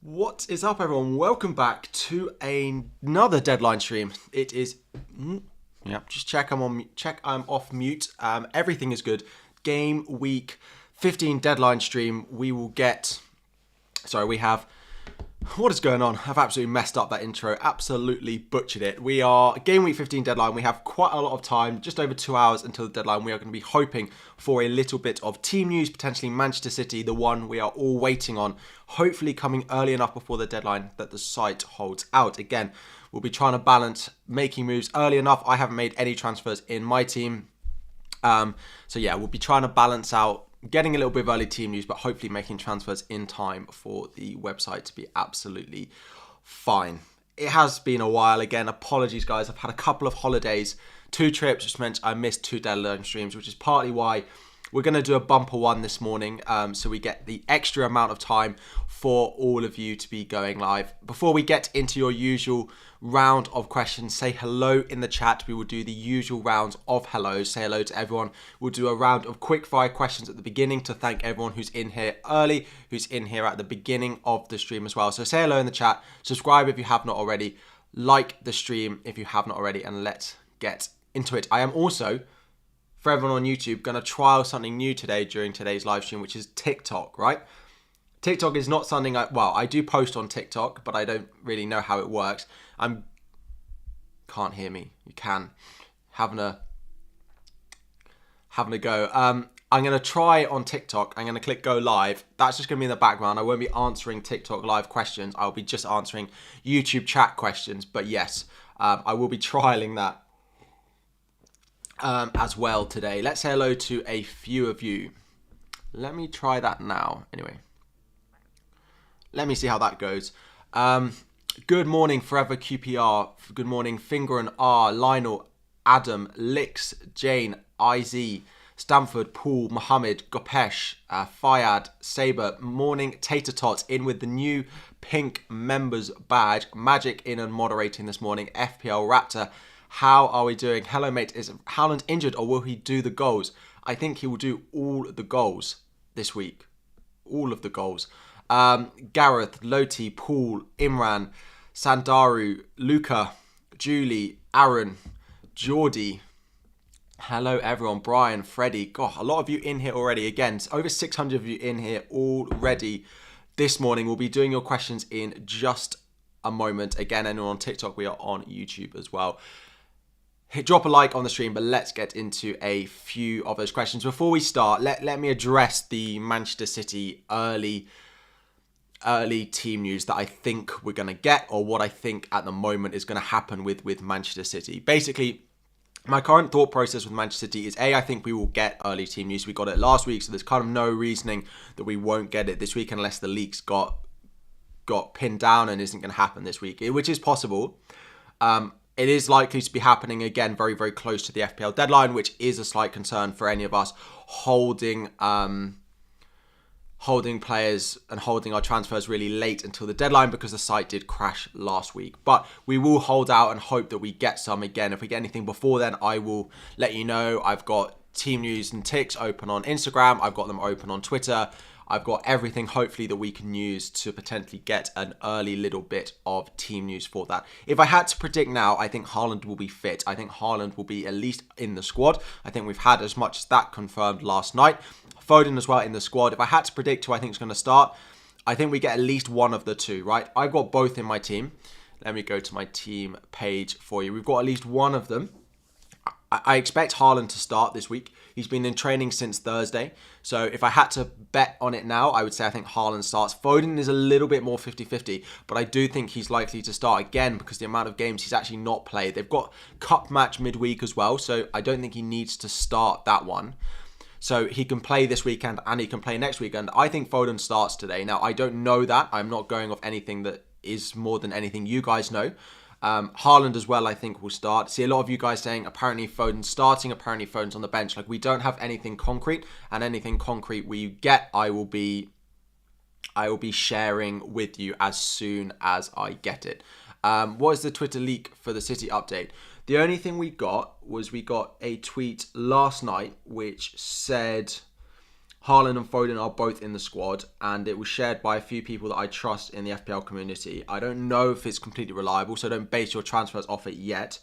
What is up, everyone? Welcome back to another deadline stream. It is, just check I'm off mute. Everything is good. Game week 15 deadline stream. We have. What is going on? I've absolutely messed up that intro. Absolutely butchered it. We are game week 15 deadline. We have quite a lot of time, just over 2 hours until the deadline. We are going to be hoping for a little bit of team news, potentially Manchester City, the one we are all waiting on, hopefully coming early enough before the deadline that the site holds out. Again, we'll be trying to balance making moves early enough. I haven't made any transfers in my team. We'll be trying to balance out getting a little bit of early team news, but hopefully making transfers in time for the website to be absolutely fine. It has been a while. Again, apologies, guys. I've had a couple of holidays, 2 trips, which meant I missed 2 deadline streams, which is partly why we're going to do a bumper one this morning, so we get the extra amount of time for all of you to be going live. Before we get into your usual round of questions, say hello in the chat. We will do the usual rounds of hellos. Say hello to everyone. We'll do a round of quick fire questions at the beginning to thank everyone who's in here early, who's in here at the beginning of the stream as well. So say hello in the chat. Subscribe if you have not already. Like the stream if you have not already. And let's get into it. I am also, for everyone on YouTube, going to trial something new today during today's live stream, which is TikTok, right? TikTok is not something I do post on TikTok, but I don't really know how it works. Can't hear me. You can. Having a go. I'm going to try on TikTok. I'm going to click go live. That's just going to be in the background. I won't be answering TikTok live questions. I'll be just answering YouTube chat questions. But yes, I will be trialing that as well today. Let's say hello to a few of you. Let me try that now. Anyway, let me see how that goes. Good morning, Forever QPR. Good morning, Finger and R, Lionel, Adam, Lix, Jane, IZ, Stamford, Paul, Mohammed, Gopesh, Fayad, Saber. Morning, Tater Tots in with the new pink members badge. Magic in and moderating this morning. FPL Raptor. How are we doing? Hello, mate. Is Haaland injured or will he do the goals? I think he will do all the goals this week. All of the goals. Gareth, Loti, Paul, Imran, Sandaru, Luca, Julie, Aaron, Geordie. Hello, everyone. Brian, Freddie. God, a lot of you in here already. Again, over 600 of you in here already this morning. We'll be doing your questions in just a moment. Again, anyone on TikTok, we are on YouTube as well. Drop a like on the stream, but let's get into a few of those questions. Before we start, let me address the Manchester City early team news that I think we're going to get, or what I think at the moment is going to happen with Manchester City. Basically, my current thought process with Manchester City is I think we will get early team news. We got it last week, so there's kind of no reasoning that we won't get it this week unless the leaks got pinned down and isn't going to happen this week, which is possible. It is likely to be happening again very, very close to the FPL deadline, which is a slight concern for any of us holding players and holding our transfers really late until the deadline, because the site did crash last week. But we will hold out and hope that we get some again. If we get anything before then, I will let you know. I've got team news and ticks open on Instagram. I've got them open on Twitter. I've got everything hopefully that we can use to potentially get an early little bit of team news for that. If I had to predict now, I think Haaland will be fit. I think Haaland will be at least in the squad. I think we've had as much as that confirmed last night. Foden as well in the squad. If I had to predict who I think is going to start, I think we get at least one of the two, right? I've got both in my team. Let me go to my team page for you. We've got at least one of them. I expect Haaland to start this week. He's been in training since Thursday. So if I had to bet on it now, I would say I think Haaland starts. Foden is a little bit more 50-50, but I do think he's likely to start again because the amount of games he's actually not played. They've got cup match midweek as well, so I don't think he needs to start that one. So he can play this weekend and he can play next weekend. I think Foden starts today. Now, I don't know that. I'm not going off anything that is more than anything you guys know. Haaland as well, I think, will start. See a lot of you guys saying apparently Foden's starting, apparently Foden's on the bench. Like, we don't have anything concrete, and anything concrete we get, I will be sharing with you as soon as I get it. What is the Twitter leak for the City update? The only thing we got was a tweet last night which said Haaland and Foden are both in the squad, and it was shared by a few people that I trust in the FPL community. I don't know if it's completely reliable, so don't base your transfers off it yet.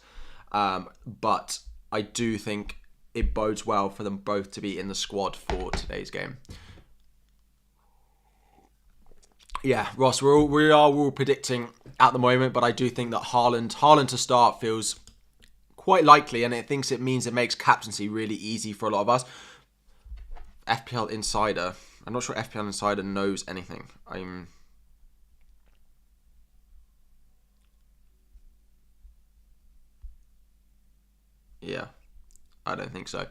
But I do think it bodes well for them both to be in the squad for today's game. Yeah, Ross, we are all predicting at the moment, but I do think that Haaland to start feels quite likely, and it means it makes captaincy really easy for a lot of us. FPL Insider. I'm not sure FPL Insider knows anything. Yeah, I don't think so.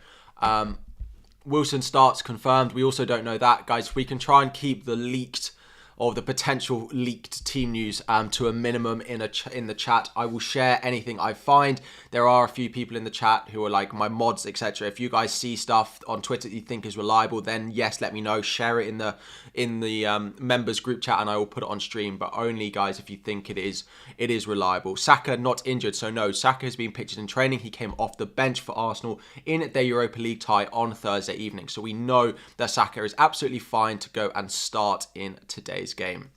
Wilson starts confirmed. We also don't know that, guys. We can try and keep the potential leaked team news to a minimum in the chat. I will share anything I find. There are a few people in the chat who are like my mods, etc. If you guys see stuff on Twitter that you think is reliable, then yes, let me know. Share it in the members group chat, and I will put it on stream. But only, guys, if you think it is reliable. Saka not injured, so no. Saka has been pictured in training. He came off the bench for Arsenal in their Europa League tie on Thursday evening, so we know that Saka is absolutely fine to go and start in today's game.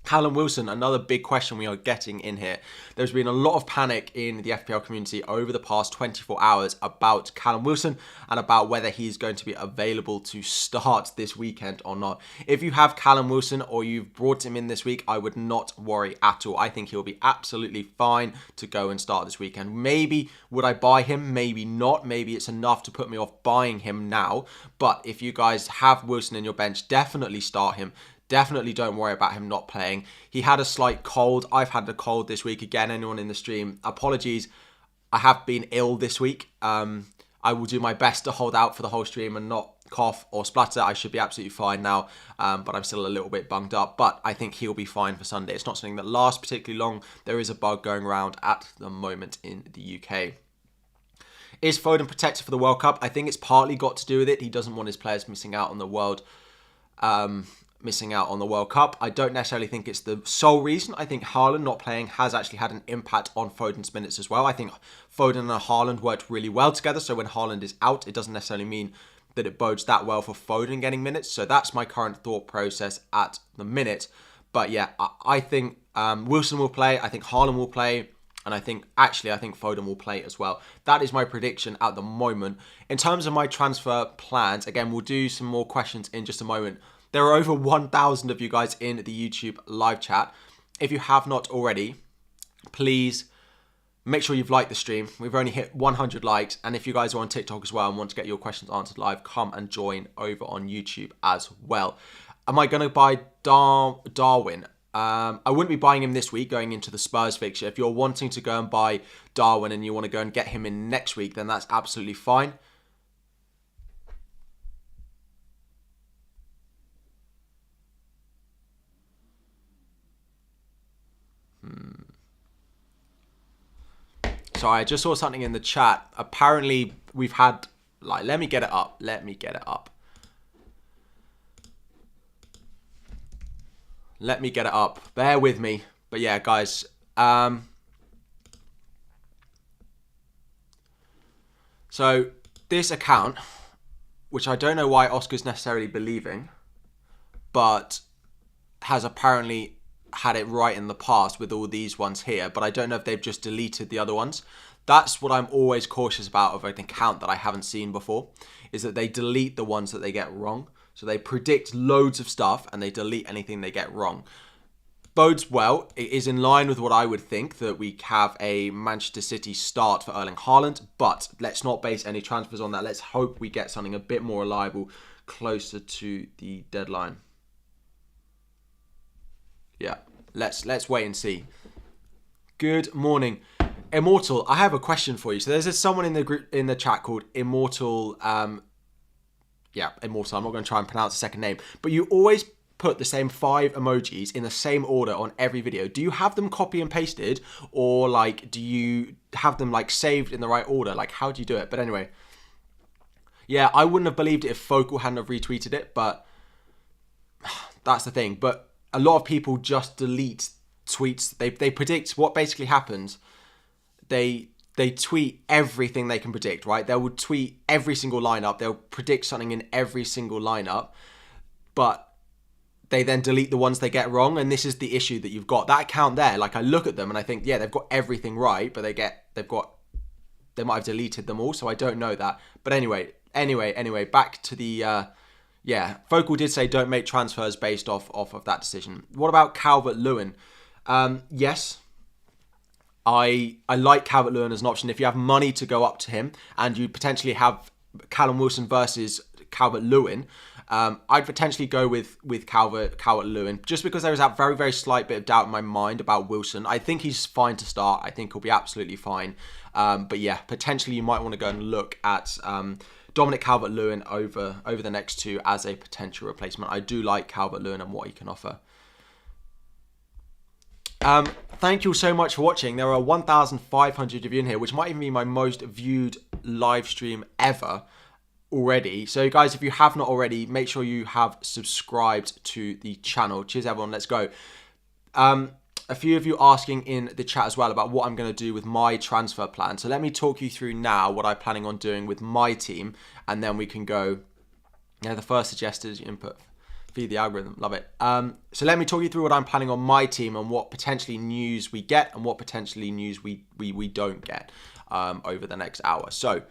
Callum Wilson, another big question we are getting in here. There's been a lot of panic in the FPL community over the past 24 hours about Callum Wilson and about whether he's going to be available to start this weekend or not. If you have Callum Wilson or you've brought him in this week, I would not worry at all. I think he'll be absolutely fine to go and start this weekend. Maybe would I buy him? Maybe not. Maybe it's enough to put me off buying him now. But if you guys have Wilson in your bench, definitely start him. Definitely don't worry about him not playing. He had a slight cold. I've had a cold this week. Again, anyone in the stream, apologies. I have been ill this week. I will do my best to hold out for the whole stream and not cough or splutter. I should be absolutely fine now, but I'm still a little bit bunged up. But I think he'll be fine for Sunday. It's not something that lasts particularly long. There is a bug going around at the moment in the UK. Is Foden protected for the World Cup? I think it's partly got to do with it. He doesn't want his players missing out on the World Cup. I don't necessarily think it's the sole reason. I think Haaland not playing has actually had an impact on Foden's minutes as well. I think Foden and Haaland worked really well together, so when Haaland is out, it doesn't necessarily mean that it bodes that well for Foden getting minutes. So that's my current thought process at the minute. But yeah, I think Wilson will play. I think Haaland will play. And I think Foden will play as well. That is my prediction at the moment. In terms of my transfer plans, again, we'll do some more questions in just a moment. There are over 1,000 of you guys in the YouTube live chat. If you have not already, please make sure you've liked the stream. We've only hit 100 likes. And if you guys are on TikTok as well and want to get your questions answered live, come and join over on YouTube as well. Am I going to buy Darwin? I wouldn't be buying him this week going into the Spurs fixture. If you're wanting to go and buy Darwin and you want to go and get him in next week, then that's absolutely fine. Sorry, I just saw something in the chat. Apparently, we've had... let me get it up. Let me get it up. Bear with me. But yeah, guys. So, this account, which I don't know why Oscar's necessarily believing, but has apparently had it right in the past with all these ones here, but I don't know if they've just deleted the other ones. That's what I'm always cautious about of an account that I haven't seen before, is that they delete the ones that they get wrong. So they predict loads of stuff and they delete anything they get wrong. Bodes well. It is in line with what I would think, that we have a Manchester City start for Erling Haaland, but let's not base any transfers on that. Let's hope we get something a bit more reliable closer to the deadline. Yeah, let's wait and see. Good morning, Immortal. I have a question for you. So there's someone in the group in the chat called Immortal. Immortal. I'm not going to try and pronounce the second name, but you always put the same 5 emojis in the same order on every video. Do you have them copy and pasted, or do you have them saved in the right order? How do you do it? But anyway, yeah, I wouldn't have believed it if Focal hadn't have retweeted it, but that's the thing. But a lot of people just delete tweets. They predict what basically happens. They they tweet everything they can predict, right? They will tweet every single lineup. They'll predict something in every single lineup, but they then delete the ones they get wrong. And this is the issue that you've got. That account there, like I look at them and I think, yeah, they've got everything right, but they might have deleted them all. So I don't know that. But anyway, back to the, Focal did say don't make transfers based off of that decision. What about Calvert-Lewin? Yes. I like Calvert-Lewin as an option. If you have money to go up to him and you potentially have Callum Wilson versus Calvert-Lewin, I'd potentially go with Calvert-Lewin just because there is that very, very slight bit of doubt in my mind about Wilson. I think he's fine to start. I think he'll be absolutely fine. But yeah, potentially you might want to go and look at Dominic Calvert-Lewin over the next two as a potential replacement. I do like Calvert-Lewin and what he can offer. Thank you so much for watching. There are 1,500 of you in here, which might even be my most viewed live stream ever already. So guys, if you have not already, make sure you have subscribed to the channel. Cheers everyone, let's go. A few of you asking in the chat as well about what I'm going to do with my transfer plan. So let me talk you through now what I'm planning on doing with my team, and then we can go, the first suggested input. Feed the algorithm, love it. So let me talk you through what I'm planning on my team and what potentially news we get and what potentially news we don't get over the next hour. So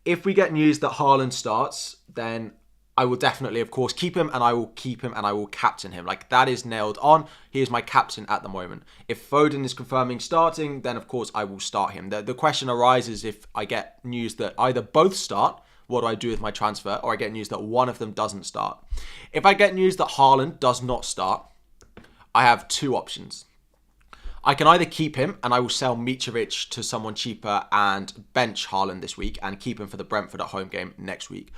if we get news that Haaland starts, then I will definitely, of course, keep him, and I will keep him and I will captain him. Like, that is nailed on. He is my captain at the moment. If Foden is confirming starting, then of course I will start him. The question arises if I get news that either both start, what do I do with my transfer? Or I get news that one of them doesn't start. If I get news that Haaland does not start, I have two options. I can either keep him and I will sell Mitrovic to someone cheaper and bench Haaland this week and keep him for the Brentford at home game next week.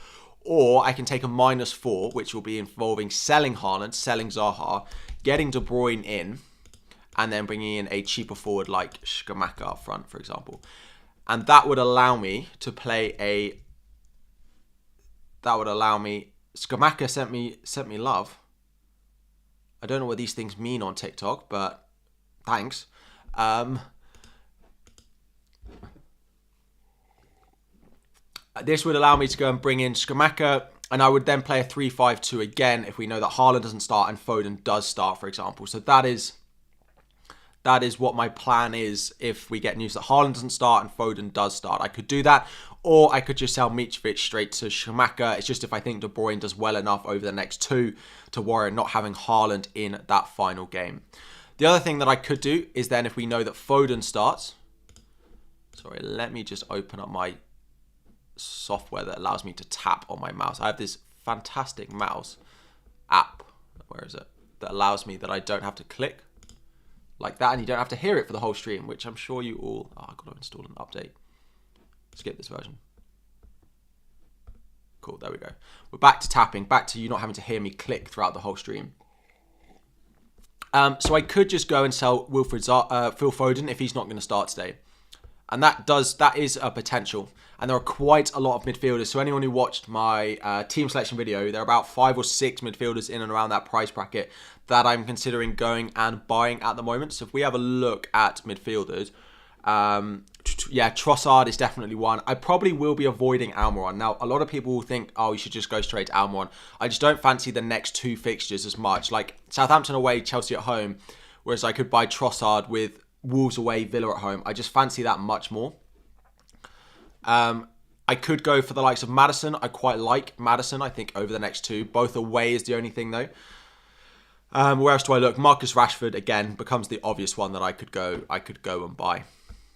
Or I can take a -4, which will be involving selling Haaland, selling Zaha, getting De Bruyne in, and then bringing in a cheaper forward like Scamacca up front, for example. And that would allow me to play a... Scamacca sent me love. I don't know what these things mean on TikTok, but thanks. This would allow me to go and bring in Scamacca, and I would then play a 3-5-2 again if we know that Haaland doesn't start and Foden does start, for example. So that is what my plan is if we get news that Haaland doesn't start and Foden does start. I could do that, or I could just sell Mitrovic straight to Scamacca. It's just if I think De Bruyne does well enough over the next two to worry not having Haaland in that final game. The other thing that I could do is then if we know that Foden starts... Sorry, let me just open up my software that allows me to tap on my mouse. I have this fantastic mouse app. Where is it? That allows me that I don't have to click like that, and you don't have to hear it for the whole stream, which I'm sure you all... Oh, I've got to install an update. Skip this version. Cool, there we go. We're back to tapping, back to you not having to hear me click throughout the whole stream. So I could just go and sell Phil Foden if he's not going to start today. And that is a potential. And there are quite a lot of midfielders. So anyone who watched my team selection video, there are about 5 or 6 midfielders in and around that price bracket that I'm considering going and buying at the moment. So if we have a look at midfielders, Trossard is definitely one. I probably will be avoiding Almiron. Now, a lot of people will think, oh, you should just go straight to Almiron. I just don't fancy the next 2 fixtures as much. Like Southampton away, Chelsea at home, whereas I could buy Trossard with Wolves away, Villa at home. I just fancy that much more. I could go for the likes of Maddison. I quite like Maddison, I think, over the next 2. Both away is the only thing, though. Where else do I look? Marcus Rashford, again, becomes the obvious one that I could go and buy.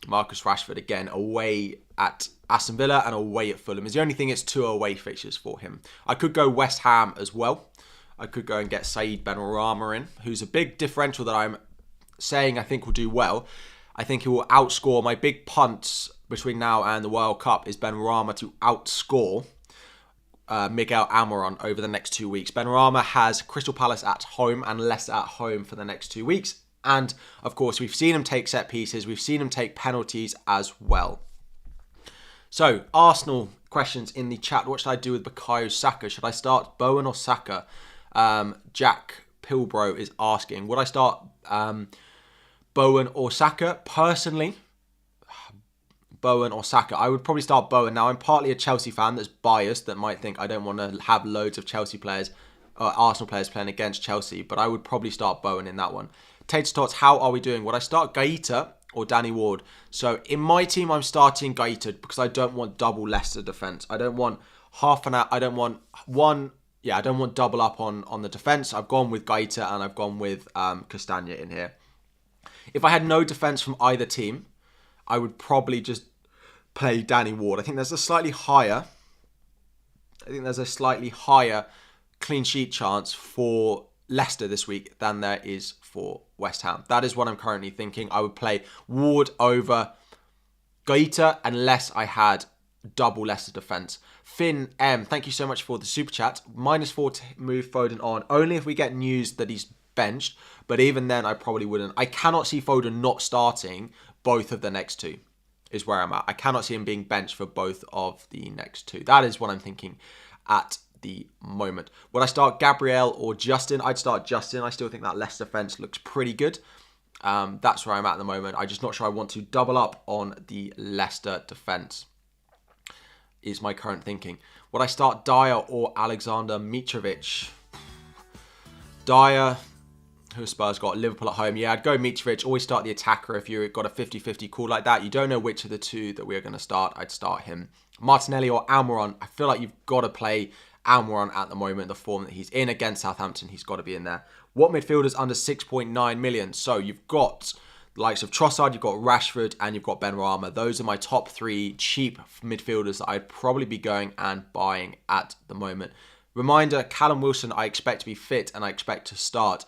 Marcus Rashford, again, away at Aston Villa and away at Fulham. Is the only thing it's 2 away fixtures for him. I could go West Ham as well. I could go and get Said Benrahma in, who's a big differential that I'm saying I think will do well. I think he will outscore. My big punt between now and the World Cup is Benrahma to outscore Miguel Almiron over the next 2 weeks. Benrahma has Crystal Palace at home and Leicester at home for the next 2 weeks. And, of course, we've seen him take set pieces. We've seen him take penalties as well. So, Arsenal questions in the chat. What should I do with Bukayo Saka? Should I start Bowen or Saka? Jack Pilbro is asking. Would I start Bowen or Saka? Personally, Bowen or Saka. I would probably start Bowen. Now, I'm partly a Chelsea fan that's biased, that might think I don't want to have loads of Chelsea players, Arsenal players playing against Chelsea, but I would probably start Bowen in that one. Tater Tots, how are we doing? Would I start Gaeta or Danny Ward? So in my team, I'm starting Gaeta because I don't want double Leicester defence. I don't want half an hour. I don't want one. Yeah, I don't want double up on the defence. I've gone with Gaeta and I've gone with Castagna in here. If I had no defence from either team, I would probably just play Danny Ward. I think there's a slightly higher clean sheet chance for Leicester this week than there is for West Ham. That is what I'm currently thinking. I would play Ward over Gaeta unless I had double Leicester defence. Finn M, thank you so much for the super chat. -4 to move Foden on. Only if we get news that he's benched, but even then I probably wouldn't. I cannot see Foden not starting both of the next two, is where I'm at. I cannot see him being benched for both of the next two. That is what I'm thinking at the moment. Would I start Gabriel or Justin? I'd start Justin. I still think that Leicester defence looks pretty good. That's where I'm at the moment. I'm just not sure I want to double up on the Leicester defence, is my current thinking. Would I start Dyer or Alexander Mitrovic? Dyer, who Spurs got? Liverpool at home. Yeah, I'd go Mitrovic. Always start the attacker if you've got a 50-50 call like that. You don't know which of the two that we're going to start. I'd start him. Martinelli or Almiron. I feel like you've got to play Almiron at the moment. The form that he's in against Southampton, he's got to be in there. What midfielders under 6.9 million? So you've got the likes of Trossard, you've got Rashford, and you've got Benrahma. Those are my top three cheap midfielders that I'd probably be going and buying at the moment. Reminder, Callum Wilson, I expect to be fit and I expect to start.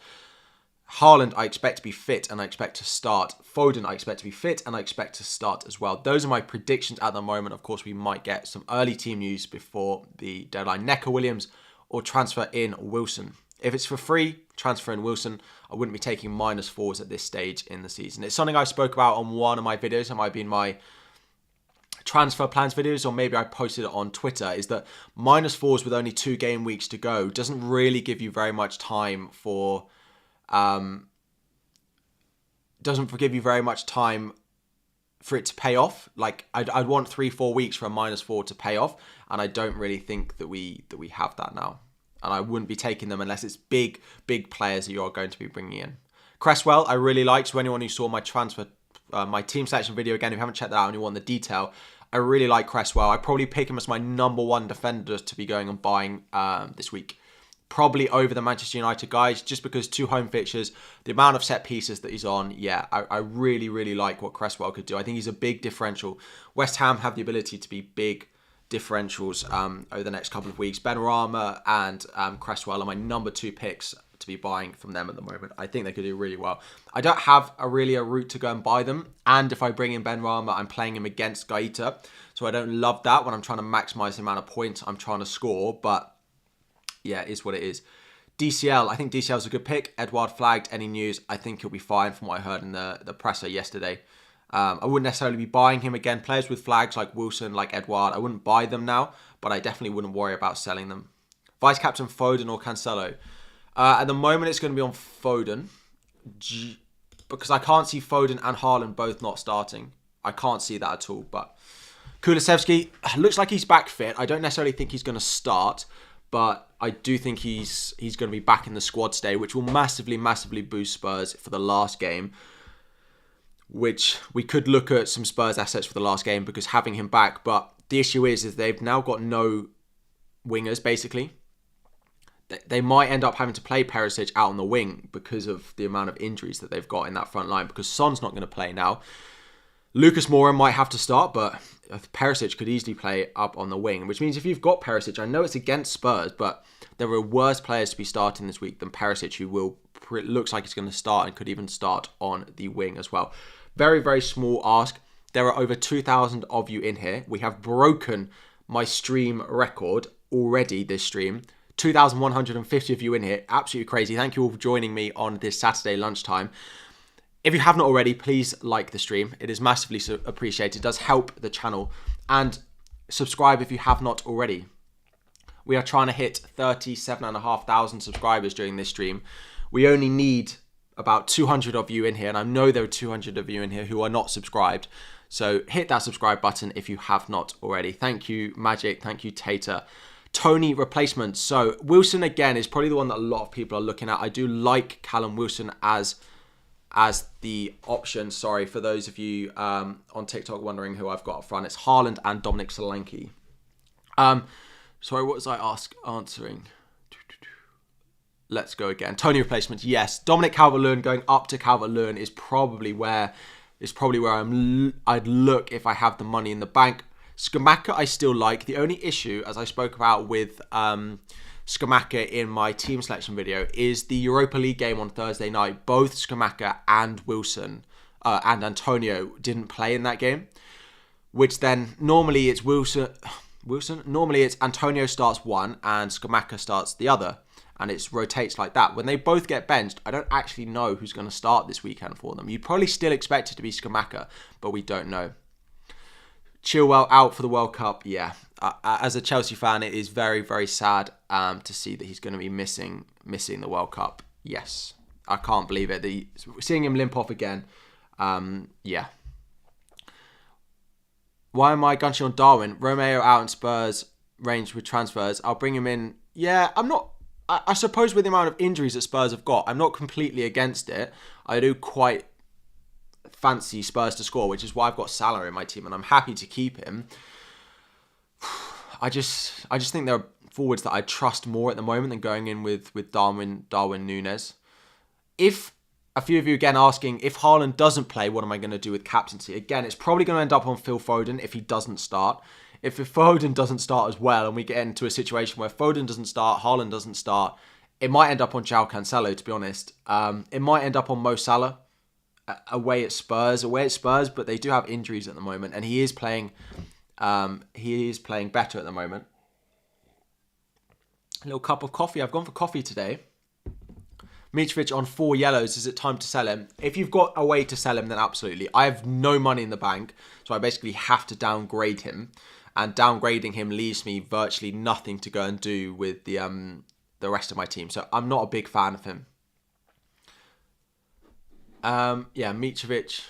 Haaland, I expect to be fit and I expect to start. Foden, I expect to be fit and I expect to start as well. Those are my predictions at the moment. Of course, we might get some early team news before the deadline. Neco Williams or transfer in Wilson. If it's for free, transfer in Wilson. I wouldn't be taking -4s at this stage in the season. It's something I spoke about on one of my videos. It might be in my transfer plans videos, or maybe I posted it on Twitter, is that -4s with only 2 game weeks to go doesn't really give you very much time for it to pay off. Like I'd want 3-4 weeks for a -4 to pay off, and I don't really think that we have that now. And I wouldn't be taking them unless it's big players that you're going to be bringing in. Cresswell, I really liked. So anyone who saw my transfer, my team selection video, again, if you haven't checked that out and you want the detail, I really like Cresswell. I'd probably pick him as my #1 defender to be going and buying this week. Probably over the Manchester United guys, just because 2 home fixtures, the amount of set pieces that he's on. Yeah, I really like what Cresswell could do. I think he's a big differential. West Ham have the ability to be big differentials over the next couple of weeks. Benrahma and Cresswell are my #2 picks to be buying from them at the moment. I think they could do really well. I don't have a route to go and buy them. And if I bring in Benrahma, I'm playing him against Gaeta. So I don't love that when I'm trying to maximise the amount of points I'm trying to score. But yeah, it is what it is. DCL, I think DCL is a good pick. Edouard flagged. Any news? I think he'll be fine from what I heard in the presser yesterday. I wouldn't necessarily be buying him again. Players with flags like Wilson, like Edouard, I wouldn't buy them now, but I definitely wouldn't worry about selling them. Vice captain Foden or Cancelo? At the moment, it's going to be on Foden because I can't see Foden and Haaland both not starting. I can't see that at all. But Kulusevski looks like he's back fit. I don't necessarily think he's going to start, but I do think he's going to be back in the squad today, which will massively boost Spurs for the last game. Which we could look at some Spurs assets for the last game because having him back. But the issue is they've now got no wingers, basically. They might end up having to play Perisic out on the wing because of the amount of injuries that they've got in that front line, because Son's not going to play now. Lucas Moura might have to start, but Perisic could easily play up on the wing, which means if you've got Perisic, I know it's against Spurs, but there are worse players to be starting this week than Perisic, who looks like he's going to start and could even start on the wing as well. Very small ask. There are over 2,000 of you in here. We have broken my stream record already this stream. 2,150 of you in here. Absolutely crazy. Thank you all for joining me on this Saturday lunchtime. If you have not already, please like the stream. It is massively appreciated. It does help the channel. And subscribe if you have not already. We are trying to hit 37,500 subscribers during this stream. We only need about 200 of you in here, and I know there are 200 of you in here who are not subscribed. So hit that subscribe button if you have not already. Thank you, Magic. Thank you, Tater. Tony replacements. So Wilson again is probably the one that a lot of people are looking at. I do like Callum Wilson as the option. Sorry for those of you on TikTok wondering who I've got up front. It's Haaland and Dominic Solanke. Sorry, what was I answering? Let's go again. Tony replacements. Yes, Dominic Calvert-Lewin going up to Calvert-Lewin is probably where I'd look if I have the money in the bank. Skamaka I still like. The only issue, as I spoke about with Skamaka in my team selection video, is the Europa League game on Thursday night. Both Skamaka and Wilson and Antonio didn't play in that game, which then normally it's Wilson. Normally it's Antonio starts one and Skamaka starts the other, and it rotates like that. When they both get benched, I don't actually know who's going to start this weekend for them. You'd probably still expect it to be Skamaka, but we don't know. Chilwell out for the World Cup. Yeah, as a Chelsea fan, it is very, very sad to see that he's going to be missing the World Cup. Yes, I can't believe it. Seeing him limp off again. Yeah. Why am I gunching on Darwin? Romeo out in Spurs range with transfers. I'll bring him in. Yeah, I'm not. I suppose with the amount of injuries that Spurs have got, I'm not completely against it. I do quite fancy Spurs to score, which is why I've got Salah in my team, and I'm happy to keep him. I just think there are forwards that I trust more at the moment than going in with Darwin Núñez. If a few of you again asking, if Haaland doesn't play, what am I going to do with captaincy? Again, it's probably going to end up on Phil Foden if he doesn't start. If Foden doesn't start as well, and we get into a situation where Foden doesn't start, Haaland doesn't start, it might end up on João Cancelo, to be honest. It might end up on Mo Salah away at Spurs, but they do have injuries at the moment, and he is playing better at the moment. A little cup of coffee. I've gone for coffee today. Mitrovic on 4 yellows. Is it time to sell him? If you've got a way to sell him, then absolutely. I have no money in the bank, so I basically have to downgrade him. And downgrading him leaves me virtually nothing to go and do with the rest of my team. So I'm not a big fan of him. Yeah, Mitrovic.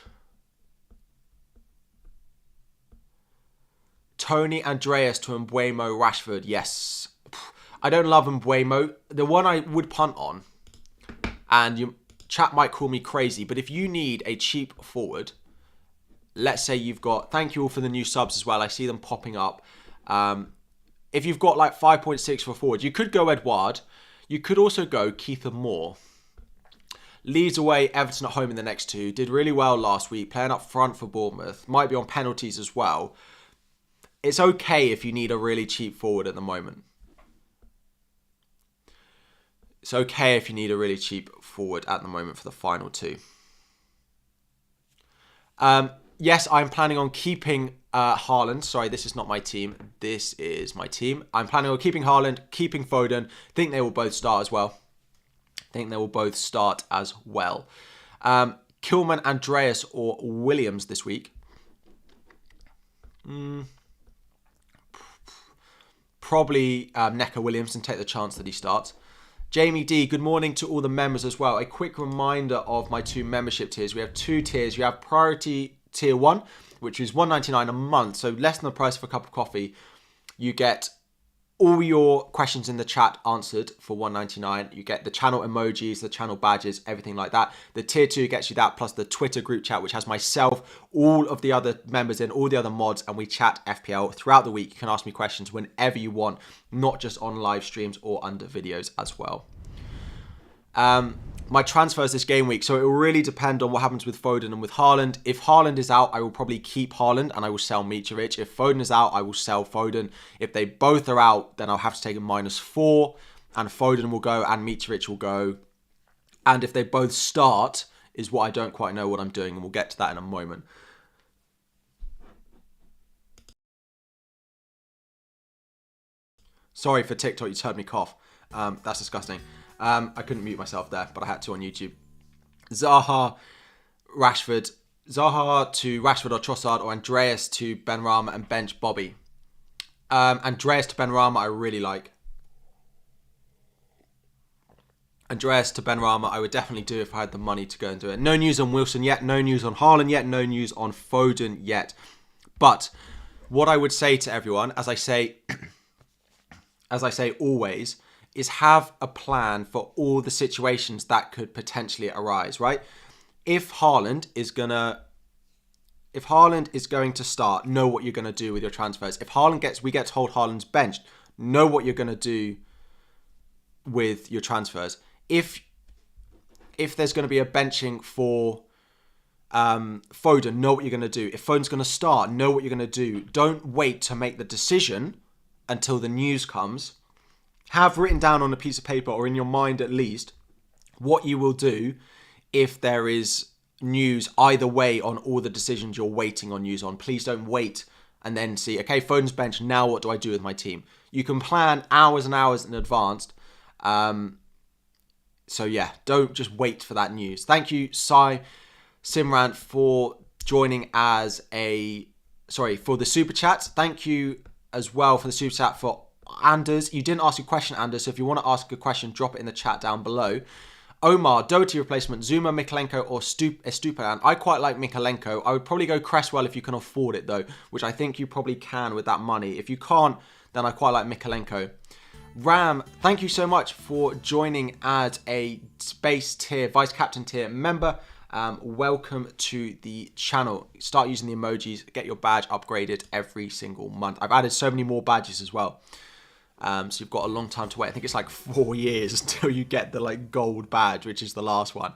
Tony Andreas to Mbeumo Rashford. Yes. I don't love Mbeumo. The one I would punt on, and chat might call me crazy, but if you need a cheap forward, let's say you've got, thank you all for the new subs as well, I see them popping up. If you've got like 5.6 for forward, you could go Edouard. You could also go Keith Moore. Leeds away, Everton at home in the next 2. Did really well last week, playing up front for Bournemouth. Might be on penalties as well. It's okay if you need a really cheap forward at the moment. It's okay if you need a really cheap forward at the moment for the final 2. Yes, I'm planning on keeping Haaland. Sorry, this is not my team. This is my team. I'm planning on keeping Haaland, keeping Foden. Think they will both start as well. Kilman, Andreas or Williams this week. Probably Neco Williams, and take the chance that he starts. Jamie D, good morning to all the members as well. A quick reminder of my 2 membership tiers. We have 2 tiers. You have Priority Tier 1, which is $1.99 a month, so less than the price of a cup of coffee. You get all your questions in the chat answered for $1.99. You get the channel emojis, the channel badges, everything like that. The tier 2 gets you that, plus the Twitter group chat, which has myself, all of the other members in, all the other mods, and we chat FPL throughout the week. You can ask me questions whenever you want, not just on live streams or under videos as well. My transfers this game week, so it will really depend on what happens with Foden and with Haaland. If Haaland is out, I will probably keep Haaland and I will sell Mitrovic. If Foden is out, I will sell Foden. If they both are out, then I'll have to take a -4 and Foden will go and Mitrovic will go. And if they both start, is what I don't quite know what I'm doing, and we'll get to that in a moment. Sorry for TikTok, you just heard me cough. That's disgusting. I couldn't mute myself there, but I had to on YouTube. Zaha to Rashford or Trossard, or Andreas to Benrahma and bench Bobby. Andreas to Benrahma I really like. Andreas to Benrahma, I would definitely do if I had the money to go and do it. No news on Wilson yet. No news on Haaland yet. No news on Foden yet. But what I would say to everyone, as I say always, is have a plan for all the situations that could potentially arise, right? If Haaland is going to start, know what you're going to do with your transfers. If we get told Haaland's benched, know what you're going to do with your transfers. If there's going to be a benching for Foden, know what you're going to do. If Foden's going to start, know what you're going to do. Don't wait to make the decision until the news comes. Have written down on a piece of paper, or in your mind at least, what you will do if there is news either way on all the decisions you're waiting on news on. Please don't wait and then see, okay, Foden's bench, now what do I do with my team? You can plan hours and hours in advance. So yeah, don't just wait for that news. Thank you, Sai Simran, for joining for the super chat. Thank you as well for the super chat for Anders. You didn't ask a question, Anders, so if you want to ask a question, drop it in the chat down below. Omar, Doherty replacement, Zuma, Mikalenko or Estupiñán. I quite like Mikalenko. I would probably go Cresswell if you can afford it though, which I think you probably can with that money. If you can't, then I quite like Mikalenko. Ram, thank you so much for joining as a space tier, vice captain tier member. Welcome to the channel. Start using the emojis, get your badge upgraded every single month. I've added so many more badges as well. So you've got a long time to wait. I think it's like 4 years until you get the gold badge, which is the last one.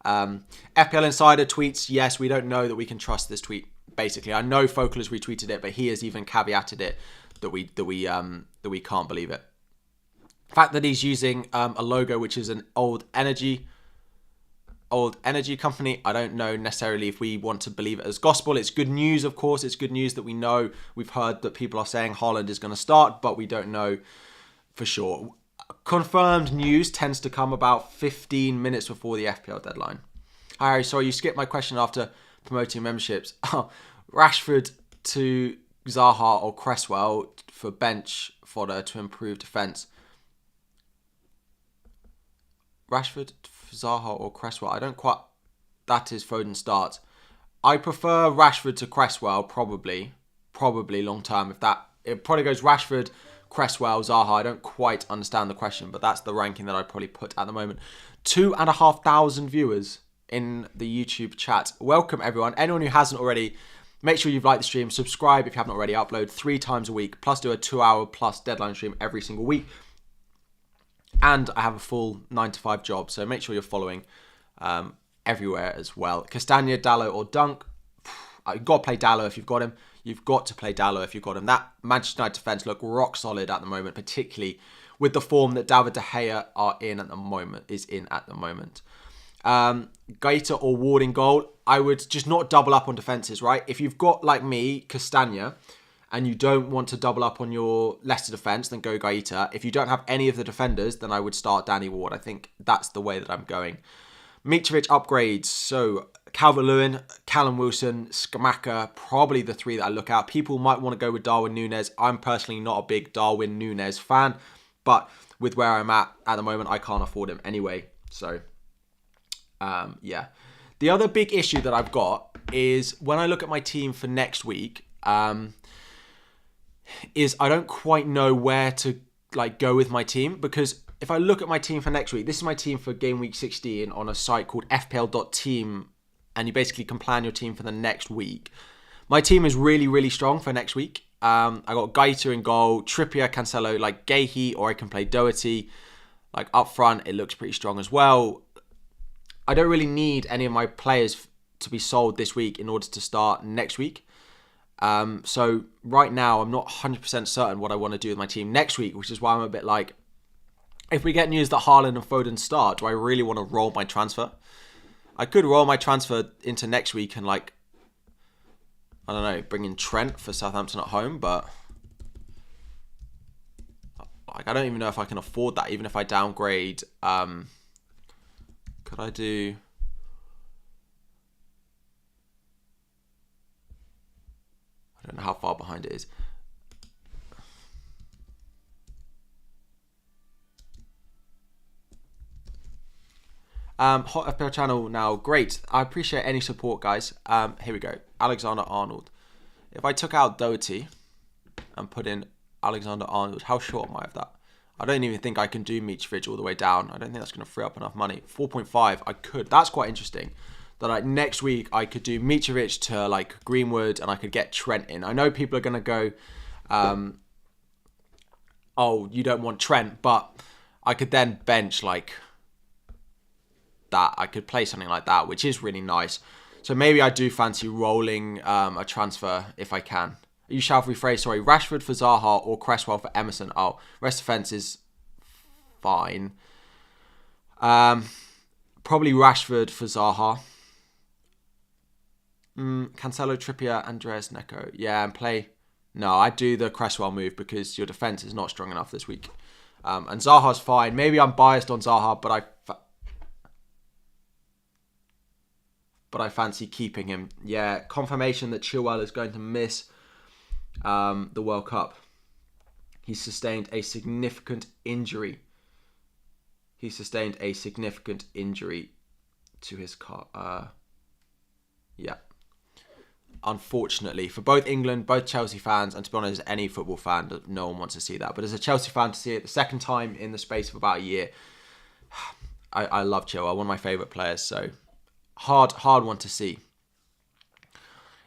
FPL Insider tweets, yes, we don't know that we can trust this tweet. Basically, I know Focal has retweeted it, but he has even caveated it that we can't believe it. The fact that he's using a logo which is an old energy company, I don't know necessarily if we want to believe it as gospel. It's good news, of course. It's good news that we know. We've heard that people are saying Haaland is going to start, but we don't know for sure. Confirmed news tends to come about 15 minutes before the FPL deadline. Hi, Harry. Sorry, you skipped my question after promoting memberships. Rashford to Zaha or Cresswell for bench fodder to improve defence. Rashford, Zaha or Cresswell. I don't quite... That is Foden starts. I prefer Rashford to Cresswell, probably long term. It probably goes Rashford, Cresswell, Zaha. I don't quite understand the question, but that's the ranking that I'd probably put at the moment. 2,500 viewers in the YouTube chat. Welcome, everyone. Anyone who hasn't already, make sure you've liked the stream. Subscribe if you haven't already. Upload 3 times a week, plus do a 2-hour plus deadline stream every single week. And I have a full 9-to-5 job, so make sure you're following everywhere as well. Castagna, Dallo or Dunk. You've got to play Dallo if you've got him. You've got to play Dallo if you've got him. That Manchester United defence look rock solid at the moment, particularly with the form that David De Gea is in at the moment. Gaeta or Ward in goal. I would just not double up on defences, right? If you've got, like me, Castagna, and you don't want to double up on your Leicester defence, then go Gaeta. If you don't have any of the defenders, then I would start Danny Ward. I think that's the way that I'm going. Mitrovic upgrades. So Calvert-Lewin, Callum Wilson, Skamaka, probably the 3 that I look at. People might want to go with Darwin Núñez. I'm personally not a big Darwin Núñez fan, but with where I'm at the moment, I can't afford him anyway. So, yeah. The other big issue that I've got is when I look at my team for next week, is I don't quite know where to go with my team, because if I look at my team for next week, this is my team for game week 16 on a site called FPL.team, and you basically can plan your team for the next week. My team is really, really strong for next week. I got Gaeta in goal, Trippier, Cancelo, Gahey, or I can play Doherty. Up front, it looks pretty strong as well. I don't really need any of my players to be sold this week in order to start next week. So right now, I'm not 100% certain what I want to do with my team next week, which is why I'm a bit if we get news that Haaland and Foden start, do I really want to roll my transfer? I could roll my transfer into next week and I don't know, bring in Trent for Southampton at home, but I don't even know if I can afford that, even if I downgrade. Could I do... I don't know how far behind it is. Hot FPL channel now. Great. I appreciate any support, guys. Here we go. Alexander-Arnold. If I took out Doherty and put in Alexander-Arnold, how short am I of that? I don't even think I can do Mitrovic all the way down. I don't think that's going to free up enough money. 4.5, I could. That's quite interesting. That like next week I could do Mitrovic to like Greenwood and I could get Trent in. I know people are going to go, oh, you don't want Trent, but I could then bench like that. I could play something like that, which is really nice. So maybe I do fancy rolling a transfer if I can. You shall rephrase, sorry, Rashford for Zaha or Cresswell for Emerson. Oh, rest defence is fine. Probably Rashford for Zaha. Cancelo, Trippier, Andres, Neco. Yeah, and play... No, I'd do the Cresswell move because your defence is not strong enough this week. And Zaha's fine. Maybe I'm biased on Zaha, but I fancy keeping him. Yeah, confirmation that Chaël is going to miss the World Cup. He sustained a significant injury. To his car. Yeah. Unfortunately, for both England, both Chelsea fans, and to be honest, any football fan, no one wants to see that. But as a Chelsea fan, to see it the second time in the space of about a year, I love Chaël, one of my favourite players. So hard one to see.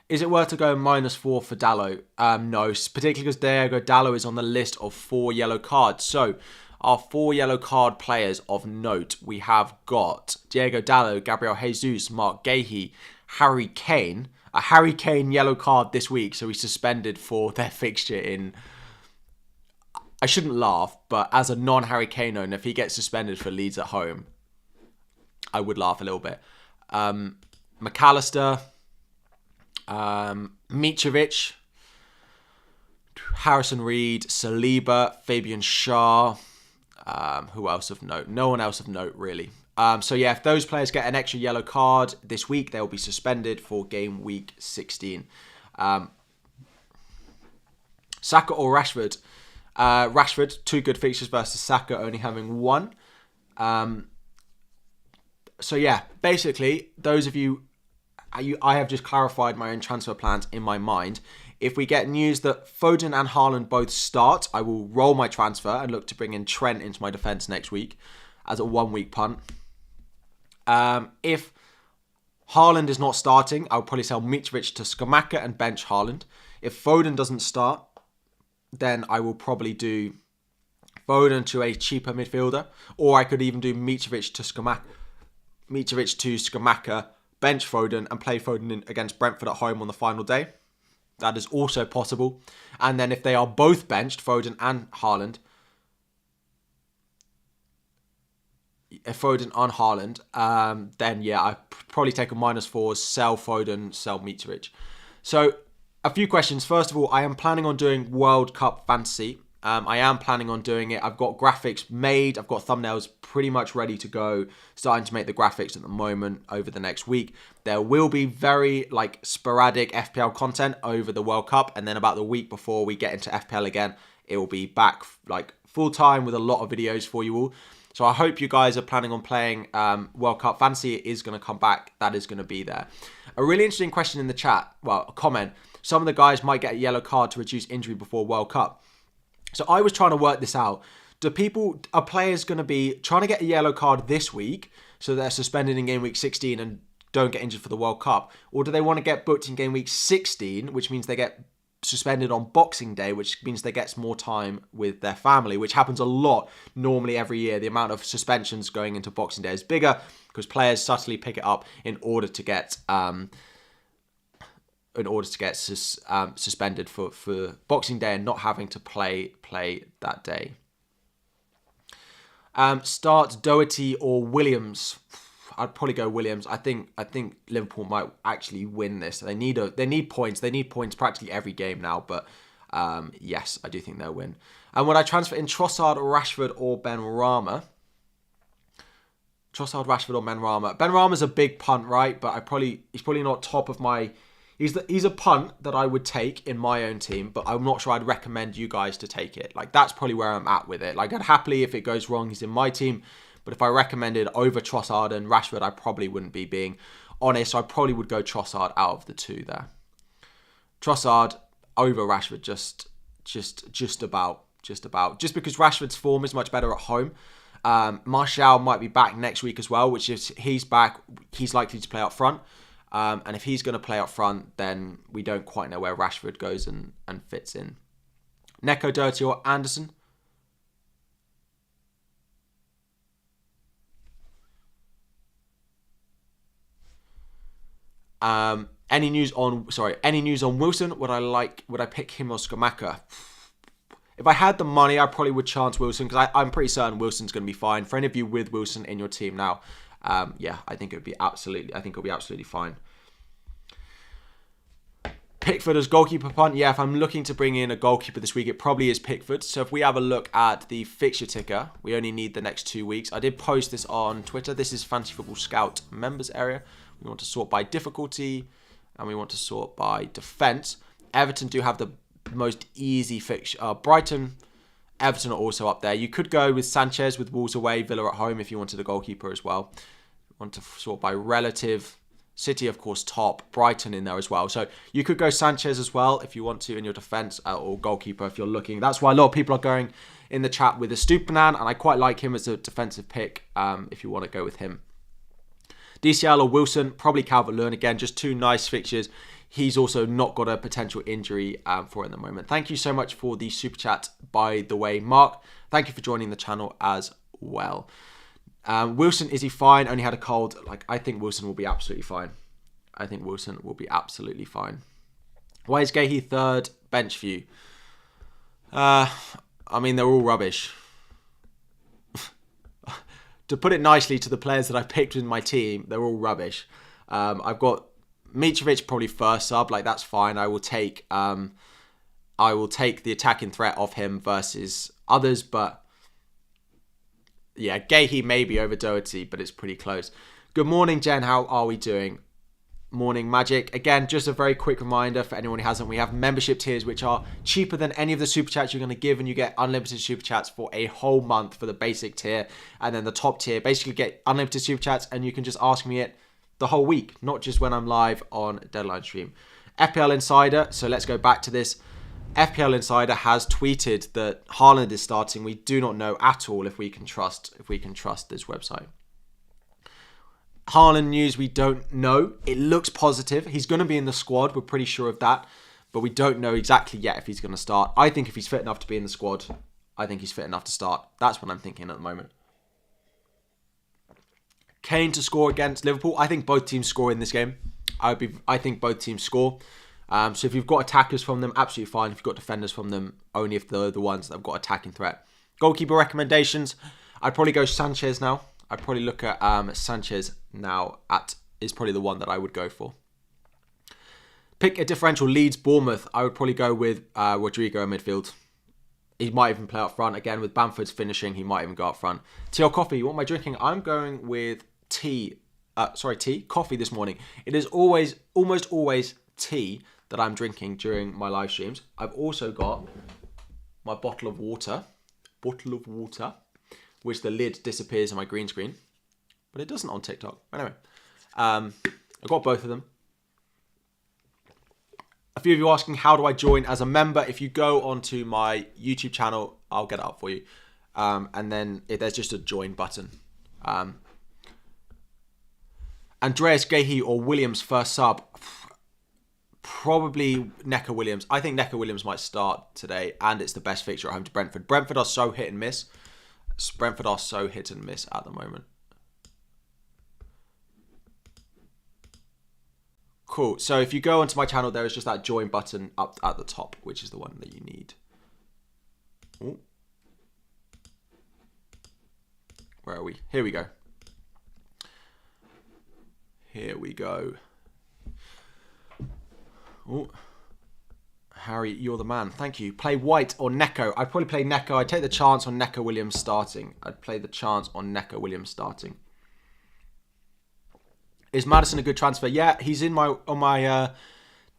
Is it worth to go -4 for Dalot? No, particularly because Diego Dalot is on the list of 4 yellow cards. So our 4 yellow card players of note, we have got Diego Dalot, Gabriel Jesus, Mark Gahey, Harry Kane. A Harry Kane yellow card this week, so he's suspended for their fixture in... I shouldn't laugh, but as a non-Harry Kane owner, if he gets suspended for Leeds at home, I would laugh a little bit. McAllister, Mitrovic, Harrison Reed, Saliba, Fabian Schär. Who else of note? No one else of note, really. So yeah, if those players get an extra yellow card this week, they'll be suspended for game week 16. Saka or Rashford? Rashford, 2 good fixtures versus Saka only having 1. So yeah, basically, those of you, I have just clarified my own transfer plans in my mind. If we get news that Foden and Haaland both start, I will roll my transfer and look to bring in Trent into my defence next week as a 1-week punt. If Haaland is not starting, I'll probably sell Mitrovic to Scamacca and bench Haaland. If Foden doesn't start, then I will probably do Foden to a cheaper midfielder, or I could even do Mitrovic to Scamacca, bench Foden and play Foden in against Brentford at home on the final day. That is also possible. And then if they are both benched, Foden and Haaland, then yeah, I probably take a -4, sell Foden, sell Mitrovic. So a few questions. First of all, I am planning on doing World Cup Fantasy. I am planning on doing it. I've got graphics made. I've got thumbnails pretty much ready to go. Starting to make the graphics at the moment over the next week. There will be very sporadic FPL content over the World Cup. And then about the week before we get into FPL again, it will be back full time with a lot of videos for you all. So I hope you guys are planning on playing World Cup Fantasy. It is going to come back. That is going to be there. A really interesting question in the chat. Well, a comment. Some of the guys might get a yellow card to reduce injury before World Cup. So I was trying to work this out. Are players going to be trying to get a yellow card this week so they're suspended in game week 16 and don't get injured for the World Cup? Or do they want to get booked in game week 16, which means they get suspended on Boxing Day, which means they get more time with their family, which happens a lot normally every year. The amount of suspensions going into Boxing Day is bigger because players subtly pick it up in order to get suspended for Boxing Day and not having to play that day. Start Doherty or Williams. I'd probably go Williams. I think Liverpool might actually win this. They need points. They need points practically every game now. But yes, I do think they'll win. And would I transfer in Trossard, Rashford, or Benrahma? Trossard, Rashford, or Benrahma. Benrahma's a big punt, right? But he's probably not top of my. He's a punt that I would take in my own team, but I'm not sure I'd recommend you guys to take it. That's probably where I'm at with it. I'd happily, if it goes wrong, he's in my team. But if I recommended over Trossard and Rashford, I probably wouldn't be being honest. So I probably would go Trossard out of the two there. Trossard over Rashford, just about. Just because Rashford's form is much better at home. Martial might be back next week as well, which if he's back, he's likely to play up front. And if he's going to play up front, then we don't quite know where Rashford goes and fits in. Neco, Doherty or Anderson? Any news on Wilson? Would I pick him or Scamacca? If I had the money, I probably would chance Wilson because I'm pretty certain Wilson's going to be fine. For any of you with Wilson in your team now, yeah, I think it'll be absolutely fine. Pickford as goalkeeper punt. Yeah, if I'm looking to bring in a goalkeeper this week, it probably is Pickford. So if we have a look at the fixture ticker, we only need the next 2 weeks. I did post this on Twitter. This is Fantasy Football Scout members area. We want to sort by difficulty and we want to sort by defence. Everton do have the most easy fixture. Brighton, Everton are also up there. You could go with Sanchez with Wolves away, Villa at home if you wanted a goalkeeper as well. You want to sort by relative. City, of course, top. Brighton in there as well. So you could go Sanchez as well if you want to in your defence or goalkeeper if you're looking. That's why a lot of people are going in the chat with a Stupinan, and I quite like him as a defensive pick if you want to go with him. DCL or Wilson, probably Calvert-Lewin. Again, just two nice fixtures. He's also not got a potential injury for at the moment. Thank you so much for the super chat, by the way, Mark. Thank you for joining the channel as well. Wilson, is he fine? Only had a cold. I think Wilson will be absolutely fine. Why is Gahey third bench for you? I mean, they're all rubbish. To put it nicely to the players that I picked in my team, they're all rubbish. I've got Mitrovic probably first sub. That's fine. I will take the attacking threat off him versus others, but yeah, Gahey maybe over Doherty, but it's pretty close. Good morning, Jen. How are we doing? Morning, Magic. Again, just a very quick reminder for anyone who hasn't, we have membership tiers which are cheaper than any of the super chats you're going to give, and you get unlimited super chats for a whole month for the basic tier, and then the top tier basically get unlimited super chats and you can just ask me it the whole week, not just when I'm live on Deadline Stream. FPL Insider, so let's go back to this. FPL Insider has tweeted that Haaland is starting. We do not know at all if we can trust this website. Haaland news, we don't know. It looks positive. He's going to be in the squad. We're pretty sure of that. But we don't know exactly yet if he's going to start. I think if he's fit enough to be in the squad, I think he's fit enough to start. That's what I'm thinking at the moment. Kane to score against Liverpool. I think both teams score in this game. I think both teams score. So if you've got attackers from them, absolutely fine. If you've got defenders from them, only if they're the ones that have got attacking threat. Goalkeeper recommendations. I'd probably go Sanchez now. I'd probably look at Sanchez now is probably the one that I would go for. Pick a differential. Leeds, Bournemouth. I would probably go with Rodrigo in midfield. He might even play up front. Again, with Bamford's finishing, he might even go up front. Tea or coffee? What am I drinking? I'm going with tea. Coffee this morning. It is almost always tea that I'm drinking during my live streams. I've also got my bottle of water, which the lid disappears on my green screen, but it doesn't on TikTok. Anyway, I've got both of them. A few of you asking, how do I join as a member? If you go onto my YouTube channel, I'll get it up for you. And then there's just a join button. Andreas Gahey or Williams first sub. Probably Neco Williams. I think Neco Williams might start today, and it's the best fixture at home to Brentford. Brentford are so hit and miss. at the moment. Cool. So if you go onto my channel, there is just that join button up at the top, which is the one that you need. Ooh. Where are we? Here we go. Ooh. Harry, you're the man. Thank you. Play White or Neco. I'd probably play Neco. I'd take the chance on Neco Williams starting. Is Maddison a good transfer? Yeah, he's on my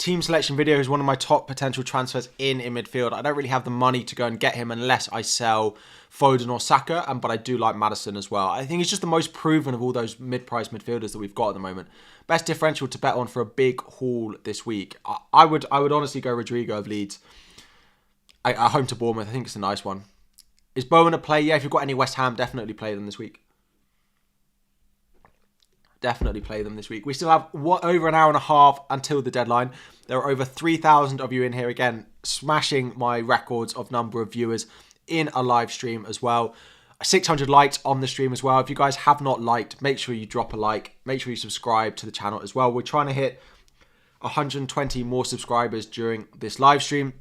team selection video is one of my top potential transfers in midfield. I don't really have the money to go and get him unless I sell Foden or Saka, but I do like Maddison as well. I think he's just the most proven of all those mid-price midfielders that we've got at the moment. Best differential to bet on for a big haul this week. I would honestly go Rodrigo of Leeds. Home to Bournemouth. I think it's a nice one. Is Bowen a play? Yeah, if you've got any West Ham, definitely play them this week. Definitely play them this week. We still have over an hour and a half until the deadline. There are over 3,000 of you in here again, smashing my records of number of viewers in a live stream as well. 600 likes on the stream as well. If you guys have not liked, make sure you drop a like. Make sure you subscribe to the channel as well. We're trying to hit 120 more subscribers during this live stream.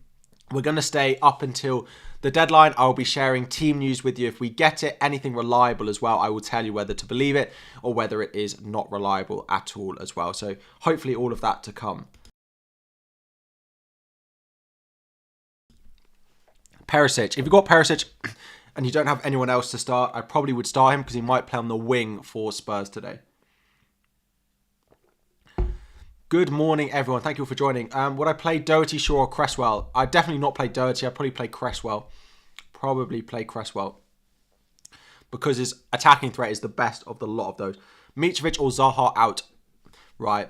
We're going to stay up until the deadline. I'll be sharing team news with you. If we get it, anything reliable as well, I will tell you whether to believe it or whether it is not reliable at all as well. So hopefully all of that to come. Perisic. If you've got Perisic and you don't have anyone else to start, I probably would start him because he might play on the wing for Spurs today. Good morning, everyone. Thank you all for joining. Would I play Doherty, Shaw, or Cresswell? I'd definitely not play Doherty. I'd probably play Cresswell. Because his attacking threat is the best of the lot of those. Mitrovic or Zaha out. Right.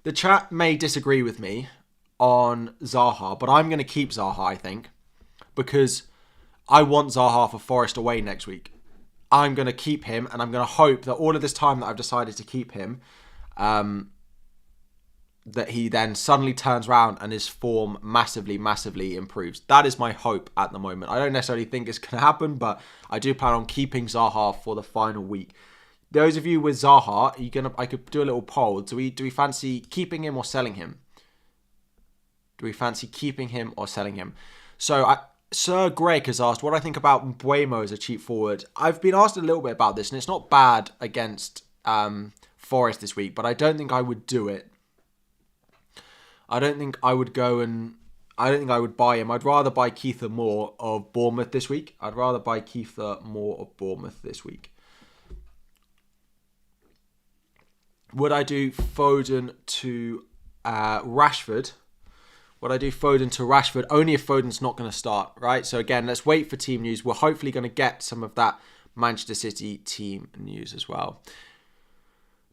The chat may disagree with me on Zaha, but I'm going to keep Zaha, I think. Because I want Zaha for Forest away next week. I'm going to keep him, and I'm going to hope that all of this time that I've decided to keep him... that he then suddenly turns around and his form massively improves. That is my hope at the moment. I don't necessarily think it's going to happen, but I do plan on keeping Zaha for the final week. Those of you with Zaha, I could do a little poll. Do we fancy keeping him or selling him? So Sir Greg has asked what I think about Mbeumo as a cheap forward. I've been asked a little bit about this, and it's not bad against Forest this week, but I don't think I would do it. I don't think I would buy him. I'd rather buy Keitha Moore of Bournemouth this week. Would I do Foden to Rashford? Only if Foden's not going to start, right? So again, let's wait for team news. We're hopefully going to get some of that Manchester City team news as well.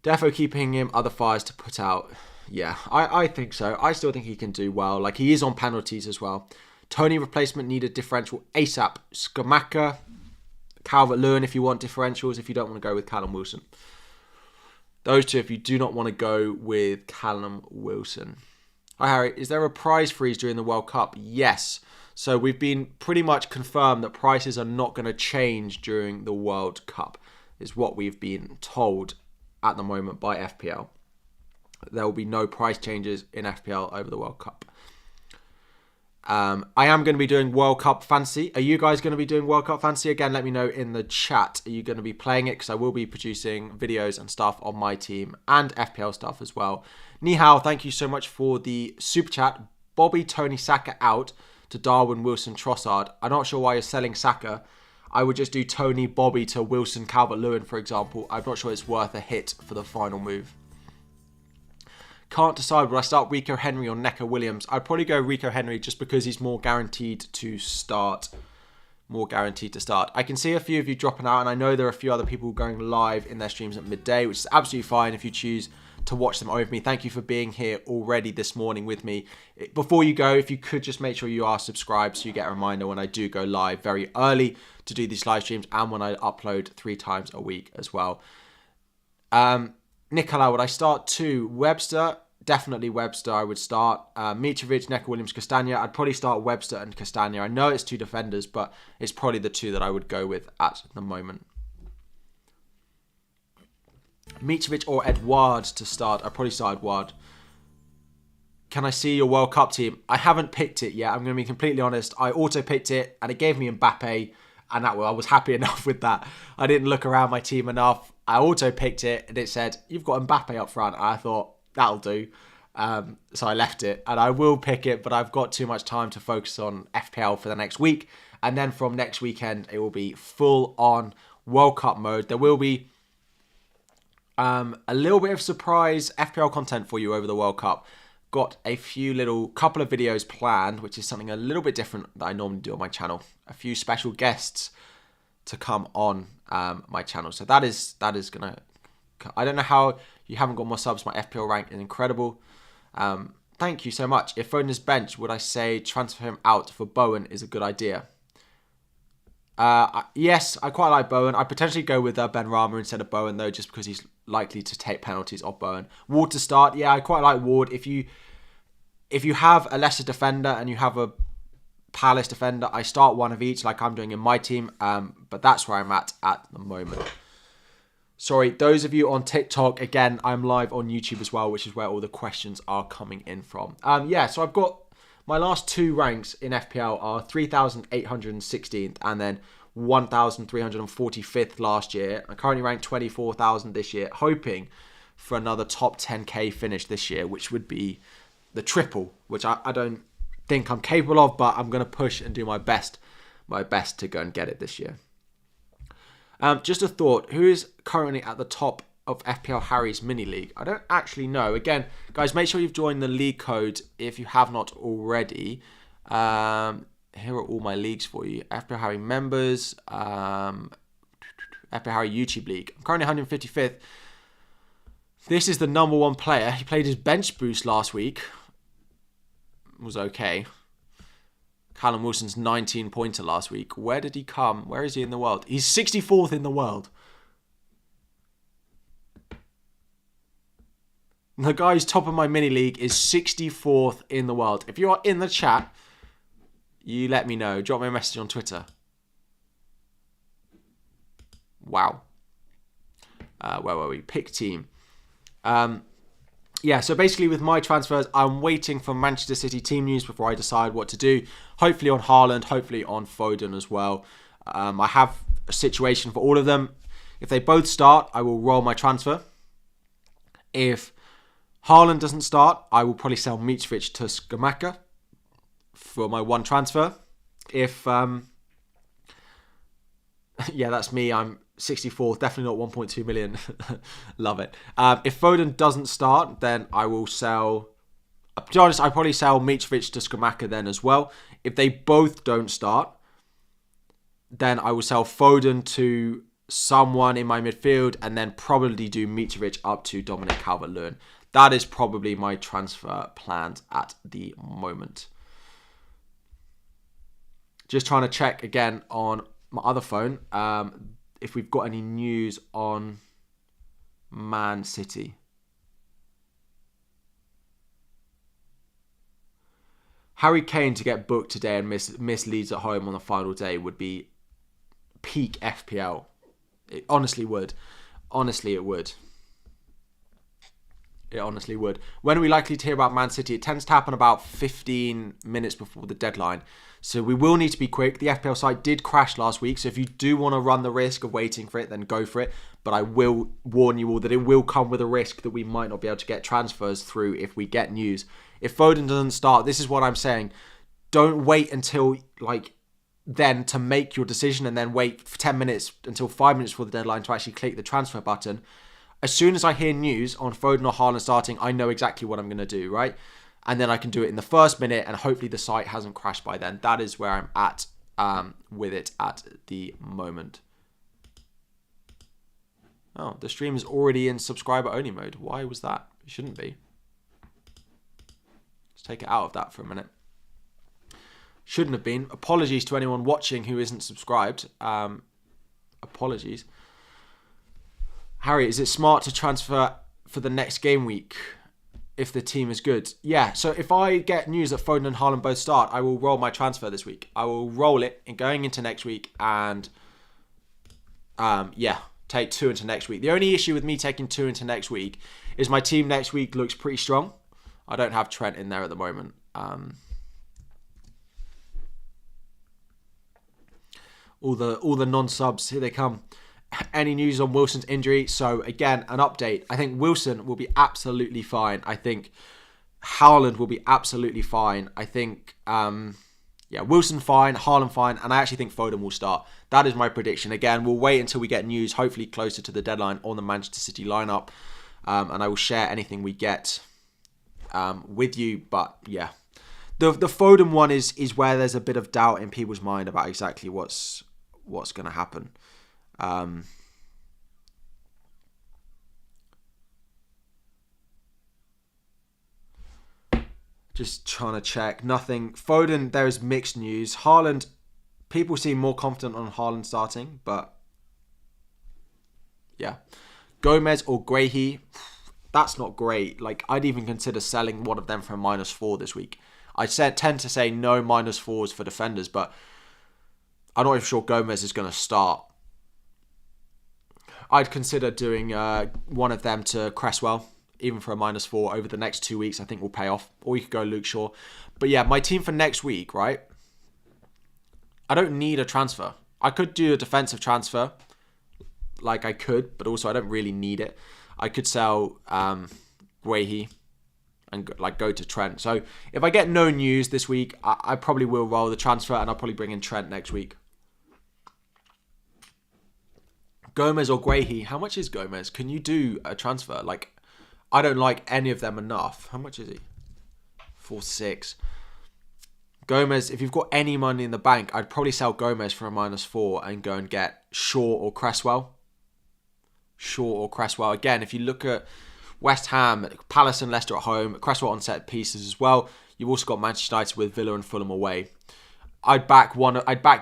Defo keeping him, other fires to put out. Yeah, I think so. I still think he can do well. Like, he is on penalties as well. Tony replacement needed differential ASAP. Skamaka, Calvert-Lewin if you want differentials, if you don't want to go with Callum Wilson. Those two if you do not want to go with Callum Wilson. Hi, Harry. Is there a price freeze during the World Cup? Yes. So we've been pretty much confirmed that prices are not going to change during the World Cup, is what we've been told at the moment by FPL. There will be no price changes in FPL over the World Cup. I am going to be doing World Cup Fantasy. Are you guys going to be doing World Cup Fantasy? Again, let me know in the chat. Are you going to be playing it? Because I will be producing videos and stuff on my team and FPL stuff as well. Ni hao, thank you so much for the super chat. Bobby, Tony, Saka out to Darwin, Wilson, Trossard. I'm not sure why you're selling Saka. I would just do Tony, Bobby to Wilson, Calvert-Lewin, for example. I'm not sure it's worth a hit for the final move. Can't decide, would I start Rico Henry or Neco Williams? I'd probably go Rico Henry just because he's more guaranteed to start. I can see a few of you dropping out, and I know there are a few other people going live in their streams at midday, which is absolutely fine if you choose to watch them over me. Thank you for being here already this morning with me. Before you go, if you could just make sure you are subscribed so you get a reminder when I do go live very early to do these live streams and when I upload 3 times a week as well. Nicola, would I start 2? Webster, definitely Webster I would start. Mitrovic, Neco Williams, Castagna. I'd probably start Webster and Castagna. I know it's 2 defenders, but it's probably the 2 that I would go with at the moment. Mitrovic or Edouard to start. I'd probably start Edouard. Can I see your World Cup team? I haven't picked it yet. I'm going to be completely honest. I auto-picked it and it gave me Mbappe. And I was happy enough with that. I didn't look around my team enough. I auto-picked it and it said, you've got Mbappe up front. And I thought, that'll do. So I left it. And I will pick it, but I've got too much time to focus on FPL for the next week. And then from next weekend, it will be full-on World Cup mode. There will be a little bit of surprise FPL content for you over the World Cup. got a couple of videos planned, which is something a little bit different that I normally do on my channel. A few special guests to come on my channel. So that is gonna. I don't know how you haven't got more subs. My FPL rank is incredible. Thank you so much. If Foden is benched, would I say transfer him out for Bowen is a good idea? Yes, I quite like Bowen. I'd potentially go with Ben Rama instead of Bowen, though, just because he's likely to take penalties off Bowen. Ward to start. Yeah, I quite like Ward. If you have a Leicester defender and you have a Palace defender, I start one of each like I'm doing in my team. But that's where I'm at the moment. Sorry, those of you on TikTok, again, I'm live on YouTube as well, which is where all the questions are coming in from. Yeah, so I've got my last two ranks in FPL are 3,816th and then 1,345th last year. I currently ranked 24,000 this year, hoping for another top 10k finish this year, which would be the triple, which I don't think I'm capable of, but I'm going to push and do my best to go and get it this year. Just a thought, who is currently at the top of FPL Harry's mini league? I don't actually know. Again, guys, make sure you've joined the league code if you have not already. Here are all my leagues for you. FPL Harry members, FPL Harry YouTube league. I'm currently 155th. This is the number one player. He played his bench boost last week. It was okay. Callum Wilson's 19-pointer last week. Where did he come? Where is he in the world? He's 64th in the world. The guy who's top of my mini league is 64th in the world. If you are in the chat, you let me know. Drop me a message on Twitter. Wow. Where were we? Pick team. Yeah, so basically with my transfers, I'm waiting for Manchester City team news before I decide what to do. Hopefully on Haaland, hopefully on Foden as well. I have a situation for all of them. If they both start, I will roll my transfer. If Haaland doesn't start, I will probably sell Mitrovic to Skamaka for my one transfer. If, yeah, that's me. I'm 64th, definitely not 1.2 million. Love it. If Foden doesn't start, then I will sell... To be honest, I probably sell Mitrovic to Skamaka then as well. If they both don't start, then I will sell Foden to someone in my midfield and then probably do Mitrovic up to Dominic Calvert-Lewin. That is probably my transfer plans at the moment. Just trying to check again on my other phone if we've got any news on Man City. Harry Kane to get booked today and miss Leeds at home on the final day would be peak FPL. It honestly would. Honestly, it would. It honestly would. When are we likely to hear about Man City? It tends to happen about 15 minutes before the deadline. So we will need to be quick. The FPL site did crash last week. So if you do want to run the risk of waiting for it, then go for it. But I will warn you all that it will come with a risk that we might not be able to get transfers through if we get news. If Foden doesn't start, this is what I'm saying. Don't wait until then to make your decision and then wait for 10 minutes until 5 minutes before the deadline to actually click the transfer button. As soon as I hear news on Foden or Haaland starting, I know exactly what I'm going to do, right? And then I can do it in the first minute and hopefully the site hasn't crashed by then. That is where I'm at with it at the moment. Oh, the stream is already in subscriber only mode. Why was that? It shouldn't be. Let's take it out of that for a minute. Shouldn't have been. Apologies to anyone watching who isn't subscribed. Apologies. Harry, is it smart to transfer for the next game week if the team is good? Yeah, so if I get news that Foden and Haaland both start, I will roll my transfer this week. I will roll it in going into next week and, yeah, take 2 into next week. The only issue with me taking 2 into next week is my team next week looks pretty strong. I don't have Trent in there at the moment. All the non-subs, here they come. Any news on Wilson's injury? So again, an update. I think Wilson will be absolutely fine. I think Haaland will be absolutely fine. I think, yeah, Wilson fine, Haaland fine, and I actually think Foden will start. That is my prediction. Again, we'll wait until we get news, hopefully closer to the deadline on the Manchester City lineup, and I will share anything we get with you. But yeah, the Foden one is where there's a bit of doubt in people's mind about exactly what's going to happen. Just trying to check. Nothing. Foden, there is mixed news. Haaland, people seem more confident on Haaland starting, but yeah. Gomez or Guehi, that's not great. Like, I'd even consider selling one of them for a -4 this week. I tend to say no -4s for defenders, but I'm not even sure Gomez is going to start. I'd consider doing one of them to Cresswell, even for a -4 over the next 2 weeks. I think will pay off. Or you could go Luke Shaw. But yeah, my team for next week, right? I don't need a transfer. I could do a defensive transfer, like I could, but also I don't really need it. I could sell Guehi and go to Trent. So if I get no news this week, I probably will roll the transfer and I'll probably bring in Trent next week. Gomez or Guehi, how much is Gomez? Can you do a transfer? Like, I don't like any of them enough. How much is he? 4.6. Gomez, if you've got any money in the bank, I'd probably sell Gomez for a -4 and go and get Shaw or Cresswell. Shaw or Cresswell. Again, if you look at West Ham, Palace and Leicester at home, Cresswell on set pieces as well. You've also got Manchester United with Villa and Fulham away. I'd back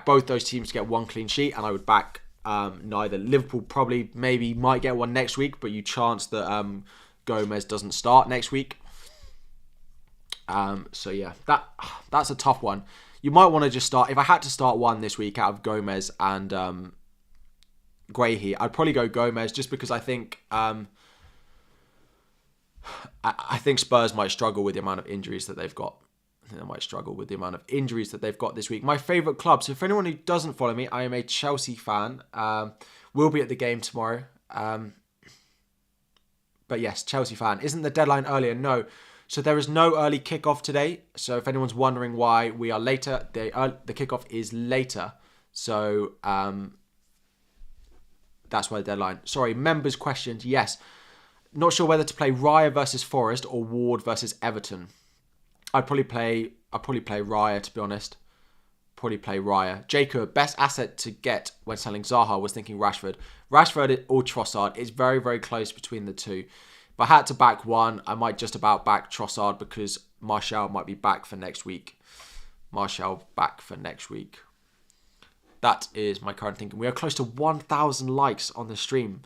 both those teams to get one clean sheet, and I would back neither. Liverpool probably might get one next week, but you chance that Gomez doesn't start next week. So yeah, that's a tough one. You might want to just start. If I had to start one this week out of Gomez and Guehi, I'd probably go Gomez just because I think I think Spurs might struggle with the amount of injuries that they've got. I think they might struggle with the amount of injuries that they've got this week. My favourite club. So for anyone who doesn't follow me, I am a Chelsea fan. Will be at the game tomorrow. But yes, Chelsea fan. Isn't the deadline earlier? No. So there is no early kickoff today. So if anyone's wondering why we are later, the kickoff is later. So that's why the deadline. Sorry, members' questions. Yes. Not sure whether to play Raya versus Forest or Ward versus Everton. I'd probably play Raya, to be honest. Probably play Raya. Jacob, best asset to get when selling Zaha, was thinking Rashford. Rashford or Trossard. It's very, very close between the two. If I had to back one, I might just about back Trossard because Martial might be back for next week. That is my current thinking. We are close to 1,000 likes on the stream.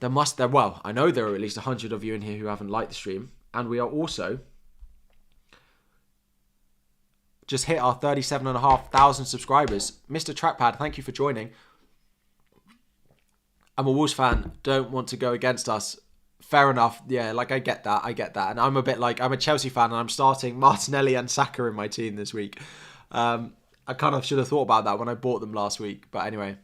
I know there are at least 100 of you in here who haven't liked the stream. And we are also just hit our 37,500 subscribers. Mr. Trackpad, thank you for joining. I'm a Wolves fan. Don't want to go against us. Fair enough. Yeah, like I get that. And I'm a bit like, I'm a Chelsea fan and I'm starting Martinelli and Saka in my team this week. I kind of should have thought about that when I bought them last week. But anyway,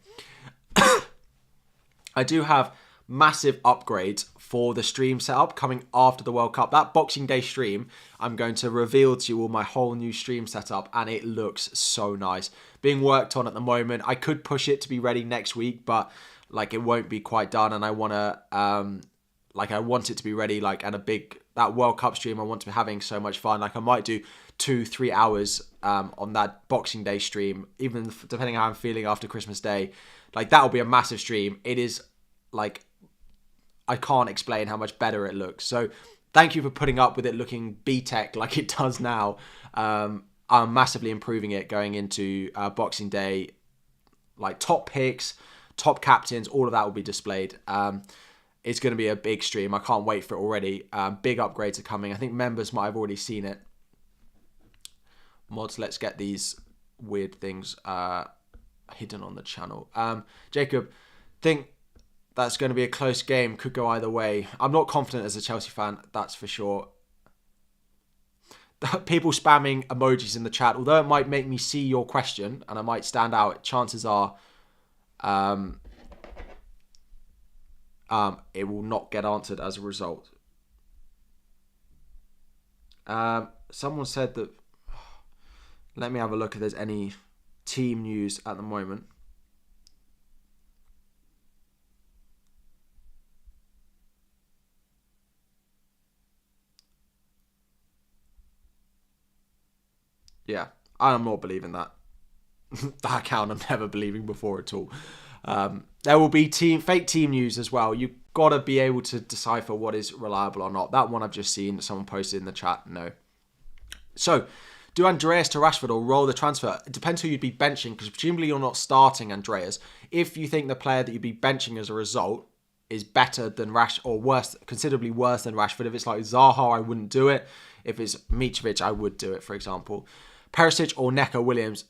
I do have massive upgrades for the stream setup coming after the World Cup. That Boxing Day stream, I'm going to reveal to you all my whole new stream setup and it looks so nice. Being worked on at the moment. I could push it to be ready next week, but like it won't be quite done and I want to I want it to be ready and that World Cup stream I want to be having so much fun. Like I might do 2-3 hours on that Boxing Day stream, even depending on how I'm feeling after Christmas Day. Like that'll be a massive stream. It is I can't explain how much better it looks. So thank you for putting up with it looking B-Tech like it does now. I'm massively improving it going into Boxing Day. Like top picks, top captains, all of that will be displayed. It's going to be a big stream. I can't wait for it already. Big upgrades are coming. I think members might have already seen it. Mods, let's get these weird things hidden on the channel. Jacob, think that's going to be a close game. Could go either way. I'm not confident as a Chelsea fan, that's for sure. People spamming emojis in the chat, although it might make me see your question and I might stand out, chances are it will not get answered as a result. Someone said that... Let me have a look if there's any team news at the moment. Yeah, I'm not believing that. That account I'm never believing before at all. There will be fake team news as well. You've got to be able to decipher what is reliable or not. That one I've just seen, someone posted in the chat, no. So, do Andreas to Rashford or roll the transfer? It depends who you'd be benching, because presumably you're not starting Andreas. If you think the player that you'd be benching as a result is better than or worse, considerably worse than Rashford, if it's like Zaha, I wouldn't do it. If it's Mitrovic, I would do it, for example. Perisic or Neco Williams?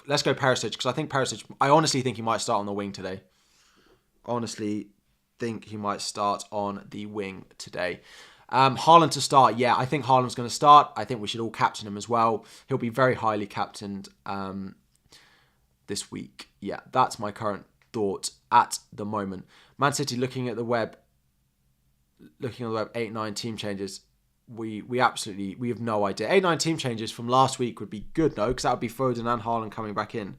Let's go Perisic, because I think Perisic, I honestly think he might start on the wing today. Haaland to start. Yeah, I think Haaland's going to start. I think we should all captain him as well. He'll be very highly captained this week. Yeah, that's my current thought at the moment. Man City looking at the web, 8-9 team changes. We have no idea. 8-9 team changes from last week would be good, no? Because that would be Foden and Haaland coming back in.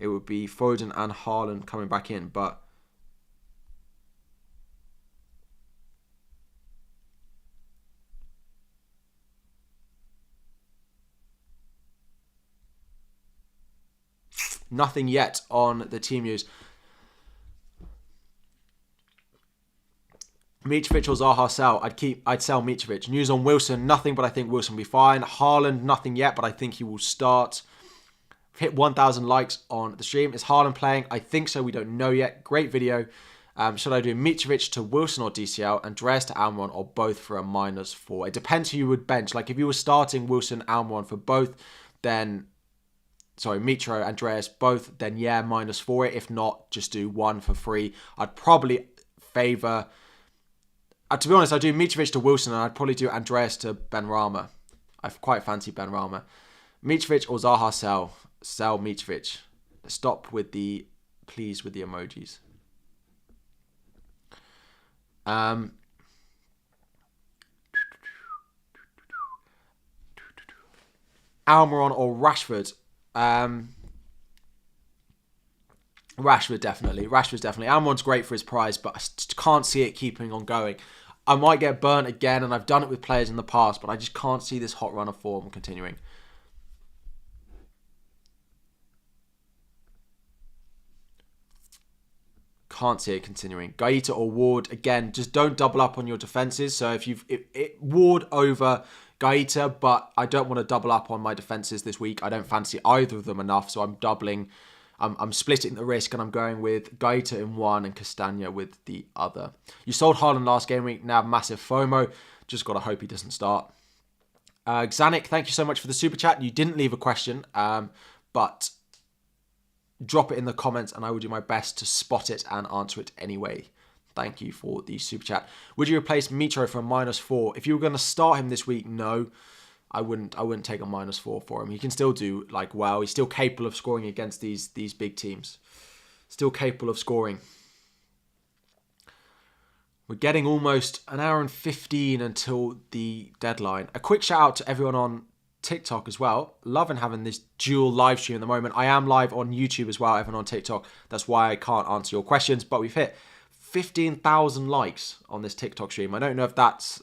It would be Foden and Haaland coming back in, but nothing yet on the team news. Mitrovic or Zaha sell? I'd sell Mitrovic. News on Wilson, nothing, but I think Wilson will be fine. Haaland, nothing yet, but I think he will start. Hit 1,000 likes on the stream. Is Haaland playing? I think so. We don't know yet. Great video. Should I do Mitrovic to Wilson or DCL, Andreas to Almiron, or both for a -4? It depends who you would bench. Like if you were starting Wilson, Almiron for both, then Mitro, Andreas, both, then yeah, -4 it. If not, just do one for free. I'd probably favour. To be honest, I do Mitrovic to Wilson, and I'd probably do Andreas to Benrahma. I quite fancy Benrahma. Mitrovic or Zaha sell? Sell Mitrovic. Stop with the please with the emojis. Almiron or Rashford? Rashford definitely. Almiron's great for his price, but I can't see it keeping on going. I might get burnt again, and I've done it with players in the past, but I just can't see this hot run of form continuing. Can't see it continuing. Gaeta or Ward, again, just don't double up on your defences. So if Ward over Gaeta, but I don't want to double up on my defences this week. I don't fancy either of them enough, so I'm doubling. I'm splitting the risk, and I'm going with Gaeta in one and Castagna with the other. You sold Haaland last game week, now massive FOMO. Just got to hope he doesn't start. Xanic, thank you so much for the super chat. You didn't leave a question, but drop it in the comments, and I will do my best to spot it and answer it anyway. Thank you for the super chat. Would you replace Mitro for a -4? If you were going to start him this week, no. I wouldn't take a -4 for him. He can still do well. He's still capable of scoring against these big teams. Still capable of scoring. We're getting almost an hour and 15 until the deadline. A quick shout out to everyone on TikTok as well. Loving having this dual live stream at the moment. I am live on YouTube as well, everyone on TikTok. That's why I can't answer your questions, but we've hit 15,000 likes on this TikTok stream. I don't know if that's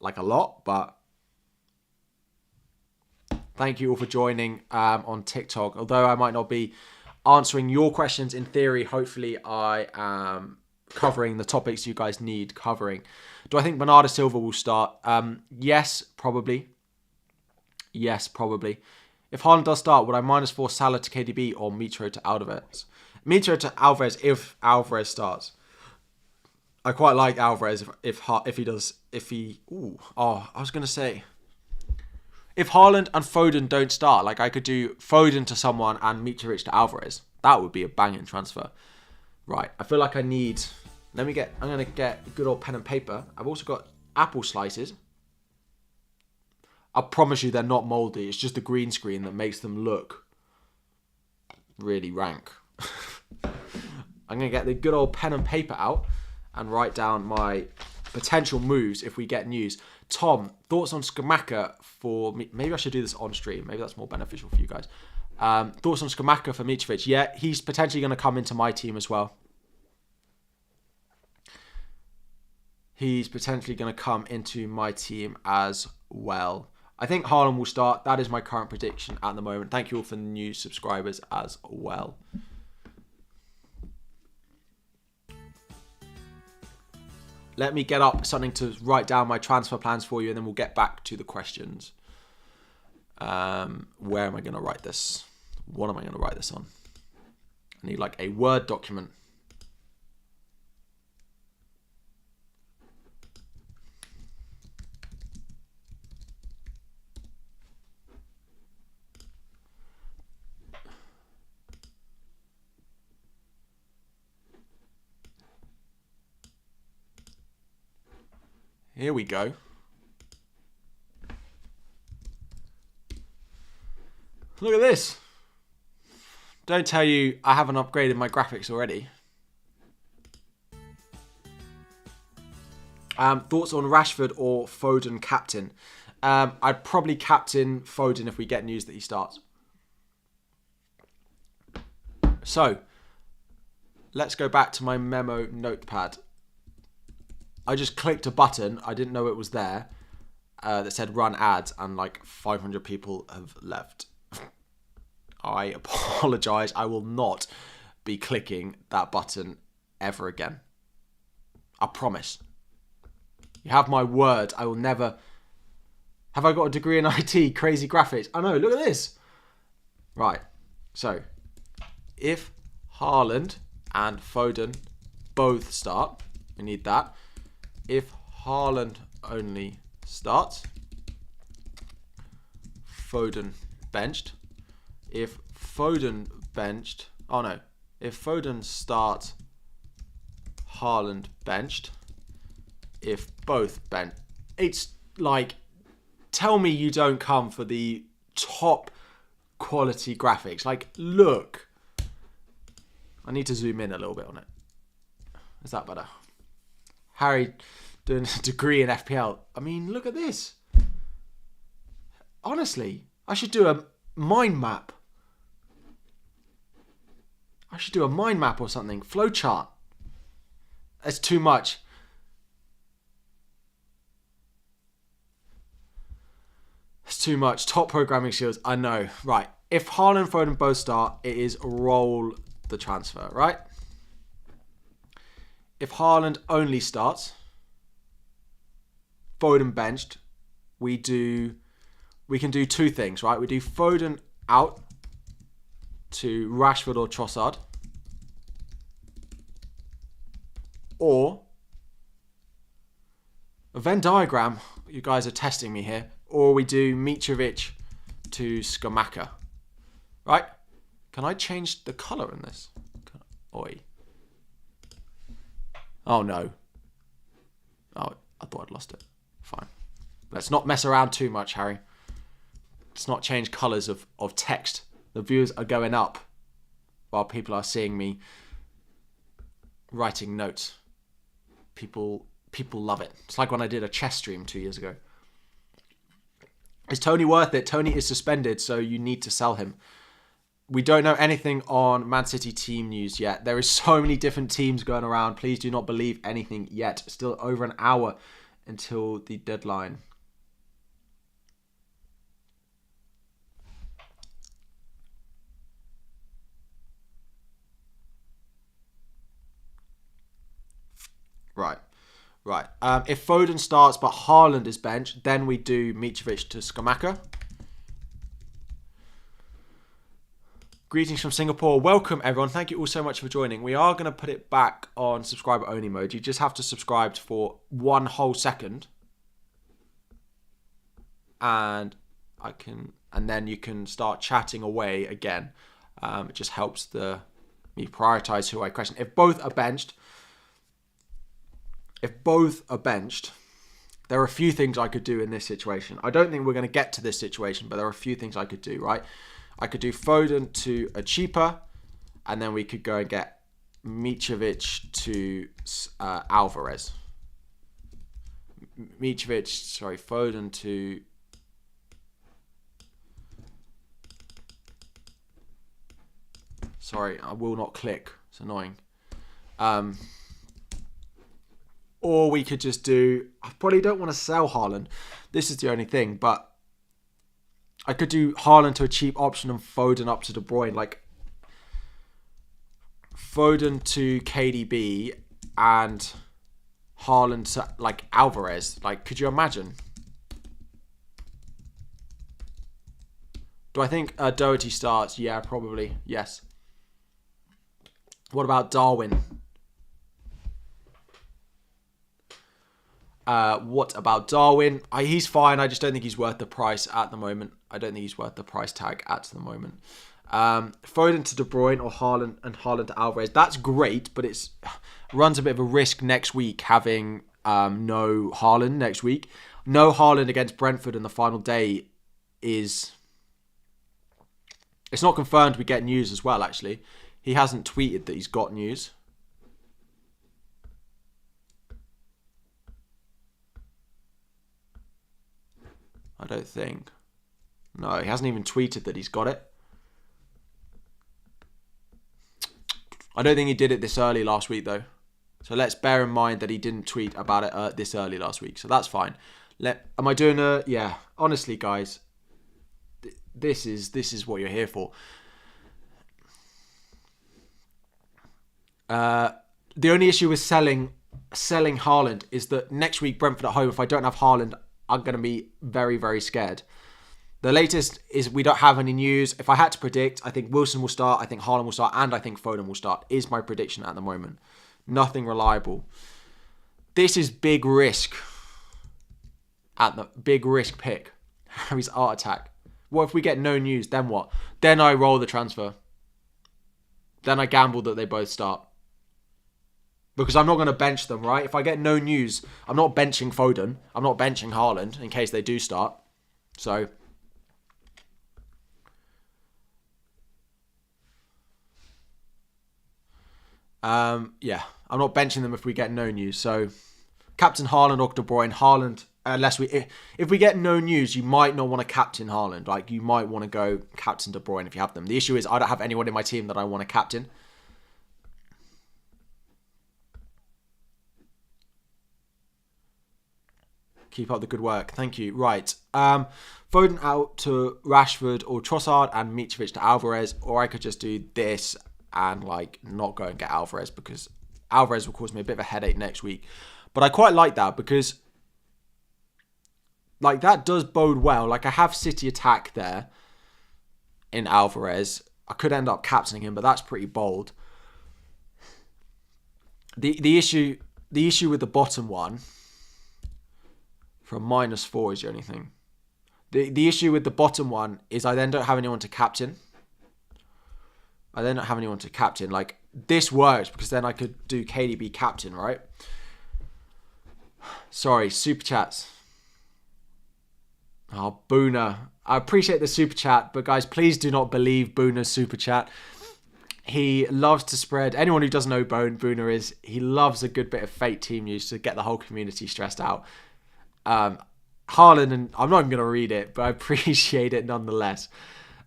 a lot, but thank you all for joining on TikTok. Although I might not be answering your questions, in theory, hopefully I am covering the topics you guys need covering. Do I think Bernardo Silva will start? Yes, probably. If Haaland does start, would I -4 Salah to KDB or Mitro to Alvarez? Mitro to Alvarez if Alvarez starts. I quite like Alvarez if Haaland and Foden don't start, I could do Foden to someone and Mitrovic to Alvarez. That would be a banging transfer. Right, I feel like I'm going to get a good old pen and paper. I've also got apple slices. I promise you they're not mouldy. It's just the green screen that makes them look really rank. I'm going to get the good old pen and paper out and write down my potential moves if we get news. Tom, thoughts on Skamaka for me? Maybe I should do this on stream. Maybe that's more beneficial for you guys. Thoughts on Skamaka for Mitrovic? Yeah, he's potentially going to come into my team as well. I think Haaland will start. That is my current prediction at the moment. Thank you all for the new subscribers as well. Let me get up something to write down my transfer plans for you, and then we'll get back to the questions. Where am I going to write this? What am I going to write this on? I need like a Word document. Here we go. Look at this. Don't tell you I haven't upgraded my graphics already. Thoughts on Rashford or Foden captain? I'd probably captain Foden if we get news that he starts. So, let's go back to my memo notepad. I just clicked a button. I didn't know it was there. That said run ads, and like 500 people have left. I apologize. I will not be clicking that button ever again. I promise. You have my word. I will never... Have I got a degree in IT? Crazy graphics. I know. Look at this. Right. So, if Haaland and Foden both start, we need that. If Haaland only starts, Foden benched. If Foden benched, oh no. If Foden starts, Haaland benched. If both benched. It's like, tell me you don't come for the top quality graphics. Like, look. I need to zoom in a little bit on it. Is that better? Harry doing a degree in FPL. I mean, look at this. Honestly, I should do a mind map. I should do a mind map or something. Flowchart. It's too much. It's too much. Top programming skills. I know. Right. If Haaland and Foden both start, it is roll the transfer, right? If Haaland only starts, Foden benched, we can do two things, right? We do Foden out to Rashford or Trossard, or a Venn diagram. You guys are testing me here. Or we do Mitrovic to Skamaka, right? Can I change the color in this? Oi. Oh no. Oh, I thought I'd lost it. Fine. Let's not mess around too much, Harry. Let's not change colours of text. The views are going up while people are seeing me writing notes. People love it. It's like when I did a chess stream 2 years ago. Is Tony worth it? Tony is suspended, so you need to sell him. We don't know anything on Man City team news yet. There is so many different teams going around. Please do not believe anything yet. Still over an hour until the deadline. Right. If Foden starts but Haaland is benched, then we do Mitrovic to Skamaka. Greetings from Singapore. Welcome, everyone. Thank you all so much for joining. We are going to put it back on subscriber only mode. You just have to subscribe for 1 whole second. And then you can start chatting away again. It just helps me prioritize who I question. If both are benched, there are a few things I could do in this situation. I don't think we're going to get to this situation, but there are a few things I could do, right? I could do Foden to a cheaper, and then we could go and get Mitrovic to Alvarez. Foden to... Sorry, I will not click. It's annoying. Or we could just do... I probably don't want to sell Haaland. This is the only thing, but I could do Haaland to a cheap option and Foden up to De Bruyne. Like, Foden to KDB and Haaland to, like, Alvarez. Like, could you imagine? Do I think Doherty starts? Yeah, probably. Yes. What about Darwin? What about Darwin? He's fine. I just don't think he's worth the price at the moment. I don't think he's worth the price tag at the moment. Foden to De Bruyne or Haaland and Haaland to Alvarez. That's great, but it's runs a bit of a risk next week having no Haaland next week. No Haaland against Brentford in the final day is... It's not confirmed we get news as well, actually. He hasn't tweeted that he's got news. I don't think. No, he hasn't even tweeted that he's got it. I don't think he did it this early last week, though. So let's bear in mind that he didn't tweet about it this early last week. So that's fine. Am I doing a... Yeah, honestly, guys, this is what you're here for. The only issue with selling Haaland is that next week, Brentford at home, if I don't have Haaland, I'm going to be very, very scared. The latest is we don't have any news. If I had to predict, I think Wilson will start, I think Haaland will start, and I think Foden will start, is my prediction at the moment. Nothing reliable. This is big risk. At the big risk pick. Harry's art attack. What if we get no news? Then what? Then I roll the transfer. Then I gamble that they both start. Because I'm not going to bench them, right? If I get no news, I'm not benching Foden. I'm not benching Haaland in case they do start. So... yeah, I'm not benching them if we get no news. So, captain Haaland or De Bruyne. Haaland, if we get no news, you might not want to captain Haaland. Like, you might want to go captain De Bruyne if you have them. The issue is I don't have anyone in my team that I want to captain. Keep up the good work. Thank you. Right. Foden out to Rashford or Trossard and Mitrovic to Alvarez. Or I could just do this and like not go and get Alvarez because Alvarez will cause me a bit of a headache next week. But I quite like that because like that does bode well. Like I have City attack there in Alvarez. I could end up captaining him, but that's pretty bold. The issue with the bottom one from -4 is the only thing. The issue with the bottom one is I then don't have anyone to captain. Like, this works because then I could do KDB captain, right? Sorry, super chats. Oh, Boona. I appreciate the super chat, but guys, please do not believe Boona's super chat. He loves to spread... Anyone who doesn't know Boona is, he loves a good bit of fake team news to get the whole community stressed out. Haaland, and I'm not even going to read it, but I appreciate it nonetheless.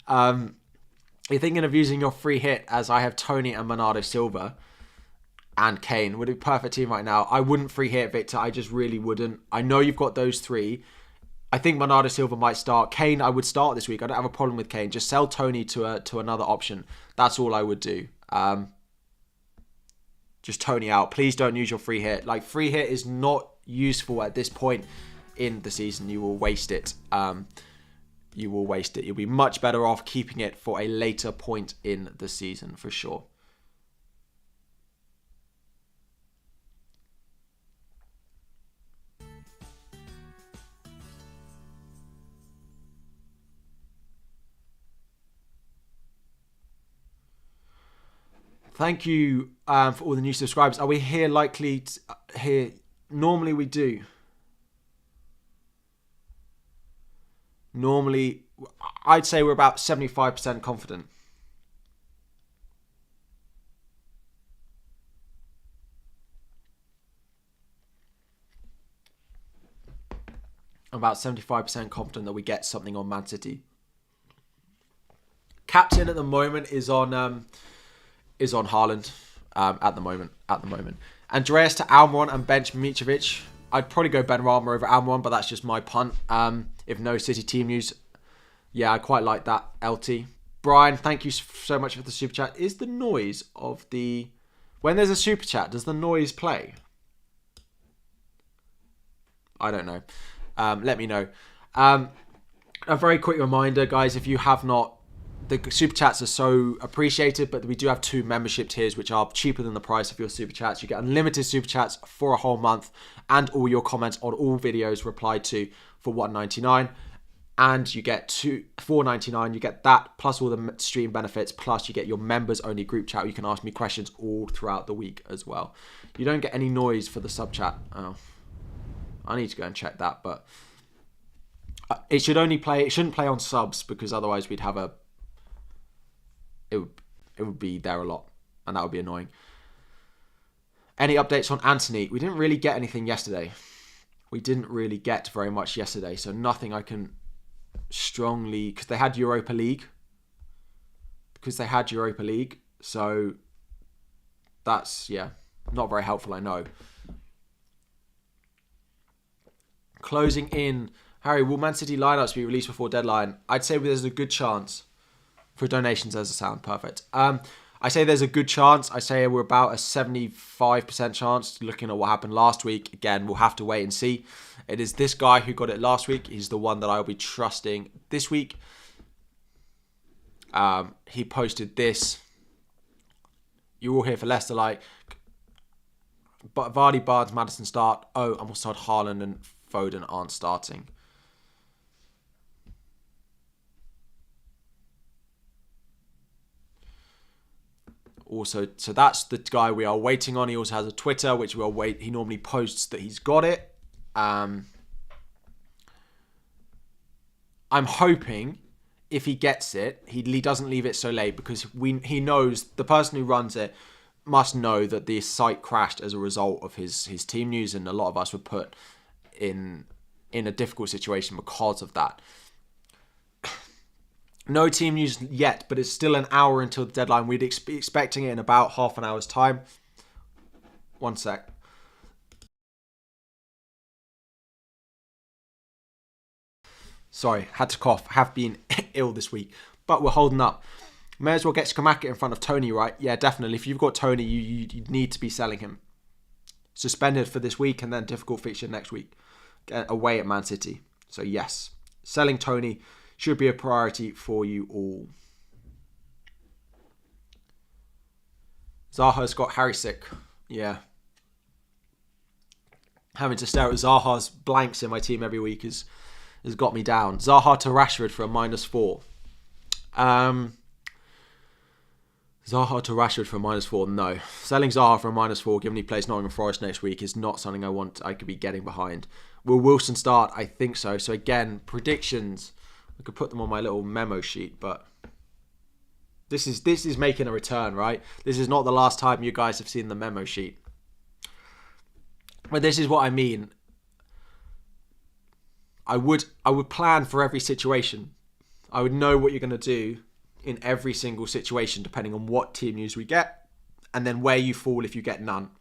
You're thinking of using your free hit as I have Tony and Bernardo Silva and Kane. Would it be perfect team right now? I wouldn't free hit Victor. I just really wouldn't. I know you've got those three. I think Bernardo Silva might start. Kane, I would start this week. I don't have a problem with Kane. Just sell Tony to another option. That's all I would do. Just Tony out. Please don't use your free hit. Like, free hit is not useful at this point in the season. You will waste it. You'll be much better off keeping it for a later point in the season, for sure. Thank you for all the new subscribers. Are we here likely to here? Normally we do. Normally, I'd say we're about 75% confident. I'm about 75% confident that we get something on Man City. Captain at the moment is on Haaland. At the moment. Andreas to Almiron and bench Mitrovic. I'd probably go Benrahma over Almiron, but that's just my punt. If no City team news. Yeah, I quite like that, LT. Brian, thank you so much for the super chat. Is the noise of the... When there's a super chat, does the noise play? I don't know. Let me know. A very quick reminder, guys, if you have not... The super chats are so appreciated, but we do have 2 membership tiers which are cheaper than the price of your super chats. You get unlimited super chats for a whole month and all your comments on all videos replied to for $1.99. And you get $4.99. You get that plus all the stream benefits, plus you get your members only group chat. You can ask me questions all throughout the week as well. You don't get any noise for the sub chat. Oh, I need to go and check that, but it should only play. It shouldn't play on subs because otherwise we'd have a. It would be there a lot, and that would be annoying. Any updates on Anthony? We didn't really get anything yesterday. We didn't really get very much yesterday, so nothing I can strongly... Because they had Europa League. So that's, yeah, not very helpful, I know. Closing in. Harry, will Man City lineups be released before deadline? I'd say there's a good chance. For donations as a sound, perfect. I say there's a good chance. I say we're about a 75% chance looking at what happened last week. Again, we'll have to wait and see. It is this guy who got it last week. He's the one that I'll be trusting this week. He posted this. You're all here for Leicester, like, but Vardy, Barnes, Maddison start. Oh, and we'll start Haaland and Foden aren't starting. Also, so that's the guy we are waiting on. He also has a Twitter, which we'll wait. He normally posts that he's got it. I'm hoping if he gets it, he doesn't leave it so late because he knows the person who runs it must know that the site crashed as a result of his team news, and a lot of us were put in a difficult situation because of that. No team news yet, but it's still an hour until the deadline. We'd be expecting it in about half an hour's time. One sec. Sorry, had to cough. Have been ill this week, but we're holding up. May as well get Skamaka in front of Tony, right? Yeah, definitely. If you've got Tony, you need to be selling him. Suspended for this week and then difficult fixture next week. Away at Man City. So yes, selling Tony should be a priority for you all. Zaha's got Harry sick. Yeah. Having to stare at Zaha's blanks in my team every week has got me down. Zaha to Rashford for a -4. Zaha to Rashford for a -4. No. Selling Zaha for a -4, given he plays Nottingham Forest next week, is not something I could be getting behind. Will Wilson start? I think so. So again, predictions. I could put them on my little memo sheet, but this is making a return, right? This is not the last time you guys have seen the memo sheet. But this is what I mean. I would plan for every situation. I would know what you're going to do in every single situation, depending on what team news we get, and then where you fall if you get none.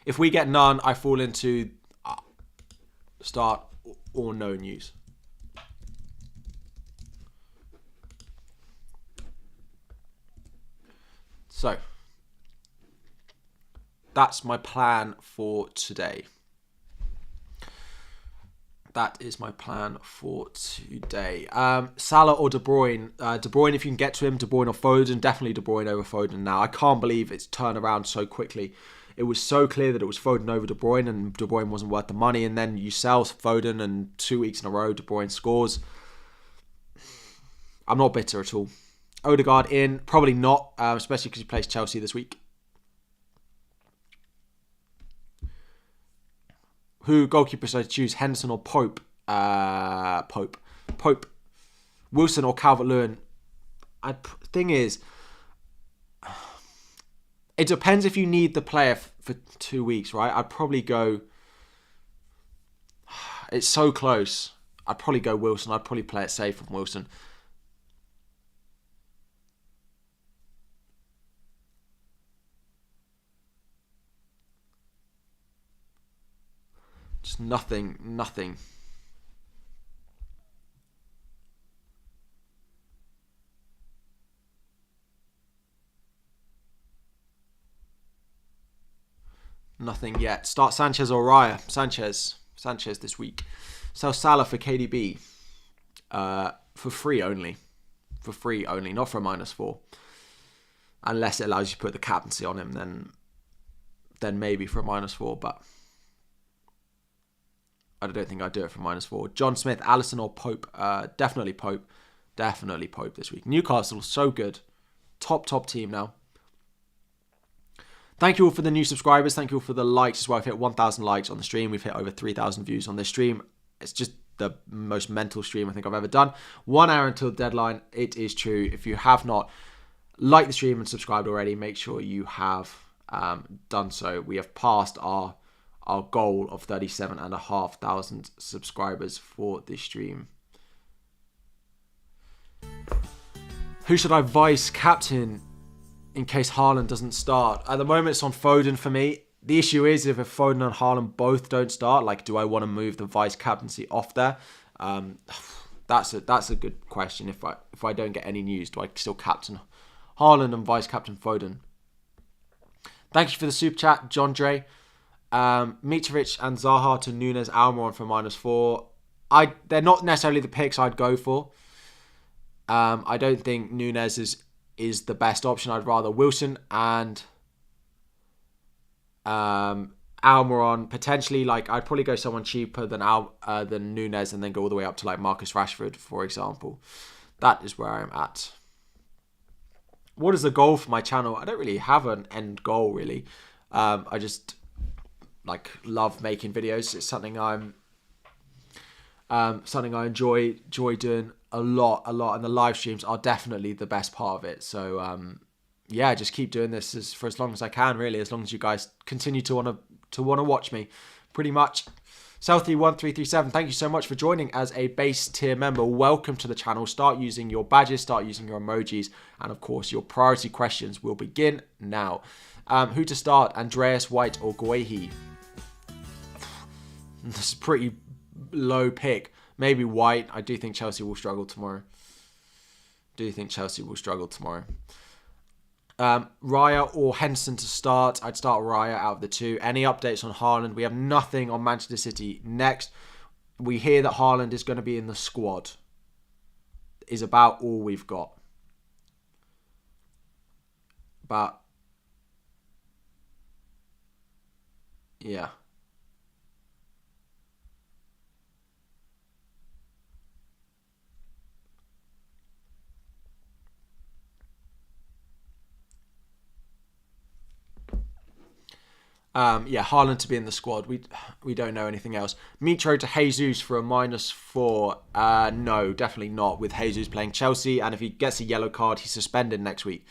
If we get none, I fall into start or no news. So, that's my plan for today. That is my plan for today. Salah or De Bruyne? De Bruyne, if you can get to him. De Bruyne or Foden? Definitely De Bruyne over Foden now. I can't believe it's turned around so quickly. It was so clear that it was Foden over De Bruyne, and De Bruyne wasn't worth the money. And then you sell Foden, and 2 weeks in a row, De Bruyne scores. I'm not bitter at all. Odegaard in? Probably not, especially because he plays Chelsea this week. Who goalkeeper should I choose? Henderson or Pope? Pope. Wilson or Calvert-Lewin? Thing is, it depends if you need the player for 2 weeks, right? I'd probably go... It's so close. I'd probably go Wilson. I'd probably play it safe from Wilson. Just nothing. Nothing yet. Start Sanchez or Raya. Sanchez this week. Sell Salah for KDB. For free only. For free only, not for a -4. Unless it allows you to put the captaincy on him, then maybe for a -4, but I don't think I'd do it for -4. John Smith, Alisson or Pope? Definitely Pope. Definitely Pope this week. Newcastle, so good. Top team now. Thank you all for the new subscribers. Thank you all for the likes as well. We've hit 1,000 likes on the stream. We've hit over 3,000 views on this stream. It's just the most mental stream I think I've ever done. 1 hour until the deadline. It is true. If you have not liked the stream and subscribed already, make sure you have done so. We have passed our goal of 37,500 subscribers for this stream. Who should I vice captain in case Haaland doesn't start? At the moment, it's on Foden for me. The issue is if Foden and Haaland both don't start, like, do I want to move the vice captaincy off there? That's a good question. If I don't get any news, do I still captain Haaland and vice captain Foden? Thank you for the super chat, John Dre. Mitrovic and Zaha to Nunes, Almiron for -4. They're not necessarily the picks I'd go for. I don't think Nunes is the best option. I'd rather Wilson and Almiron potentially. Like, I'd probably go someone cheaper than Nunes and then go all the way up to like Marcus Rashford, for example. That is where I'm at. What is the goal for my channel? I don't really have an end goal really. I just love making videos. It's something I enjoy doing a lot, and the live streams are definitely the best part of it. So yeah, just keep doing this for as long as I can, really, as long as you guys continue to want to watch me, pretty much. Southie1337, thank you so much for joining as a base tier member. Welcome to the channel. Start using your badges, start using your emojis, and of course your priority questions will begin now. Who to start, Andreas, White or Guehi? This is a pretty low pick. Maybe White. I do think Chelsea will struggle tomorrow. Raya or Henderson to start. I'd start Raya out of the two. Any updates on Haaland? We have nothing on Manchester City. Next, we hear that Haaland is going to be in the squad. Is about all we've got. But yeah. Haaland to be in the squad. We don't know anything else. Mitro to Jesus for a -4. No, definitely not, with Jesus playing Chelsea. And if he gets a yellow card, he's suspended next week.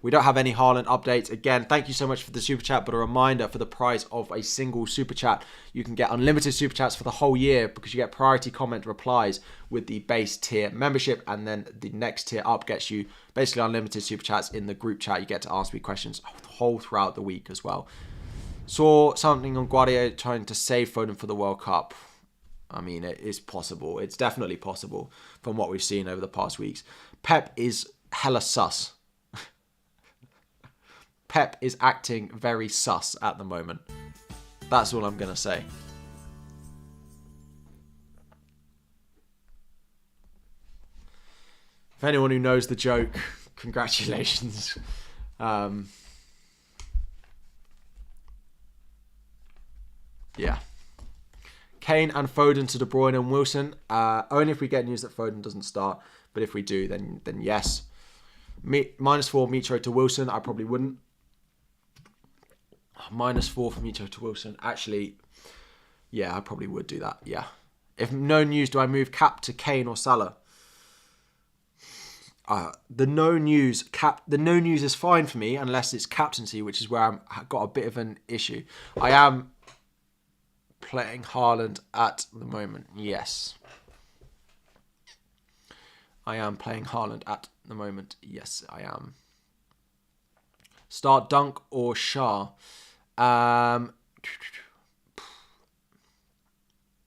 We don't have any Haaland updates. Again, thank you so much for the super chat. But a reminder, for the price of a single super chat, you can get unlimited super chats for the whole year because you get priority comment replies with the base tier membership. And then the next tier up gets you basically unlimited super chats in the group chat. You get to ask me questions whole throughout the week as well. Saw something on Guardiola trying to save Foden for the World Cup. I mean, it is possible. It's definitely possible from what we've seen over the past weeks. Pep is hella sus. Pep is acting very sus at the moment. That's all I'm going to say. For anyone who knows the joke, congratulations. Yeah. Kane and Foden to De Bruyne and Wilson. Only if we get news that Foden doesn't start. But if we do, then yes. -4 Mitro to Wilson. I probably wouldn't. -4 for Mitro to Wilson. Actually, yeah, I probably would do that. Yeah. If no news, do I move cap to Kane or Salah? The no news is fine for me unless it's captaincy, which is where I've got a bit of an issue. I am playing Haaland at the moment. Yes. I am playing Haaland at the moment. Yes, I am. Start Dunk or Shah?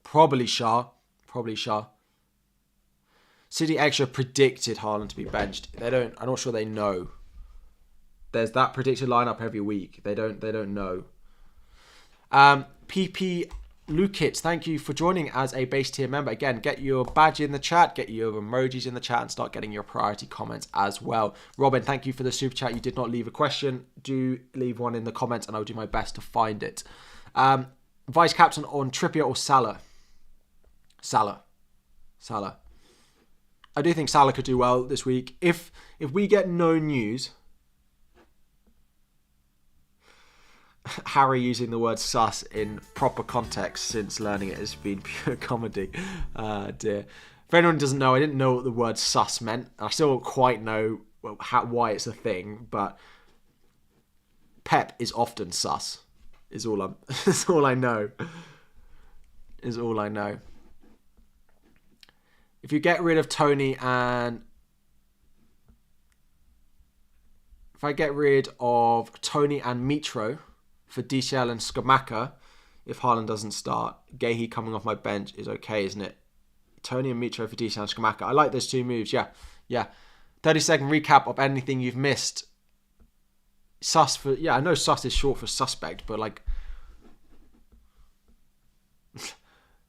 Probably Shah. City Extra predicted Haaland to be benched. I'm not sure they know. There's that predicted lineup every week. They don't know. PP Lukit, thank you for joining as a base tier member. Again, get your badge in the chat, get your emojis in the chat, and start getting your priority comments as well. Robin, thank you for the super chat. You did not leave a question. Do leave one in the comments, and I'll do my best to find it. Vice captain on Trippier or Salah? Salah. I do think Salah could do well this week. If we get no news... Harry using the word sus in proper context since learning it has been pure comedy. Dear. For anyone who doesn't know, I didn't know what the word sus meant. I still don't quite know why it's a thing, but Pep is often sus. Is all I know. If you get rid of Tony and... If I get rid of Tony and Mitro for DCL and Skamaka, if Haaland doesn't start, Gahey coming off my bench is okay, isn't it? Tony and Mitro for DCL and Skamaka. I like those two moves, yeah. 30-second recap of anything you've missed. Sus for... Yeah, I know sus is short for suspect, but like...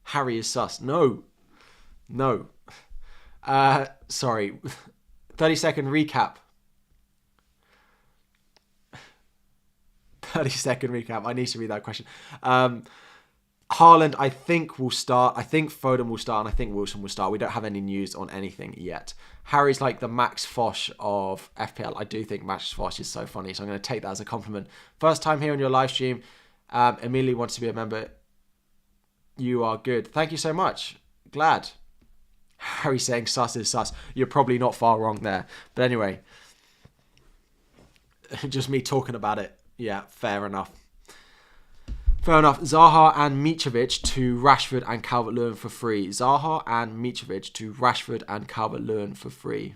Harry is sus. No. Sorry. 30-second recap. 30-second recap. I need to read that question. Haaland, I think, will start. I think Foden will start, and I think Wilson will start. We don't have any news on anything yet. Harry's like the Max Fosh of FPL. I do think Max Fosh is so funny, so I'm going to take that as a compliment. First time here on your live stream. Emily wants to be a member. You are good. Thank you so much. Glad. Harry saying sus is sus. You're probably not far wrong there. But anyway. Just me talking about it. Yeah, fair enough. Zaha and Mitrovic to Rashford and Calvert-Lewin for free. Zaha and Mitrovic to Rashford and Calvert-Lewin for free.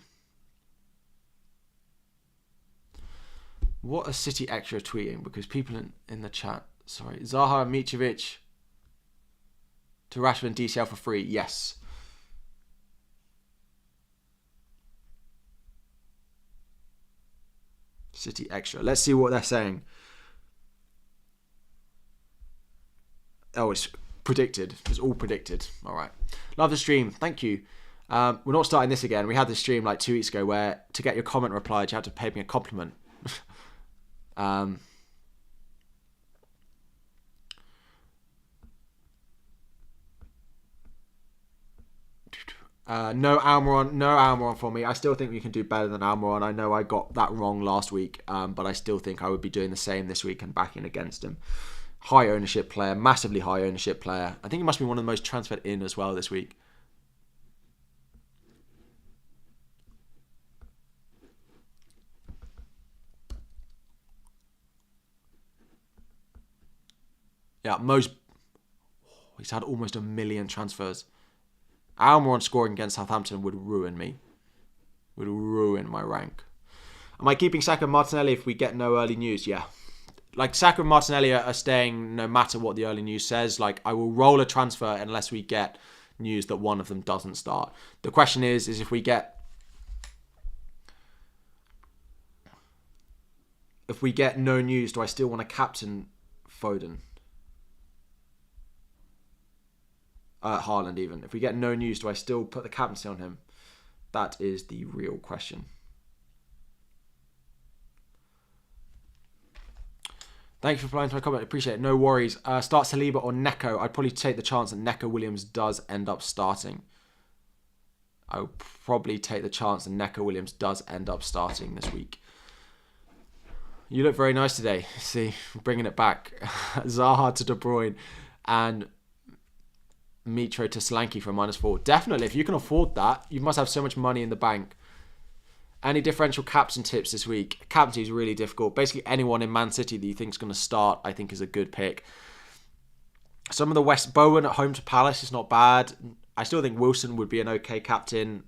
What a City Extra tweeting, because people in the chat... Sorry. Zaha and Mitrovic to Rashford and DCL for free. Yes. City Extra. Let's see what they're saying. Oh, it's predicted. It's all predicted. All right. Love the stream. Thank you. We're not starting this again. We had this stream like 2 weeks ago where to get your comment replied, you had to pay me a compliment. No Almiron for me. I still think we can do better than Almiron. I know I got that wrong last week, but I still think I would be doing the same this week and backing against him. High ownership player, massively high ownership player. I think he must be one of the most transferred in as well this week. Yeah, he's had almost 1 million transfers. Almiron scoring against Southampton would ruin me. Would ruin my rank. Am I keeping Saka and Martinelli if we get no early news? Yeah. Like, Saka and Martinelli are staying no matter what the early news says. Like, I will roll a transfer unless we get news that one of them doesn't start. The question is if we get... If we get no news, do I still want to captain Foden? Haaland even. If we get no news, do I still put the captaincy on him? That is the real question. Thank you for replying to my comment. I appreciate it. No worries. Start Saliba or Neco. I'd probably take the chance that Neco Williams does end up starting. I would probably take the chance that Neco Williams does end up starting this week. You look very nice today. See, bringing it back. Zaha to De Bruyne and Mitro to Solanke for -4. Definitely, if you can afford that, you must have so much money in the bank. Any differential captain tips this week? Captaincy is really difficult. Basically, anyone in Man City that you think is going to start, I think, is a good pick. Some of the West Bowen at home to Palace is not bad. I still think Wilson would be an okay captain.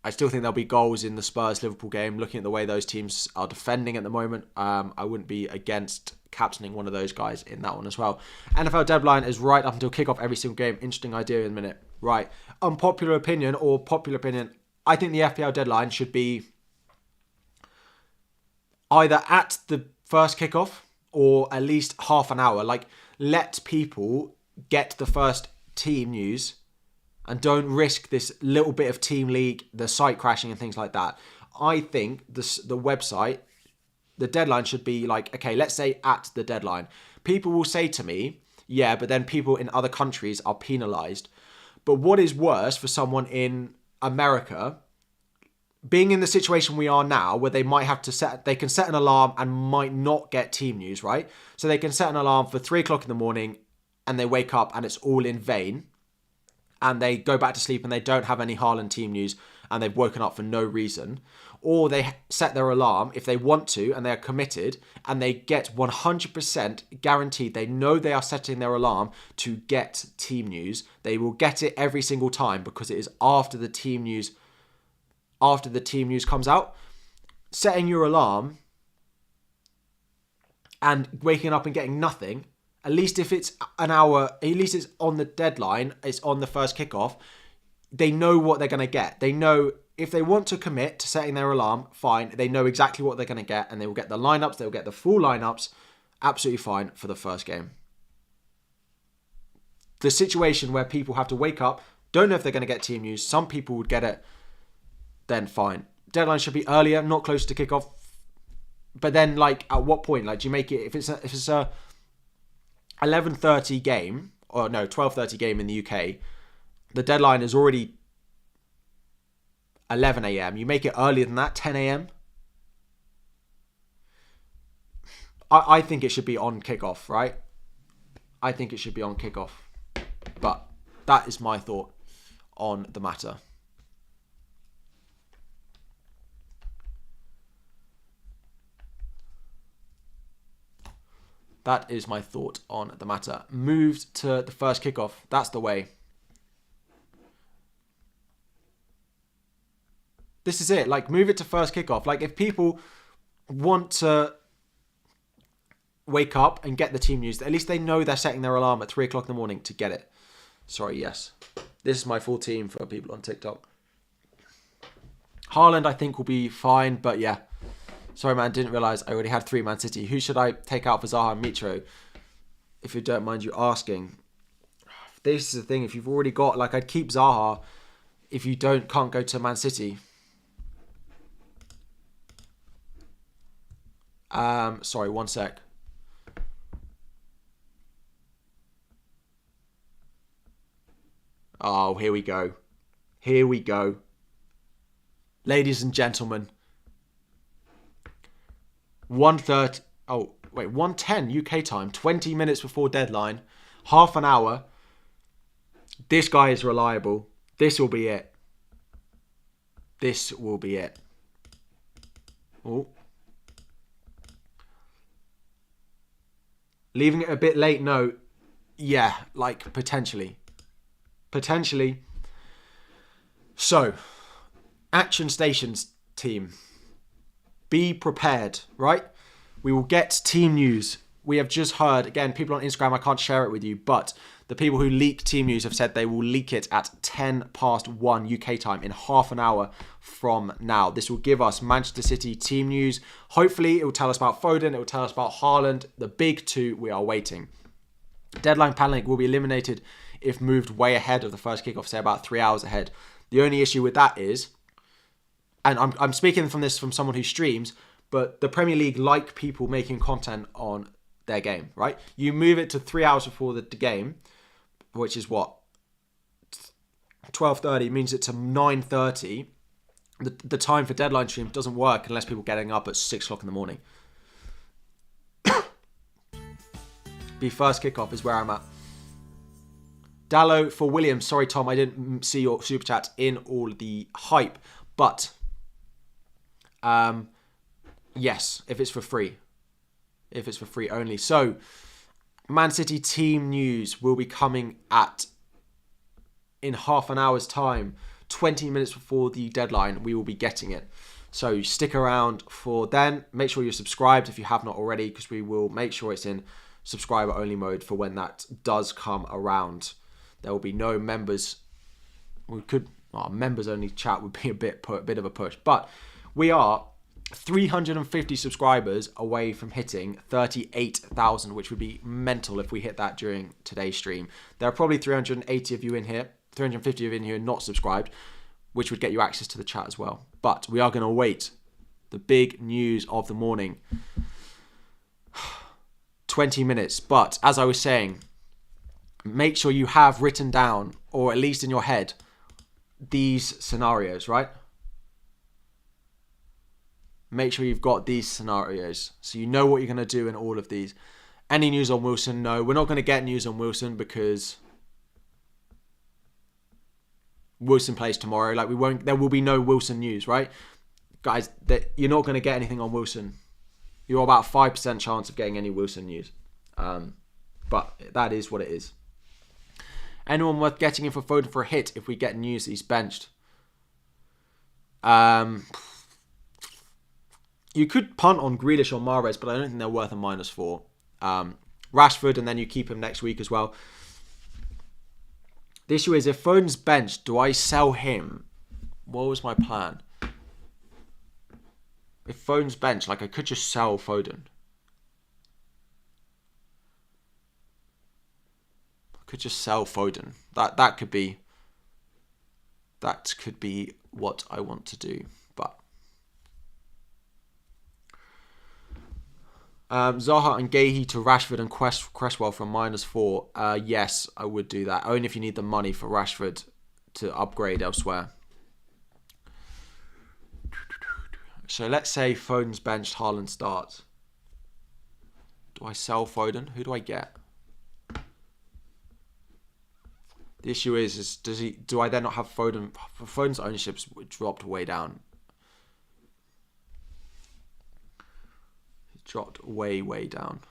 I still think there'll be goals in the Spurs-Liverpool game. Looking at the way those teams are defending at the moment, I wouldn't be against captaining one of those guys in that one as well. NFL deadline is right up until kickoff every single game. Interesting idea in a minute. Right. Unpopular opinion or popular opinion. I think the FPL deadline should be either at the first kickoff or at least half an hour. Like, let people get the first team news and don't risk this little bit of team leak, the site crashing and things like that. I think the website, the deadline should be like, okay, let's say at the deadline. People will say to me, yeah, but then people in other countries are penalized. But what is worse for someone in America being in the situation we are now, where they might have to they can set an alarm and might not get team news, right? So they can set an alarm for 3 o'clock in the morning and they wake up and it's all in vain. And they go back to sleep and they don't have any Haaland team news and they've woken up for no reason. Or they set their alarm if they want to and they're committed and they get 100% guaranteed. They know they are setting their alarm to get team news. They will get it every single time because it is after the team news comes out. Setting your alarm and waking up and getting nothing, at least if it's an hour, at least it's on the deadline, it's on the first kickoff, they know what they're going to get. They know if they want to commit to setting their alarm, fine. They know exactly what they're going to get and they will get the lineups, they'll get the full lineups, absolutely fine for the first game. The situation where people have to wake up, don't know if they're going to get team news, some people would get it, then fine. Deadline should be earlier, not close to kickoff. But then, like, at what point? Like, do you make it, if it's a 11:30 game, or no, 12:30 game in the UK, the deadline is already 11 a.m. You make it earlier than that, 10 a.m. I think it should be on kickoff, right? I think it should be on kickoff. But that is my thought on the matter. That is my thought on the matter. Moved to the first kickoff. That's the way. This is it. Like, move it to first kickoff. Like, if people want to wake up and get the team news, at least they know they're setting their alarm at 3 o'clock in the morning to get it. Sorry, yes. This is my full team for people on TikTok. Haaland, I think, will be fine, but yeah. Sorry, man, didn't realise I already had 3 Man City. Who should I take out for Zaha and Mitro? If you don't mind you asking. This is the thing. If you've already got, like, I'd keep Zaha if you can't go to Man City. Sorry, one sec. Oh, here we go. Here we go. Ladies and gentlemen. 1:30. Oh, wait. 1:10 UK time. 20 minutes before deadline. Half an hour. This guy is reliable. This will be it. This will be it. Oh. Leaving it a bit late? No. Yeah, like, potentially. Potentially. So, Action Stations team. Be prepared, right? We will get team news. We have just heard, again, people on Instagram, I can't share it with you, but the people who leak team news have said they will leak it at 1:10 UK time in half an hour from now. This will give us Manchester City team news. Hopefully, it will tell us about Foden. It will tell us about Haaland. The big two, we are waiting. Deadline panic will be eliminated if moved way ahead of the first kickoff, say about 3 hours ahead. The only issue with that is, and I'm speaking from someone who streams, but the Premier League like people making content on their game, right? You move it to 3 hours before the game, which is what? 12:30 means it's to 9:30. The time for deadline stream doesn't work unless people are getting up at 6 o'clock in the morning. Be first kickoff is where I'm at. Dallo for Williams. Sorry, Tom, I didn't see your super chat in all the hype. But, yes, if it's for free. If it's for free only. So, Man City team news will be coming in half an hour's time. 20 minutes before the deadline, we will be getting it. So, stick around for then. Make sure you're subscribed if you have not already, because we will make sure it's in subscriber only mode for when that does come around. There will be no members. Members only chat would be a bit of a push, but we are 350 subscribers away from hitting 38,000, which would be mental if we hit that during today's stream. There are probably 380 of you in here, 350 of you in here not subscribed, which would get you access to the chat as well. But we are going to await the big news of the morning. 20 minutes. But as I was saying, make sure you have written down, or at least in your head, these scenarios, right? Make sure you've got these scenarios so you know what you're going to do in all of these. Any news on Wilson? No, we're not going to get news on Wilson because Wilson plays tomorrow. Like, there will be no Wilson news, right? Guys, you're not going to get anything on Wilson. You're about 5% chance of getting any Wilson news. But that is what it is. Anyone worth getting in for Foden for a hit if we get news that he's benched? You could punt on Grealish or Mahrez, but I don't think they're worth a -4. Rashford, and then you keep him next week as well. The issue is, if Foden's benched, do I sell him? What was my plan? If Foden's benched, like, I could just sell Foden. I could just sell Foden. That could be what I want to do. But Zaha and Gahey to Rashford and Cresswell from -4. Yes, I would do that. Only if you need the money for Rashford to upgrade elsewhere. So let's say Foden's benched, Haaland starts. Do I sell Foden? Who do I get? The issue is do I then not have Foden? Foden's ownership's dropped way down. Dropped way down.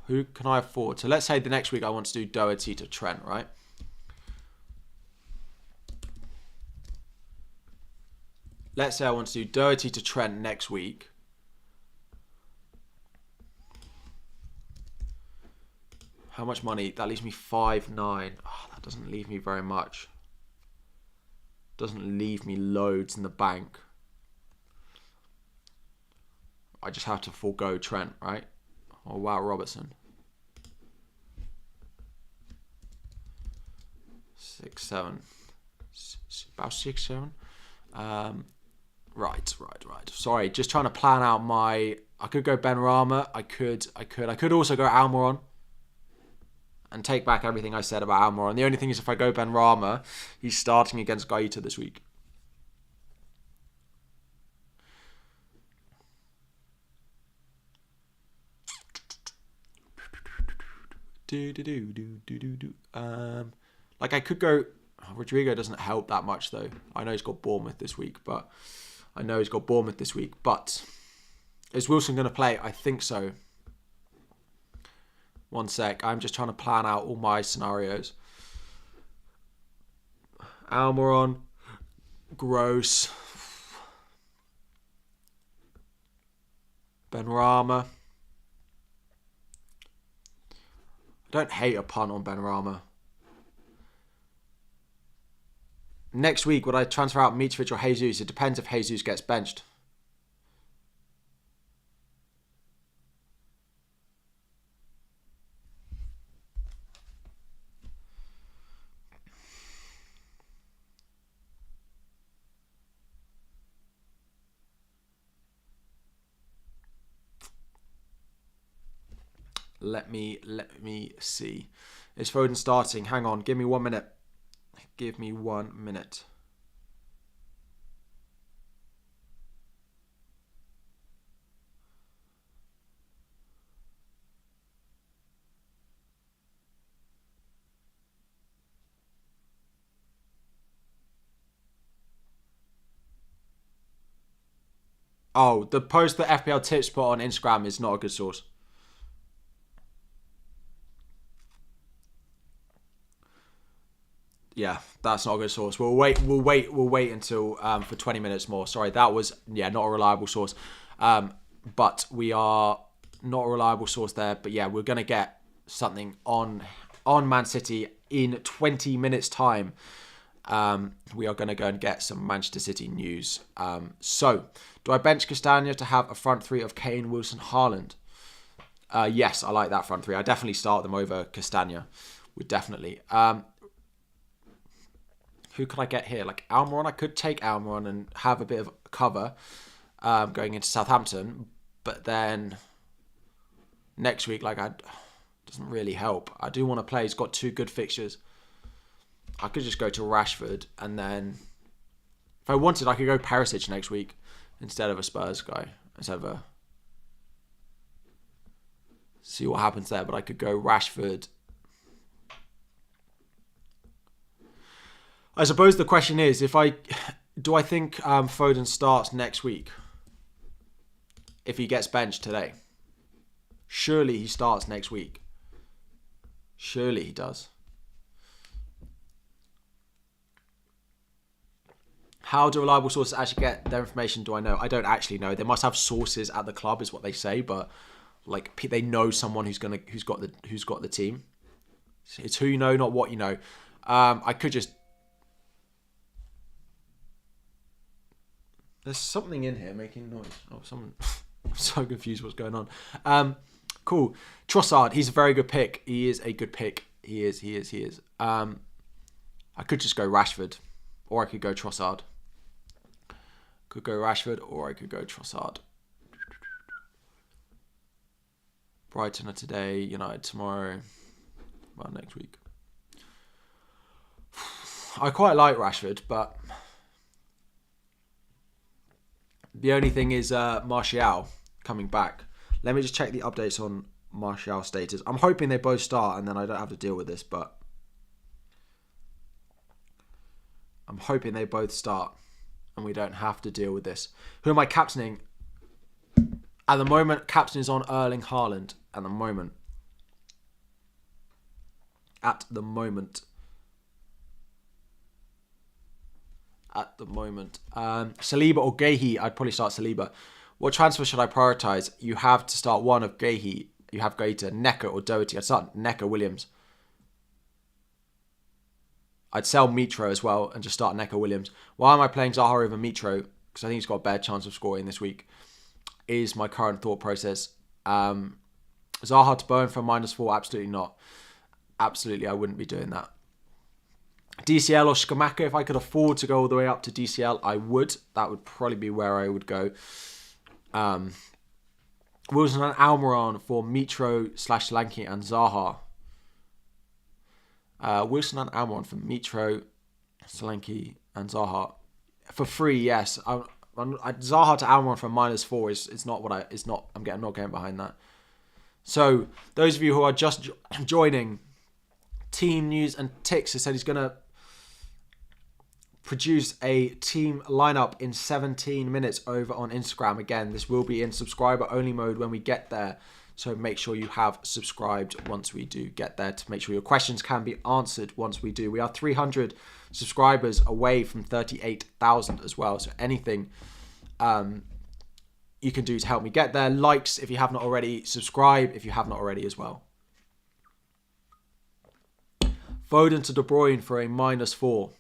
Who can I afford? So let's say the next week I want to do Doherty to Trent, right? Let's say I want to do Doherty to Trent next week. How much money? That leaves me 5.9. Oh, that doesn't leave me very much. Doesn't leave me loads in the bank. I just have to forego Trent, right? Or wow, Robertson. 6, 7. About 6, 7. Right. Sorry, just trying to plan out my... I could go Benrahma. I could also go Almiron. And take back everything I said about Almiron. The only thing is, if I go Benrahma, he's starting against Gaeta this week. Like, I could go... Rodrigo doesn't help that much, though. I know he's got Bournemouth this week, but... Is Wilson going to play? I think so. One sec. I'm just trying to plan out all my scenarios. Almiron. Gross. Benrahma. I don't hate a punt on Benrahma. Next week, would I transfer out Mitrovic or Jesus? It depends if Jesus gets benched. Let me see. Is Foden starting? Hang on. Give me 1 minute. Give me 1 minute. Oh, the post that FPL Tips put on Instagram is not a good source. Yeah, that's not a good source. We'll wait until for 20 minutes more. Sorry, that was not a reliable source. But we are not a reliable source there. But yeah, we're gonna get something on Man City in 20 minutes time. we are going to go and get some Manchester City news. So, do I bench Castagna to have a front three of Kane, Wilson, Haaland? Yes, I like that front three. I definitely start them over Castagna. Would definitely. Who could I get here? Like Almiron. I could take Almiron and have a bit of cover going into Southampton. But then next week, doesn't really help. I do want to play. He's got 2 good fixtures. I could just go to Rashford, and then if I wanted, I could go Perisic next week instead of a Spurs guy. See what happens there. But I could go Rashford. I suppose the question is, do I think Foden starts next week if he gets benched today? Surely he starts next week. Surely he does. How do reliable sources actually get their information? Do I know? I don't actually know. They must have sources at the club, is what they say, but they know someone who's got the team. It's who you know, not what you know. I could just. There's something in here making noise. Oh, someone. I'm so confused what's going on. Cool. Trossard, he's a very good pick. He is a good pick. He is. I could just go Rashford, or I could go Trossard. Could go Rashford, or I could go Trossard. Brighton are today, United tomorrow. Well, next week. I quite like Rashford, but the only thing is Martial coming back. Let me just check the updates on Martial status. I'm hoping they both start and then I don't have to deal with this, but I'm hoping they both start and we don't have to deal with this. Who am I captaining? At the moment, captain is on Erling Haaland. At the moment. Saliba or Guehi? I'd probably start Saliba. What transfer should I prioritise? You have to start one of Guehi. You have Gaeta, Necker or Doherty. I'd start Necker, Williams. I'd sell Mitro as well and just start Necker, Williams. Why am I playing Zaha over Mitro? Because I think he's got a better chance of scoring this week. Is my current thought process. Zaha to Bowen for -4? Absolutely not. Absolutely, I wouldn't be doing that. DCL or Skamaka, if I could afford to go all the way up to DCL, I would. That would probably be where I would go. Wilson and Almiron for Mitro / Solanke and Zaha. Wilson and Almiron for Mitro, Solanke and Zaha. For free, yes. Zaha to Almiron for -4 is not what I... I'm not getting behind that. So, those of you who are just joining, Team News and Tix has said he's going to produce a team lineup in 17 minutes over on Instagram. Again, this will be in subscriber only mode when we get there. So make sure you have subscribed once we do get there to make sure your questions can be answered once we do. We are 300 subscribers away from 38,000 as well. So anything you can do to help me get there. Likes if you have not already. Subscribe if you have not already as well. Foden to De Bruyne for a -4.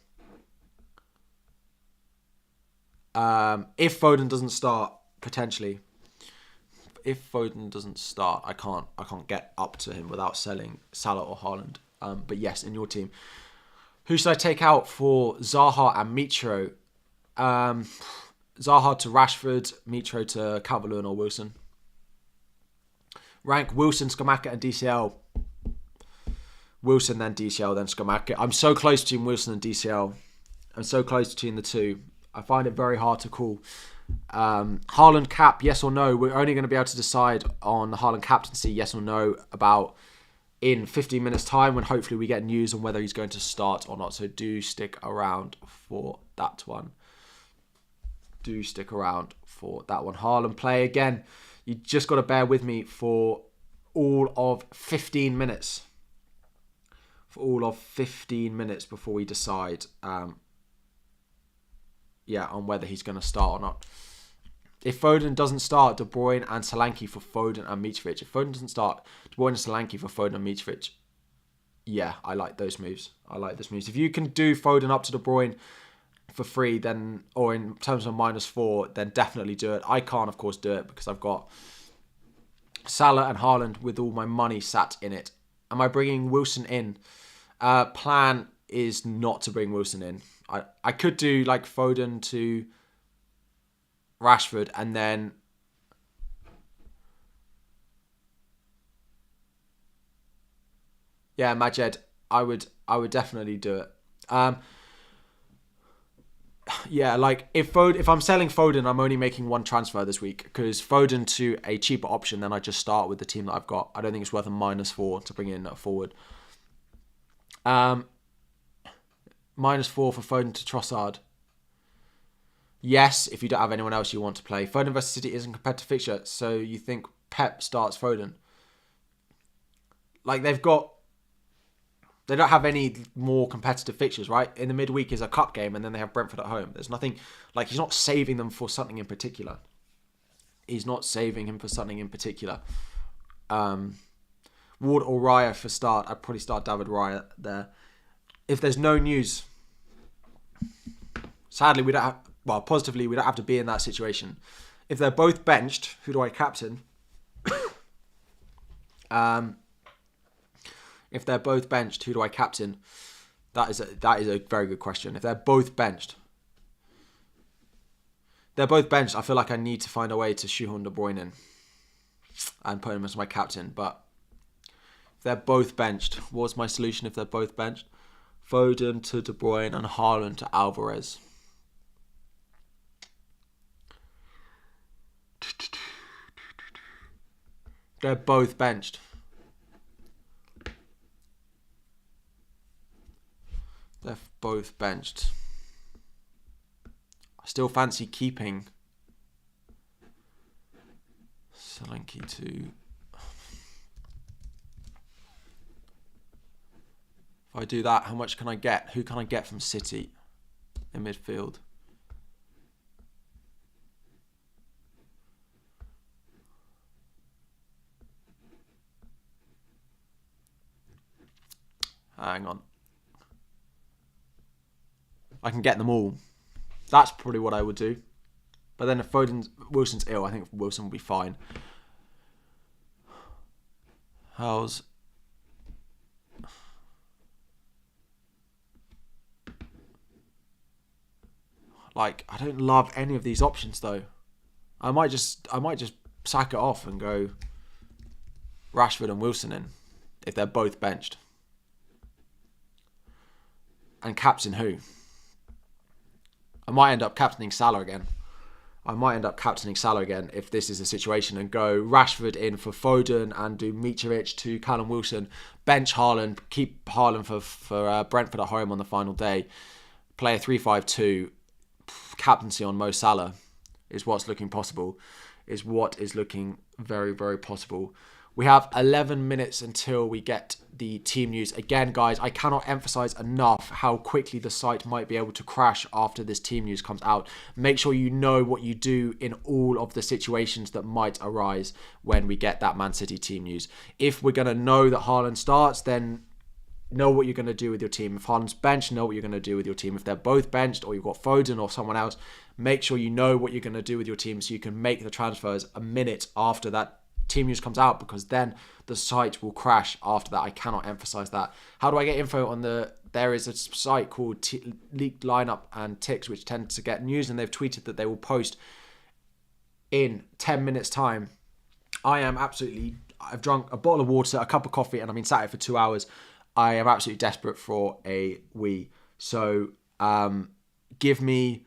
If Foden doesn't start, potentially. If Foden doesn't start, I can't get up to him without selling Salah or Haaland. But yes, in your team. Who should I take out for Zaha and Mitro? Zaha to Rashford, Mitro to Calvert-Lewin or Wilson. Rank Wilson, Skamaka and DCL. Wilson, then DCL, then Skamaka. I'm so close between Wilson and DCL. I'm so close between the two. I find it very hard to call. Haaland cap, yes or no? We're only going to be able to decide on the Haaland captaincy, yes or no, about in 15 minutes time when hopefully we get news on whether he's going to start or not. So do stick around for that one. Do stick around for that one. Haaland play again. You just got to bear with me for all of 15 minutes. For all of 15 minutes before we decide on whether he's going to start or not. If Foden doesn't start, De Bruyne and Solanke for Foden and Mitrovic. If Foden doesn't start, De Bruyne and Solanke for Foden and Mitrovic. yeah, I like those moves. If you can do Foden up to De Bruyne for free, then, or in terms of -4, then definitely do it. I can't, of course, do it because I've got Salah and Haaland with all my money sat in it. Am I bringing Wilson in? Plan is not to bring Wilson in. I could do like Foden to Rashford and then yeah, Majed, I would definitely do it. Yeah, like if I'm selling Foden, I'm only making one transfer this week because Foden to a cheaper option, then I just start with the team that I've got. I don't think it's worth a -4 to bring in a forward. -4 for Foden to Trossard. Yes, if you don't have anyone else you want to play. Foden versus City isn't competitive fixture, so you think Pep starts Foden. Like they don't have any more competitive fixtures, right? In the midweek is a cup game and then they have Brentford at home. There's nothing, like he's not saving them for something in particular. He's not saving him for something in particular. Ward or Raya for start. I'd probably start David Raya there. If there's no news, sadly we don't have, well, positively we don't have to be in that situation. If they're both benched, who do I captain? If they're both benched, who do I captain? That is a very good question. If they're both benched, I feel like I need to find a way to shoehorn De Bruyne in and put him as my captain. But if they're both benched, what's my solution if they're both benched? Foden to De Bruyne and Haaland to Alvarez. They're both benched. They're both benched. I still fancy keeping Solanke to... If I do that, how much can I get? Who can I get from City in midfield? Hang on. I can get them all. That's probably what I would do. But then if Wilson's ill, I think Wilson will be fine. How's... Like, I don't love any of these options though. I might just sack it off and go Rashford and Wilson in if they're both benched. And captain who? I might end up captaining Salah again. If this is the situation and go Rashford in for Foden and do Mitrovic to Callum Wilson. Bench Haaland, keep Haaland for Brentford at home on the final day. Play a 3-5-2. Captaincy on Mo Salah is what's looking possible. Is what is looking very, very possible. We have 11 minutes until we get the team news. Again, guys, I cannot emphasize enough how quickly the site might be able to crash after this team news comes out. Make sure you know what you do in all of the situations that might arise when we get that Man City team news. If we're going to know that Haaland starts, then know what you're going to do with your team. If Haaland's benched, know what you're going to do with your team. If they're both benched or you've got Foden or someone else, make sure you know what you're going to do with your team so you can make the transfers a minute after that team news comes out, because then the site will crash after that. I cannot emphasize that. How do I get info on there is a site called Leaked Lineup and Ticks, which tend to get news, and they've tweeted that they will post in 10 minutes time. I've drunk a bottle of water, a cup of coffee, and I've been sat here for 2 hours. I am absolutely desperate for a wee. So give me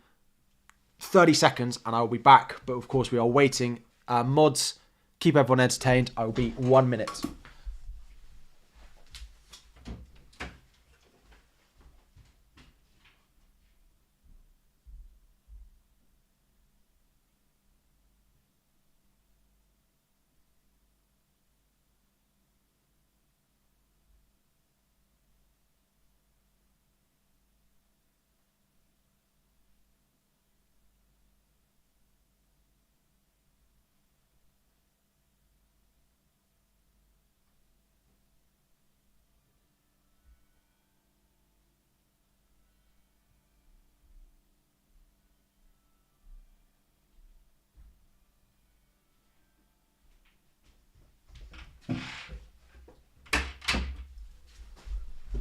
30 seconds and I'll be back. But of course we are waiting. Mods, keep everyone entertained. I will be 1 minute.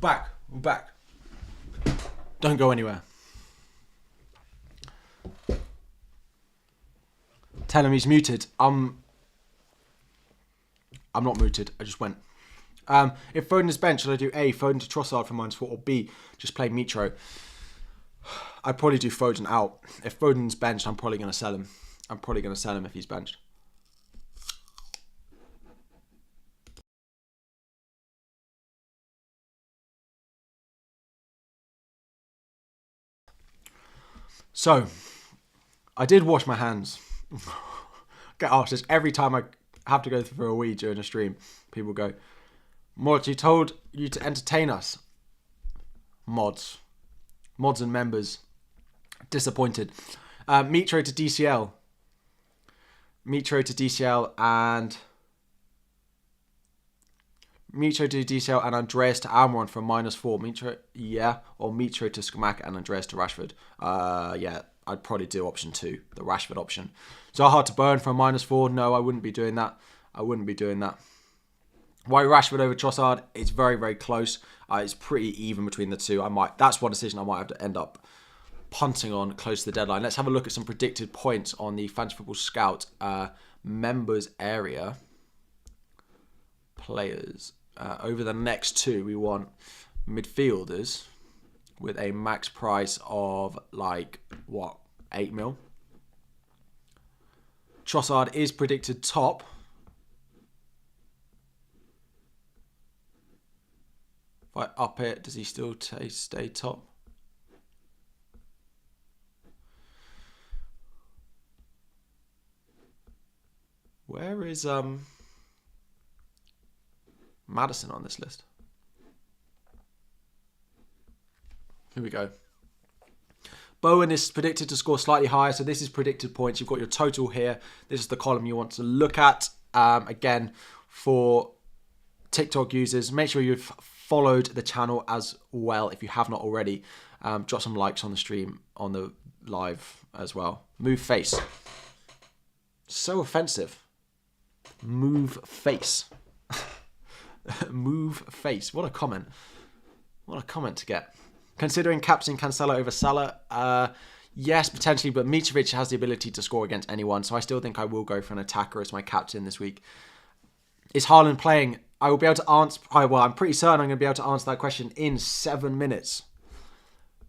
We're back. Don't go anywhere. Tell him he's muted. I'm not muted. I just went. If Foden is benched, should I do A, Foden to Trossard for -4, or B, just play Mitro? I'd probably do Foden out. If Foden's benched, I'm probably going to sell him. I'm probably going to sell him if he's benched. So, I did wash my hands. Get asked this every time I have to go for a wee during a stream. People go, Mods, you told you to entertain us. Mods and members. Disappointed. Mitro to DCL. Mitro to DCL and Andreas to Almiron for -4. Mitro, yeah. Or Mitro to Skamaka and Andreas to Rashford. Yeah, I'd probably do option 2, the Rashford option. So hard to burn for a -4. No, I wouldn't be doing that. Why Rashford over Trossard? It's very, very close. It's pretty even between the two. That's one decision I might have to end up punting on close to the deadline. Let's have a look at some predicted points on the Fantasy Football Scout members area. Players. Over the next 2, we want midfielders with a max price of 8 mil. Trossard is predicted top. If I up it, does he still stay top? Where is Maddison on this list? Here we go. Bowen is predicted to score slightly higher, so this is predicted points. You've got your total here. This is the column you want to look at. Again, for TikTok users, make sure you've followed the channel as well if you have not already. Drop some likes on the stream, on the live as well. Move face. So offensive. Move face. Move face. What a comment. What a comment to get. Considering captain Cancelo over Salah, yes, potentially, but Mitrovic has the ability to score against anyone, so I still think I will go for an attacker as my captain this week. Is Haaland playing? I will be able to answer. Well, I'm pretty certain I'm going to be able to answer that question in 7 minutes.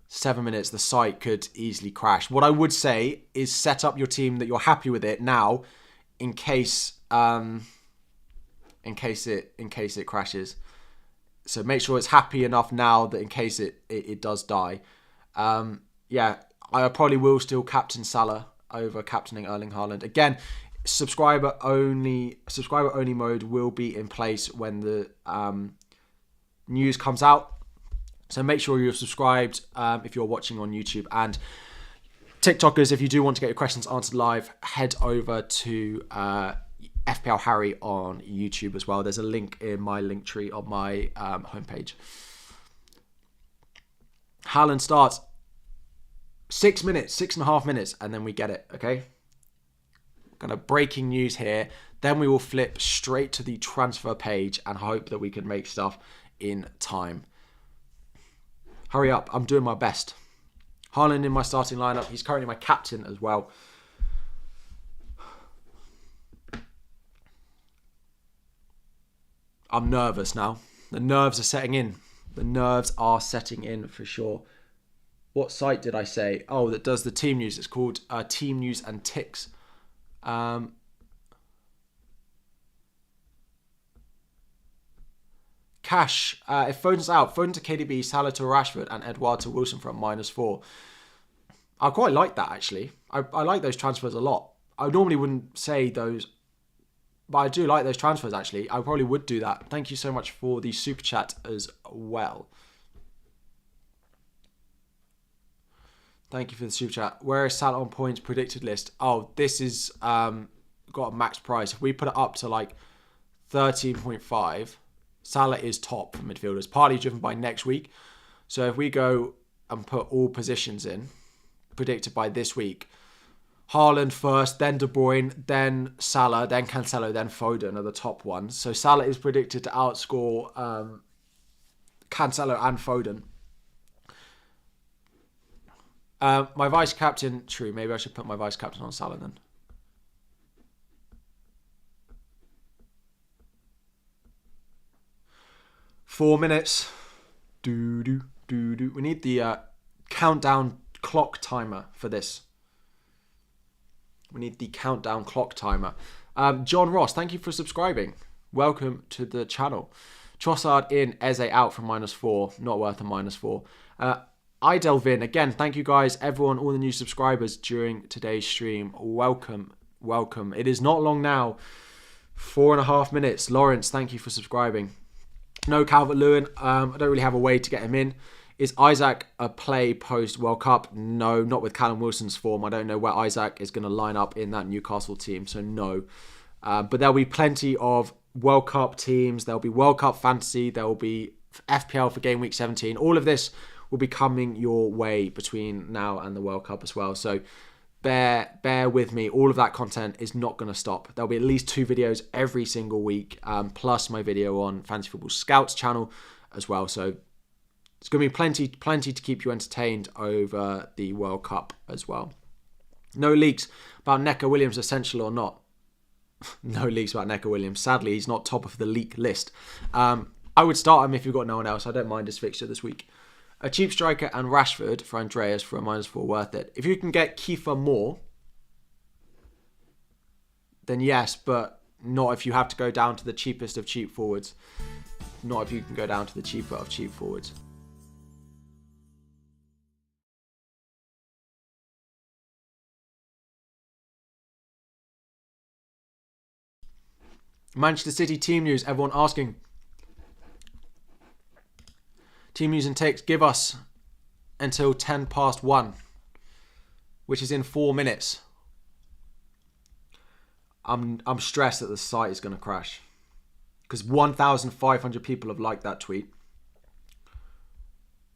7 minutes. The site could easily crash. What I would say is set up your team that you're happy with it now, in case it crashes. So make sure it's happy enough now that in case it does die. Yeah, I probably will still captain Salah over captaining Erling Haaland. Again, subscriber only mode will be in place when the news comes out. So make sure you're subscribed if you're watching on YouTube. And TikTokers, if you do want to get your questions answered live, head over to FPL Harry on YouTube as well. There's a link in my link tree on my homepage. Haaland starts 6 minutes, 6.5 minutes, and then we get it, okay? Kind of breaking news here. Then we will flip straight to the transfer page and hope that we can make stuff in time. Hurry up, I'm doing my best. Haaland in my starting lineup. He's currently my captain as well. I'm nervous now. The nerves are setting in. The nerves are setting in for sure. What site did I say? Oh, that does the team news. It's called Team News and Ticks. Cash. If Foden's out, Foden to KDB, Salah to Rashford, and Edouard to Wilson for a -4. I quite like that, actually. I like those transfers a lot. I normally wouldn't say those, but I do like those transfers, actually. I probably would do that. Thank you so much for the super chat as well. Thank you for the super chat. Where is Salah on points predicted list? Oh, this is got a max price. If we put it up to like 13.5, Salah is top for midfielders, partly driven by next week. So if we go and put all positions in, predicted by this week, Haaland first, then De Bruyne, then Salah, then Cancelo, then Foden are the top ones. So Salah is predicted to outscore Cancelo and Foden. My vice captain, true. Maybe I should put my vice captain on Salah then. Four minutes. We need the countdown clock timer for this. We need the countdown clock timer. John Ross, thank you for subscribing. Welcome to the channel. Trossard in, Eze out from -4. Not worth a -4. Idelvin, again, thank you guys, everyone, all the new subscribers during today's stream. Welcome, welcome. It is not long now. 4.5 minutes. Lawrence, thank you for subscribing. No Calvert-Lewin. I don't really have a way to get him in. Is Isaac a play post-World Cup? No, not with Callum Wilson's form. I don't know where Isaac is going to line up in that Newcastle team, so no. But there'll be plenty of World Cup teams. There'll be World Cup fantasy. There will be FPL for Game Week 17. All of this will be coming your way between now and the World Cup as well. So bear with me. All of that content is not going to stop. There'll be at least 2 videos every single week, plus my video on Fantasy Football Scouts channel as well. So it's going to be plenty to keep you entertained over the World Cup as well. No leaks about Neco Williams essential or not. No leaks about Neco Williams. Sadly, he's not top of the leak list. I would start him if you've got no one else. I don't mind his fixture this week. A cheap striker and Rashford for Andreas for a -4 worth it. If you can get Kiefer Moore, then yes, but not if you have to go down to the cheapest of cheap forwards. Not if you can go down to the cheaper of cheap forwards. Manchester City team news. Everyone asking. Team news and takes. Give us until 1:10, which is in 4 minutes. I'm stressed that the site is going to crash because 1,500 people have liked that tweet.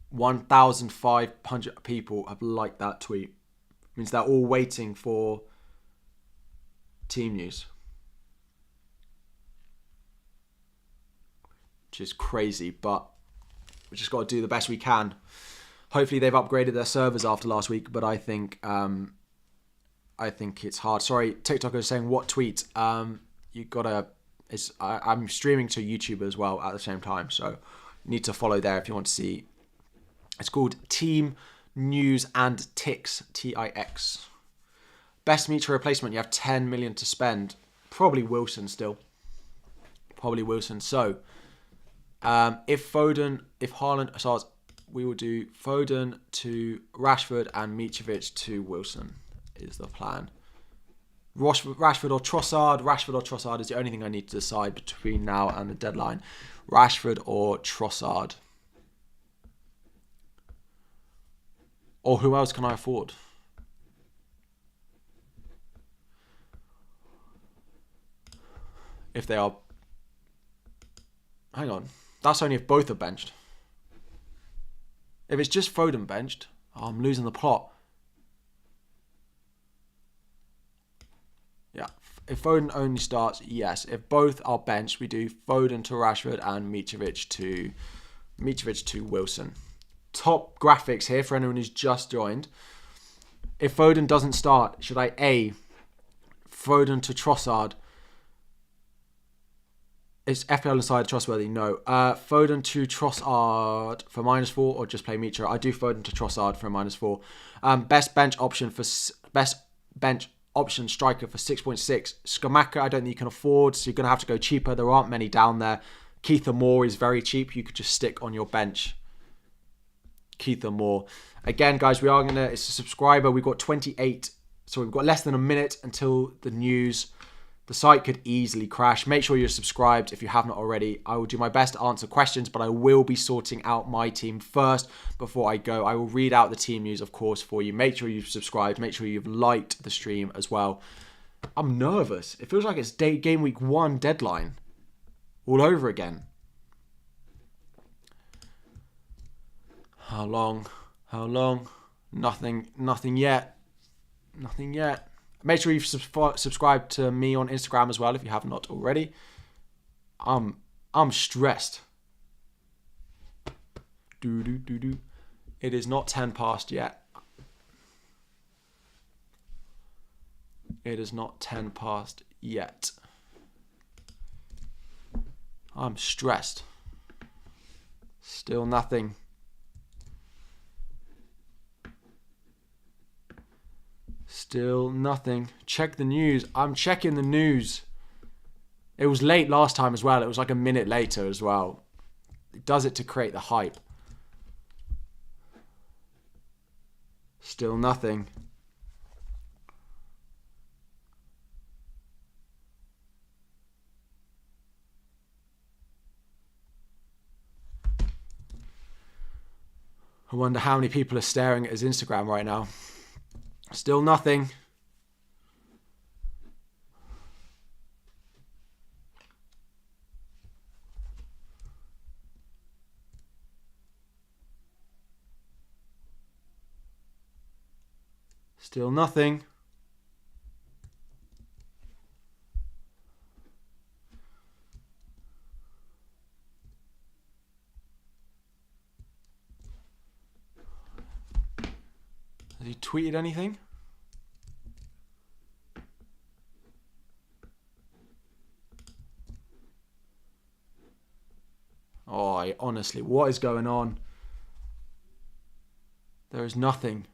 1,500 people have liked that tweet. It means they're all waiting for team news. Which is crazy, but we just got to do the best we can. Hopefully they've upgraded their servers after last week, but I think it's hard. Sorry, TikTok is saying what tweet? You gotta. I'm streaming to YouTube as well at the same time, so you need to follow there if you want to see. It's called Team News and Tix, TIX. Best Mitra replacement. You have 10 million to spend. Probably Wilson still. Probably Wilson. So. If Haaland starts, we will do Foden to Rashford and Mitrovic to Wilson is the plan. Rashford or Trossard. Rashford or Trossard is the only thing I need to decide between now and the deadline. Rashford or Trossard. Or who else can I afford? If they are... Hang on. That's only if both are benched. If it's just Foden benched, I'm losing the plot. Yeah. If Foden only starts, yes. If both are benched, we do Foden to Rashford and Mitrovic to Wilson. Top graphics here for anyone who's just joined. If Foden doesn't start, should I A, Foden to Trossard? Is FPL Insider trustworthy? No. Foden to Trossard for -4 or just play Mitra? I do Foden to Trossard for a -4. Best bench option striker for 6.6. Skamaka, I don't think you can afford, so you're going to have to go cheaper. There aren't many down there. Keitha Moore is very cheap. You could just stick on your bench. Keitha Moore. Again, guys, we are going to... It's a subscriber. We've got 28. So we've got less than a minute until the news. The site could easily crash. Make sure you're subscribed if you have not already. I will do my best to answer questions, but I will be sorting out my team first before I go. I will read out the team news, of course, for you. Make sure you've subscribed. Make sure you've liked the stream as well. I'm nervous. It feels like it's game week 1 deadline all over again. How long? How long? Nothing yet. Nothing yet. Make sure you've subscribed to me on Instagram as well if you have not already. I'm stressed. It is not 10 past yet. It is not 10 past yet. I'm stressed. Still nothing. Still nothing. Check the news. I'm checking the news. It was late last time as well. It was like a minute later as well. It does it to create the hype. Still nothing. I wonder how many people are staring at his Instagram right now. Still nothing. Still nothing. Has he tweeted anything? Oh, honestly, what is going on? There is nothing.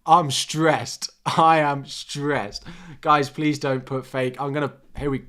I'm stressed. I am stressed. Guys, please don't put fake. Here we...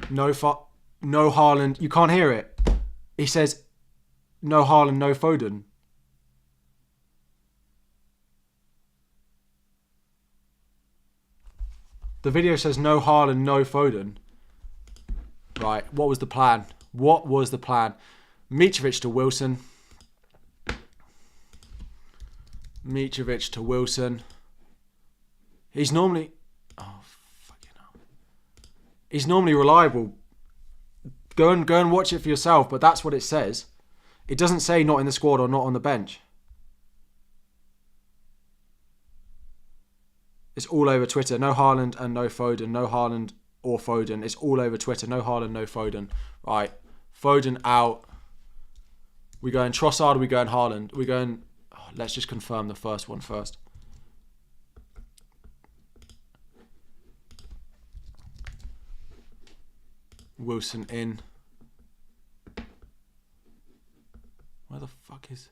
No Haaland. You can't hear it. He says, no Haaland, no Foden. The video says no Haaland, no Foden. Right, what was the plan? What was the plan? Mitrovic to Wilson. Mitrovic to Wilson. He's normally... Oh, fucking hell. He's normally reliable. Go and watch it for yourself, but that's what it says. It doesn't say not in the squad or not on the bench. It's all over Twitter. No Haaland and no Foden. No Haaland or Foden. It's all over Twitter. No Haaland, no Foden. Right. Foden out. We going Trossard, we going Haaland. We going... Oh, let's just confirm the first one first. Wilson in. Where the fuck is...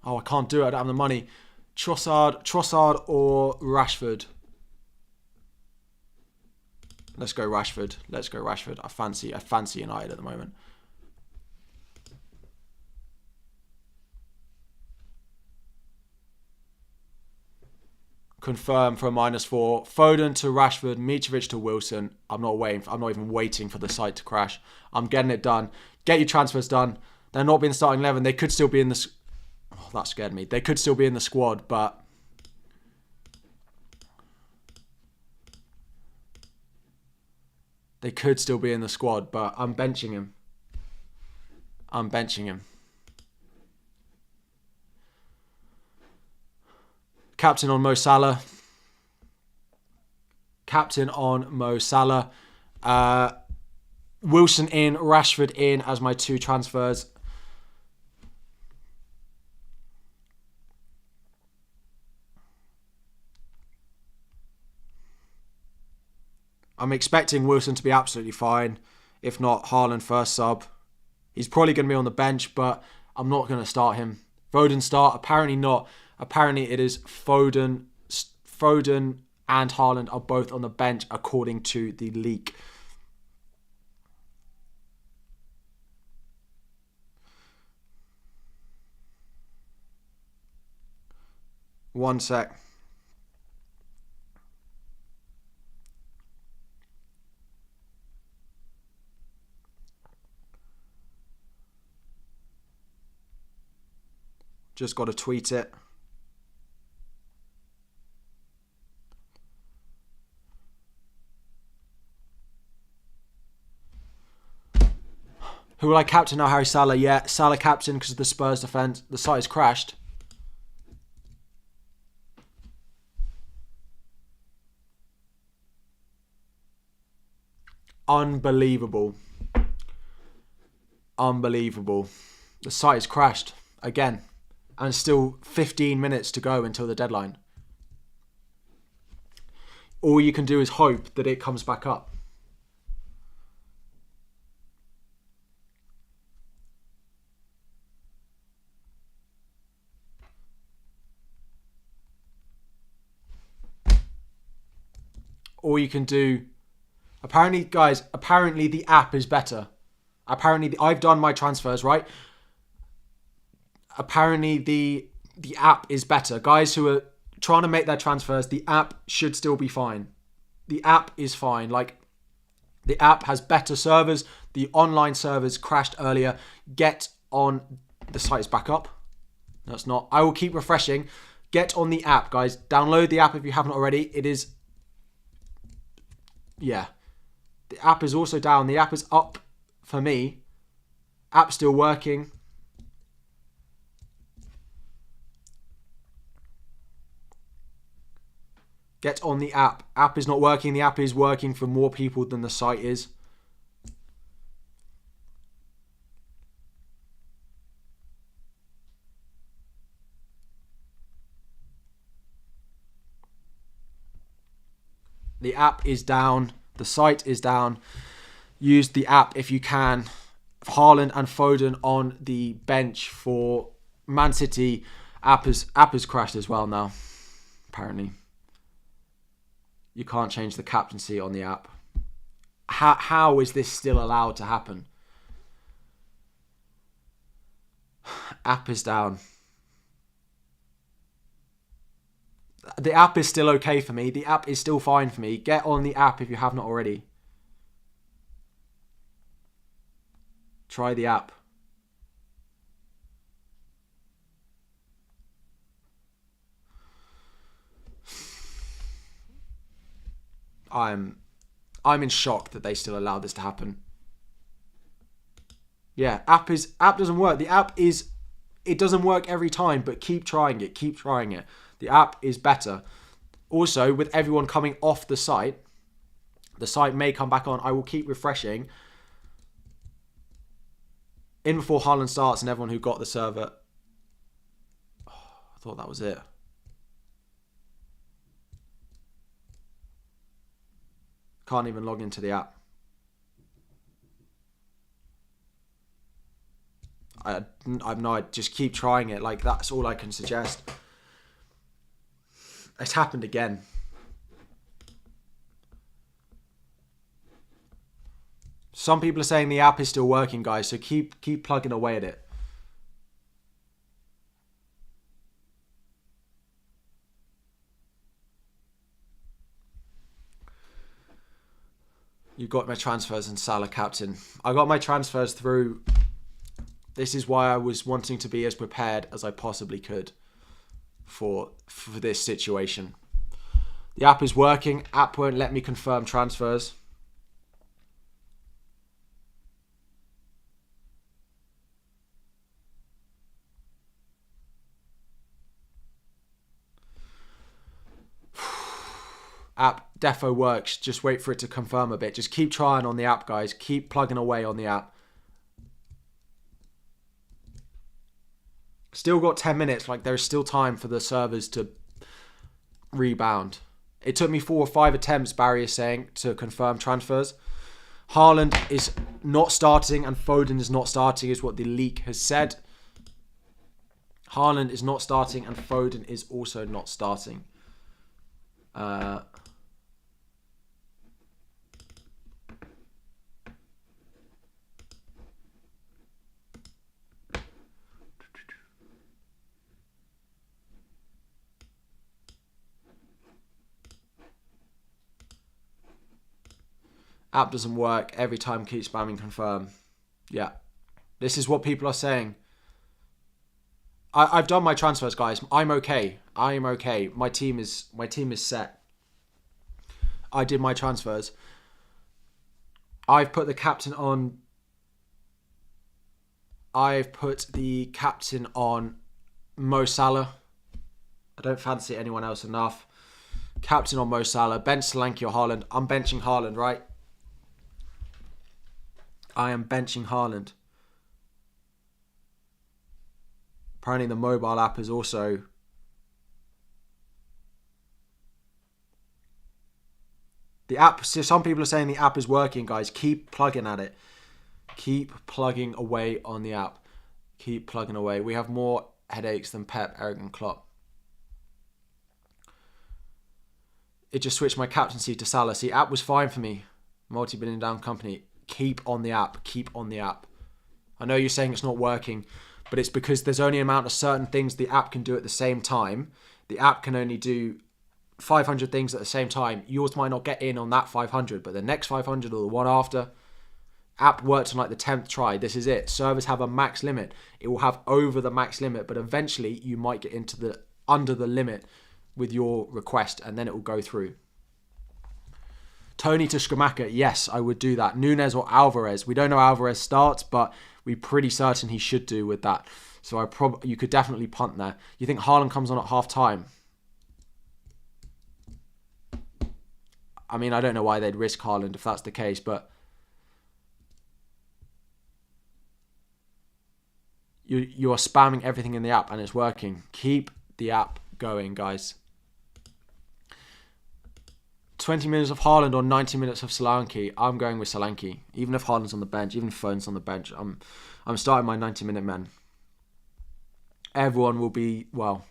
Oh, I can't do it. I don't have the money. Trossard or Rashford. Let's go Rashford. Let's go Rashford. I fancy United at the moment. Confirm for a -4. Foden to Rashford. Mitrovic to Wilson. I'm not even waiting for the site to crash. I'm getting it done. Get your transfers done. They're not being starting 11. They could still be in the... Oh, that scared me. They could still be in the squad, but... They could still be in the squad, but I'm benching him. I'm benching him. Captain on Mo Salah. Captain on Mo Salah. Wilson in, Rashford in as my 2 transfers. I'm expecting Wilson to be absolutely fine. If not, Haaland first sub. He's probably going to be on the bench, but I'm not going to start him. Foden start? Apparently not. Apparently it is Foden and Haaland are both on the bench according to the leak. One sec. Just got to tweet it. Who will I captain now? Harry Salah. Yeah, Salah captain because of the Spurs defence. The site has crashed. Unbelievable. Unbelievable. The site has crashed again. And still 15 minutes to go until the deadline. All you can do is hope that it comes back up. All you can do... Apparently, guys, apparently the app is better. Apparently, I've done my transfers, right? Apparently, the app is better. Guys who are trying to make their transfers, the app should still be fine. The app is fine. Like, the app has better servers. The online servers crashed earlier. Get on... The site is back up. No, it's not. I will keep refreshing. Get on the app, guys. Download the app if you haven't already. It is... Yeah. The app is also down. The app is up for me. App still working. Get on the app. App is not working. The app is working for more people than the site is. The app is down. The site is down. Use the app if you can. Haaland and Foden on the bench for Man City. App has crashed as well now, apparently. You can't change the captaincy on the app. How is this still allowed to happen? App is down. The app is still okay for me. The app is still fine for me. Get on the app if you have not already. Try the app. I'm in shock that they still allow this to happen. Yeah, app doesn't work. It doesn't work every time, but keep trying it. Keep trying it. The app is better. Also, with everyone coming off the site may come back on. I will keep refreshing. In before Haaland starts and everyone who got the server. Oh, I thought that was it. Can't even log into the app. I've no idea. Just keep trying it. Like, that's all I can suggest. It's happened again. Some people are saying the app is still working, guys, so keep plugging away at it. You got my transfers and Salah captain. I got my transfers through. This is why I was wanting to be as prepared as I possibly could for this situation. The app is working. App won't let me confirm transfers. App defo works. Just wait for it to confirm a bit. Just keep trying on the app, guys. Keep plugging away on the app. Still got 10 minutes. Like, there's still time for the servers to rebound. It took me 4 or 5 attempts, Barry is saying, to confirm transfers. Haaland is not starting and Foden is not starting, is what the leak has said. Haaland is not starting and Foden is also not starting. App doesn't work. Every time keep spamming confirm. Yeah. This is what people are saying. I've done my transfers, guys. I'm okay. I am okay. My team is set. I did my transfers. I've put the captain on. I've put the captain on Mo Salah. I don't fancy anyone else enough. Captain on Mo Salah. Bench Solanke or Haaland. I'm benching Haaland, right? I am benching Haaland. Apparently the mobile app is also... The app, so some people are saying the app is working, guys. Keep plugging at it. Keep plugging away on the app. Keep plugging away. We have more headaches than Pep, Eric and Klopp. It just switched my captaincy to Salah. See, app was fine for me. Multi-billion down company. Keep on the app. Keep on the app. I know you're saying it's not working, but it's because there's only an amount of certain things the app can do at the same time. The app can only do 500 things at the same time. Yours might not get in on that 500, but the next 500 or the one after. App works on like the 10th try. This is it. Servers have a max limit. It will have over the max limit, but eventually you might get into the under the limit with your request, and then it will go through. Tony to Skamaka, yes, I would do that. Nunes or Alvarez. We don't know Alvarez starts, but we're pretty certain he should do with that. So you could definitely punt there. You think Haaland comes on at half time? I mean, I don't know why they'd risk Haaland if that's the case, but you are spamming everything in the app and it's working. Keep the app going, guys. 20 minutes of Haaland or 90 minutes of Solanke. I'm going with Solanke. Even if Haaland's on the bench, even if Foden's on the bench, I'm starting my 90-minute men. Everyone will be, well...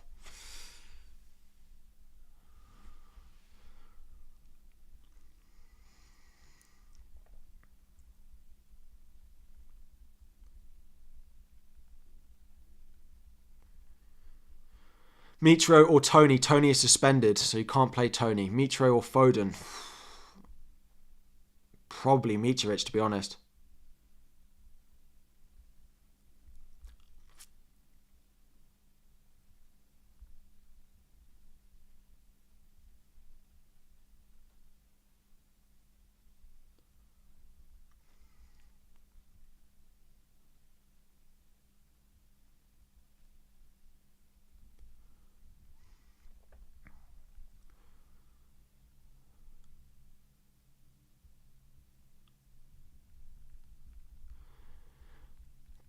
Mitro or Tony. Tony is suspended, so you can't play Tony. Mitro or Foden. Probably Mitrovic, to be honest.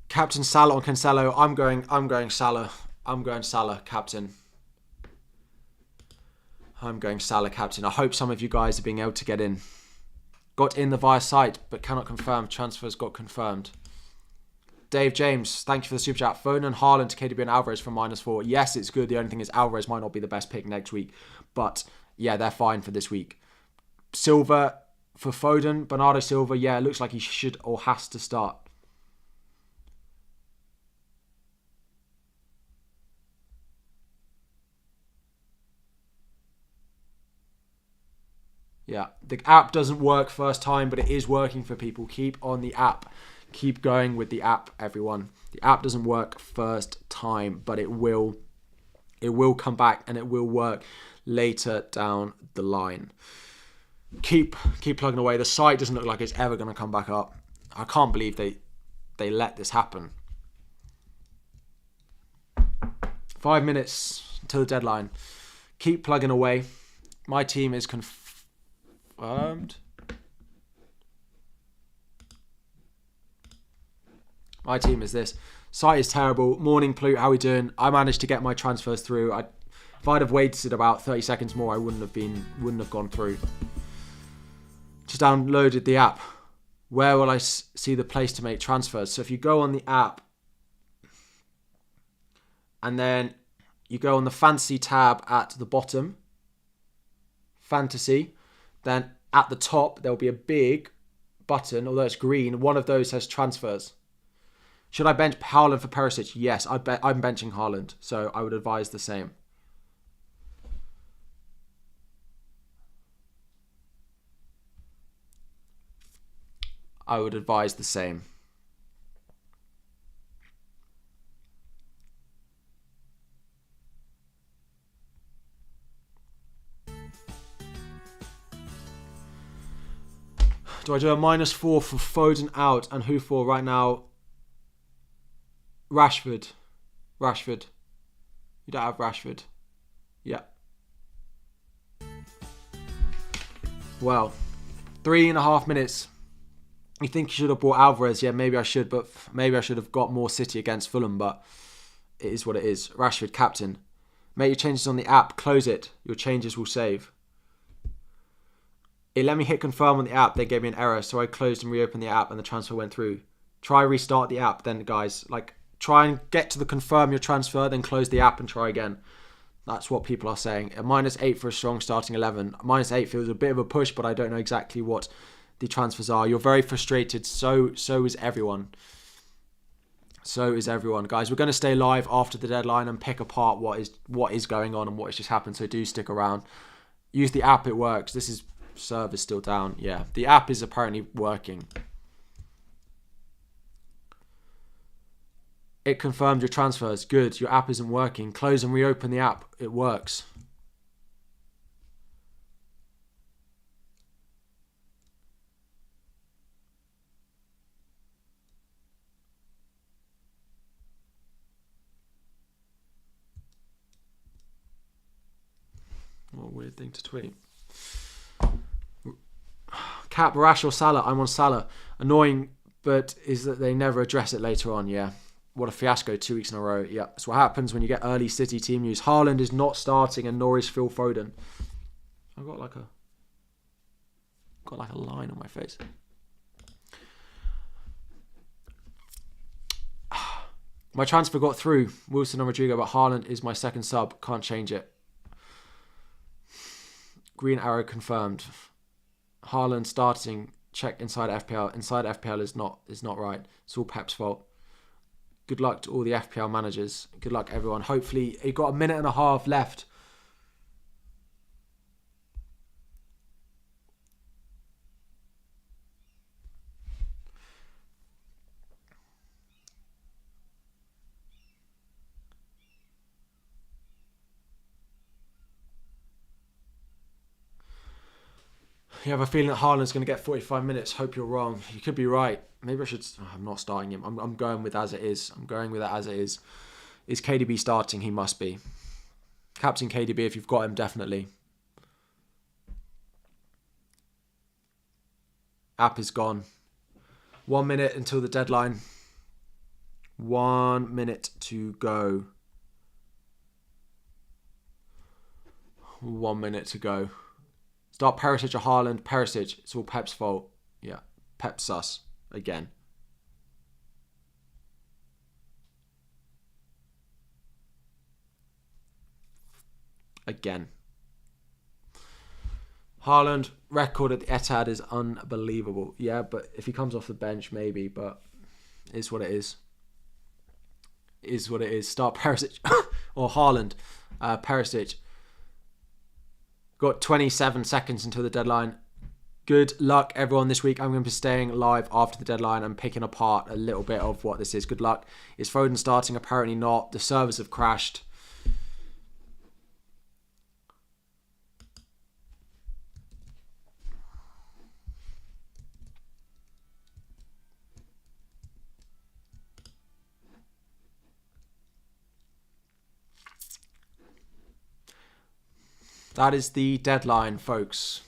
Captain Salah or Cancelo. I'm going Salah. I'm going Salah, captain. I'm going Salah, captain. I hope some of you guys are being able to get in. Got in the via site, but cannot confirm. Transfers got confirmed. Dave James, thank you for the super chat. Foden and Haaland to KDB and Alvarez for -4. Yes, it's good. The only thing is Alvarez might not be the best pick next week. But, yeah, they're fine for this week. Silva for Foden. Bernardo Silva, yeah, it looks like he should or has to start. Yeah, the app doesn't work first time, but it is working for people. Keep on the app. Keep going with the app, everyone. The app doesn't work first time, but it will come back and it will work later down the line. Keep plugging away. The site doesn't look like it's ever going to come back up. I can't believe they let this happen. 5 minutes to the deadline. Keep plugging away. My team is confirmed. My team is this. Site is terrible. Morning, Plute. How are we doing? I managed to get my transfers through. If I'd have waited about 30 seconds more, I wouldn't have gone through. Just downloaded the app. Where will I see the place to make transfers? So if you go on the app and then you go on the fantasy tab at the bottom, fantasy, then at the top there'll be a big button, although it's green. One of those has transfers. Should I bench Haaland for Perisic? Yes, I'm benching Haaland, so I would advise the same. I would advise the same. Do I do a -4 for Foden out and who for right now? Rashford. You don't have Rashford. Yeah. Well, 3.5 minutes. You think you should have bought Alvarez? Yeah, maybe I should, but maybe I should have got more City against Fulham, but it is what it is. Rashford, captain. Make your changes on the app. Close it. Your changes will save. It let me hit confirm on the app. They gave me an error, so I closed and reopened the app and the transfer went through. Try restart the app then, guys. Try and get to the confirm your transfer, then close the app and try again. That's what people are saying. A -8 for a strong starting 11. -8 feels a bit of a push, but I don't know exactly what the transfers are. You're very frustrated. So is everyone. So is everyone. Guys, we're going to stay live after the deadline and pick apart what is going on and what has just happened. So do stick around. Use the app. It works. This is server's still down. Yeah, the app is apparently working. It confirmed your transfers. Good. Your app isn't working. Close and reopen the app. It works. What a weird thing to tweet. Cap, Rash or Salah? I'm on Salah. Annoying, but is that they never address it later on. Yeah. What a fiasco, 2 weeks in a row. Yeah, that's what happens when you get early City team news. Haaland is not starting and nor is Phil Foden. I've got like a line on my face. My transfer got through. Wilson and Rodrigo, but Haaland is my second sub. Can't change it. Green arrow confirmed. Haaland starting. Check inside FPL. Inside FPL is not right. It's all Pep's fault. Good luck to all the FPL managers. Good luck, everyone. Hopefully, you've got a minute and a half left. You have a feeling that Haaland's going to get 45 minutes. Hope you're wrong. You could be right. Maybe I should... I'm not starting him. I'm going with as it is. I'm going with it as it is. Is KDB starting? He must be. Captain KDB, if you've got him, definitely. App is gone. 1 minute until the deadline. 1 minute to go. 1 minute to go. Start Perisic or Haaland. Perisic. It's all Pep's fault. Yeah. Pep sus. Again. Haaland record at the Etihad is unbelievable. Yeah, but if he comes off the bench, maybe. But it's what it is. Is what it is. Start Perisic or Haaland. Perisic. Got 27 seconds until the deadline. Good luck, everyone, this week. I'm going to be staying live after the deadline and picking apart a little bit of what this is. Good luck. Is Foden starting? Apparently not. The servers have crashed. That is the deadline, folks.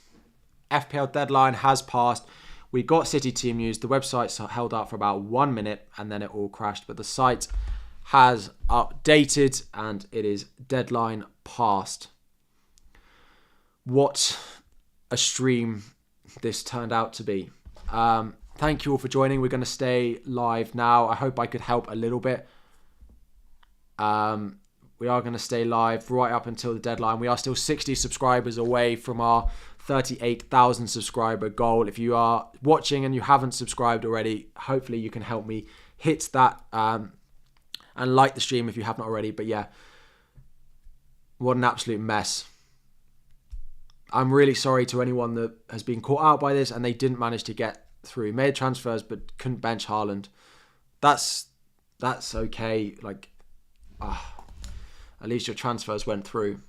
FPL deadline has passed. We got City team news. The website's held up for about 1 minute and then it all crashed. But the site has updated and it is deadline passed. What a stream this turned out to be. Thank you all for joining. We're going to stay live now. I hope I could help a little bit. We are going to stay live right up until the deadline. We are still 60 subscribers away from our 38,000 subscriber goal. If you are watching and you haven't subscribed already, hopefully you can help me hit that and like the stream if you have not already. But yeah, what an absolute mess. I'm really sorry to anyone that has been caught out by this and they didn't manage to get through. Made transfers but couldn't bench Haaland. That's okay. Like, at least your transfers went through.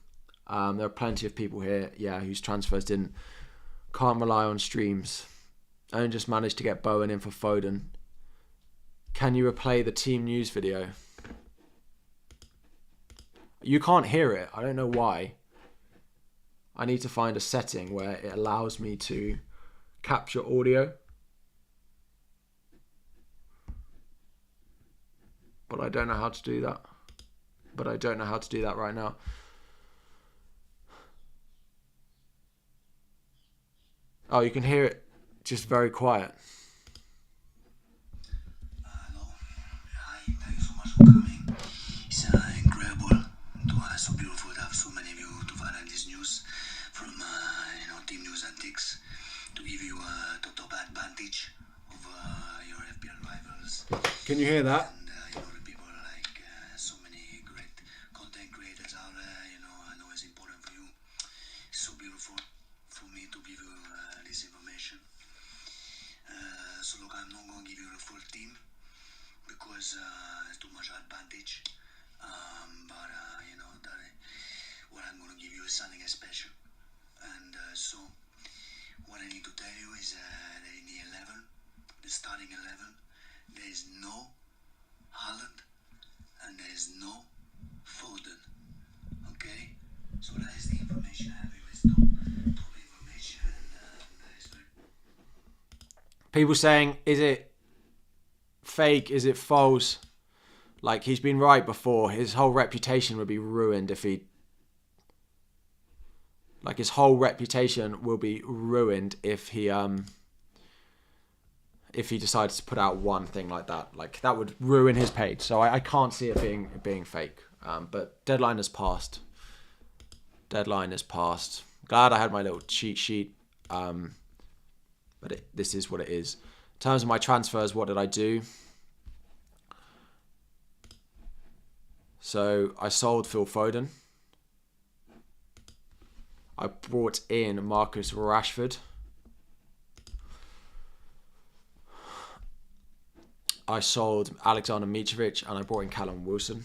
There are plenty of people here, whose transfers can't rely on streams. I only just managed to get Bowen in for Foden. Can you replay the team news video? You can't hear it. I don't know why. I need to find a setting where it allows me to capture audio. But I don't know how to do that. Right now. Oh, you can hear it just very quiet. Hello. Hi, thank you so much for coming. It's incredible to so beautiful to have so many of you to find this news from Team News Antics to give you a top advantage of your FPL rivals. Can you hear that? And the people like so many great content creators out there. I know it's important for you. It's so beautiful for me to give you this information. So look, I'm not going to give you the full team because it's too much advantage. But what I'm going to give you is something special. And so what I need to tell you is that in the starting 11, there is no Haaland and there is no Foden. Okay? So that is the information I have. It's top information. People saying, is it fake? Is it false? Like, he's been right before. His whole reputation would be ruined if he... Like, his whole reputation will be ruined if he decides to put out one thing like that. Like, that would ruin his page. So I can't see it being fake. But deadline has passed. Glad I had my little cheat sheet. But this is what it is. In terms of my transfers, what did I do? So I sold Phil Foden. I brought in Marcus Rashford. I sold Alexander Mitrovic and I brought in Callum Wilson.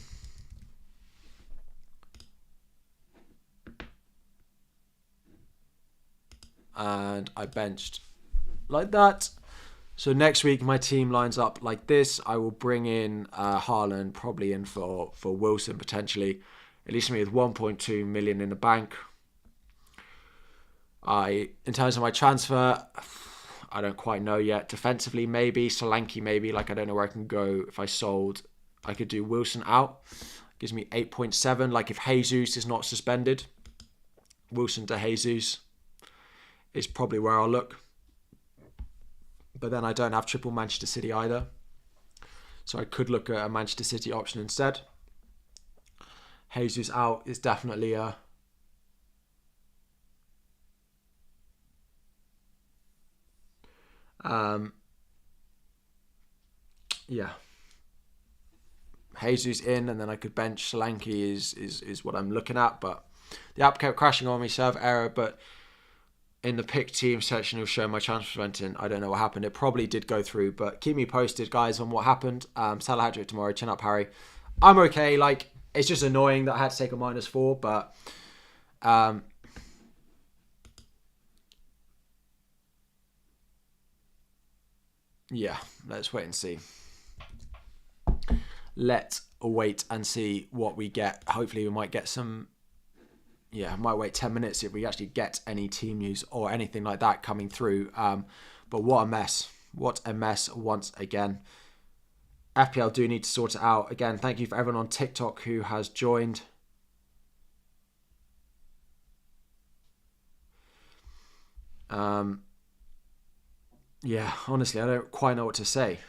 And I benched like that. So next week my team lines up like this. I will bring in Haaland, probably in for Wilson potentially. At least me with 1.2 million in the bank. In terms of my transfer, I don't quite know yet. Defensively, maybe. Solanke, maybe. Like, I don't know where I can go. If I sold, I could do Wilson out. Gives me 8.7. Like, if Jesus is not suspended, Wilson to Jesus is probably where I'll look. But then I don't have triple Manchester City either. So I could look at a Manchester City option instead. Jesus out is definitely a... Jesus in, and then I could bench Solanke is what I'm looking at. But the app kept crashing on me, server error. But in the pick team section, it'll show my transfer went in. I don't know what happened. It probably did go through, but keep me posted, guys, on what happened. Salah hat-trick tomorrow. Chin up, Harry. I'm okay. Like, it's just annoying that I had to take a -4, but yeah, let's wait and see. Let's wait and see what we get. Hopefully we might get some yeah, I might wait 10 minutes if we actually get any team news or anything like that coming through. But what a mess. What a mess once again. FPL do need to sort it out. Again, thank you for everyone on TikTok who has joined. Yeah, honestly, I don't quite know what to say.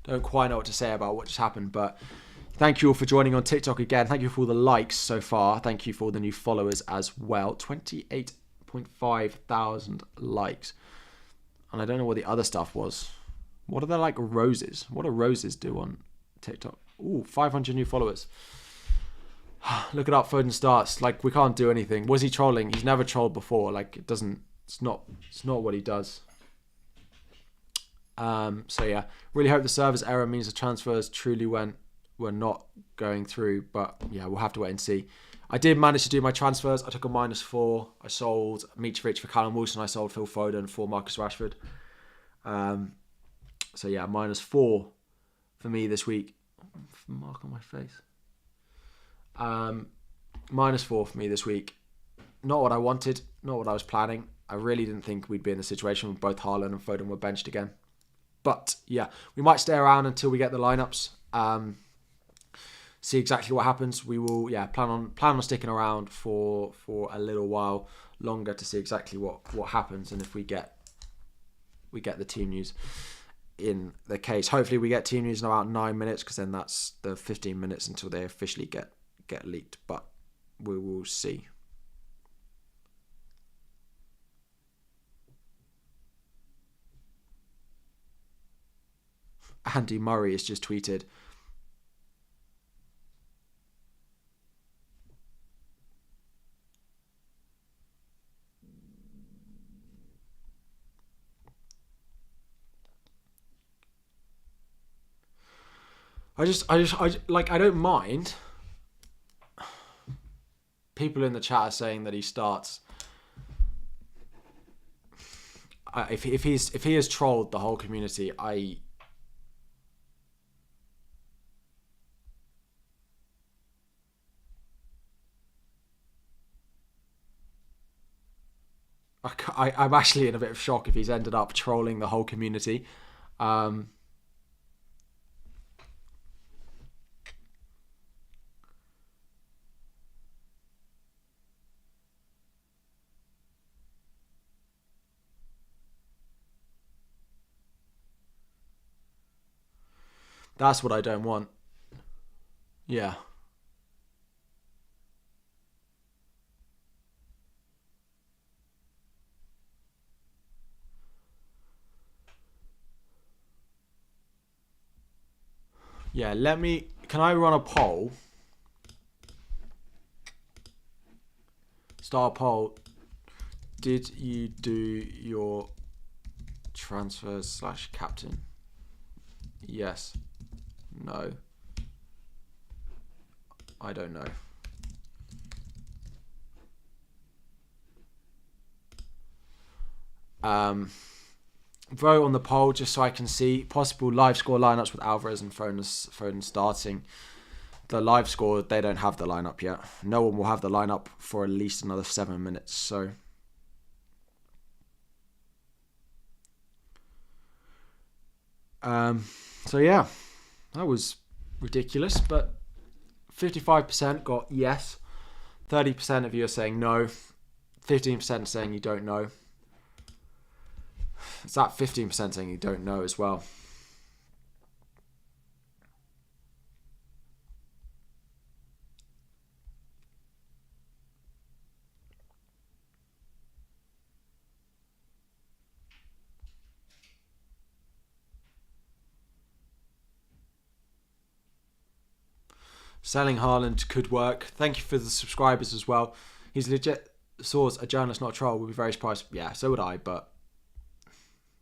Don't quite know what to say about what just happened, but thank you all for joining on TikTok again. Thank you for all the likes so far. Thank you for all the new followers as well. 28.5 thousand likes. And I don't know what the other stuff was. What are they like roses? What do roses do on TikTok? Ooh, 500 new followers. Look it up, Foden starts. Like, we can't do anything. Was he trolling? He's never trolled before. Like, it's not what he does. So yeah, really hope the service error means the transfers truly were not going through. But yeah, we'll have to wait and see. I did manage to do my transfers. I took a -4. I sold Mitrovic for Callum Wilson. I sold Phil Foden for Marcus Rashford. So yeah, -4 for me this week. Mark on my face. -4 for me this week. Not what I wanted. Not what I was planning. I really didn't think we'd be in a situation where both Haaland and Foden were benched again. But yeah, we might stay around until we get the lineups. See exactly what happens. We will, plan on sticking around for a little while longer to see exactly what happens and if we get the team news in the case. Hopefully we get team news in about 9 minutes, because then that's the 15 minutes until they officially get leaked. But we will see. Andy Murray has just tweeted, I don't mind. People in the chat are saying that he starts. If he has trolled the whole community, I I'm actually in a bit of shock if he's ended up trolling the whole community. That's what I don't want. Yeah. Yeah, can I run a poll? Start a poll. Did you do your transfers / captain? Yes. No. I don't know. Vote on the poll just so I can see possible live score lineups with Alvarez and Foden starting. The live score, they don't have the lineup yet. No one will have the lineup for at least another 7 minutes. So yeah, that was ridiculous. But 55% got yes. 30% of you are saying no. 15% saying you don't know. It's that 15% saying you don't know as well. Selling Haaland could work. Thank you for the subscribers as well. He's legit source, a journalist, not a troll. Would be very surprised. Yeah, so would I, but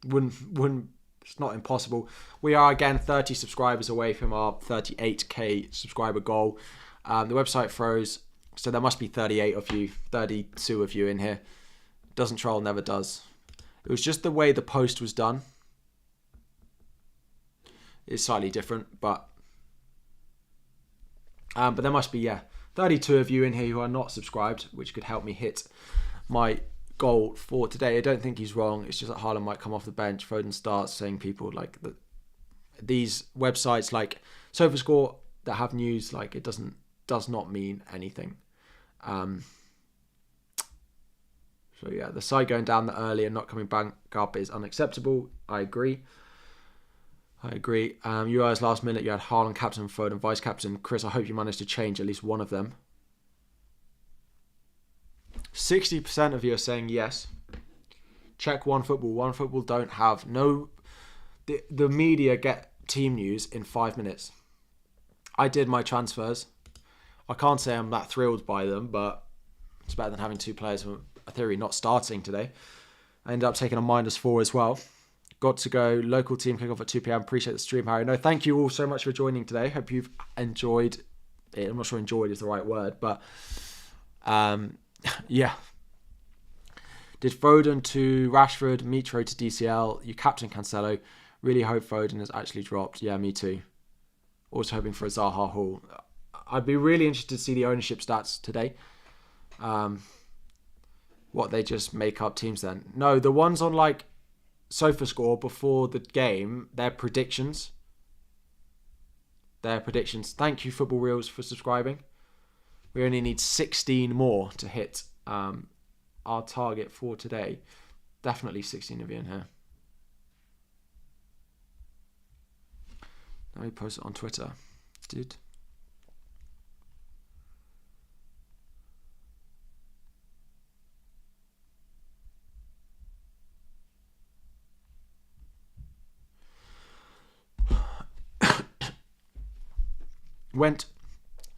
wouldn't. It's not impossible. We are again 30 subscribers away from our 38k subscriber goal. The website froze, so there must be 38 of you, 32 of you in here. Doesn't troll, never does. It was just the way the post was done. It's slightly different, but But there must be 32 of you in here who are not subscribed, which could help me hit my goal for today. I don't think he's wrong. It's just that Haaland might come off the bench. Foden starts, saying people like these websites like SofaScore that have news, like it does not mean anything. So yeah, the side going down that early and not coming back up is unacceptable. I agree. You guys, last minute, you had Haaland captain, Foden vice captain. Chris, I hope you managed to change at least one of them. 60% of you are saying yes. Check OneFootball. OneFootball don't have the media get team news in 5 minutes. I did my transfers. I can't say I'm that thrilled by them, but it's better than having 2 players from a theory not starting today. I ended up taking a -4 as well. Got to go. Local team kick off at 2 p.m. Appreciate the stream, Harry. No, thank you all so much for joining today. Hope you've enjoyed it. I'm not sure enjoyed is the right word, but yeah. Did Foden to Rashford, Mitro to DCL. You captain Cancelo. Really hope Foden has actually dropped. Yeah, me too. Also hoping for a Zaha haul. I'd be really interested to see the ownership stats today. What they just make up teams then. No, the ones on like SofaScore before the game, their predictions. Thank you, Football Reels, for subscribing. We only need 16 more to hit our target for today. Definitely 16 of you in here. Let me post it on Twitter. Dude.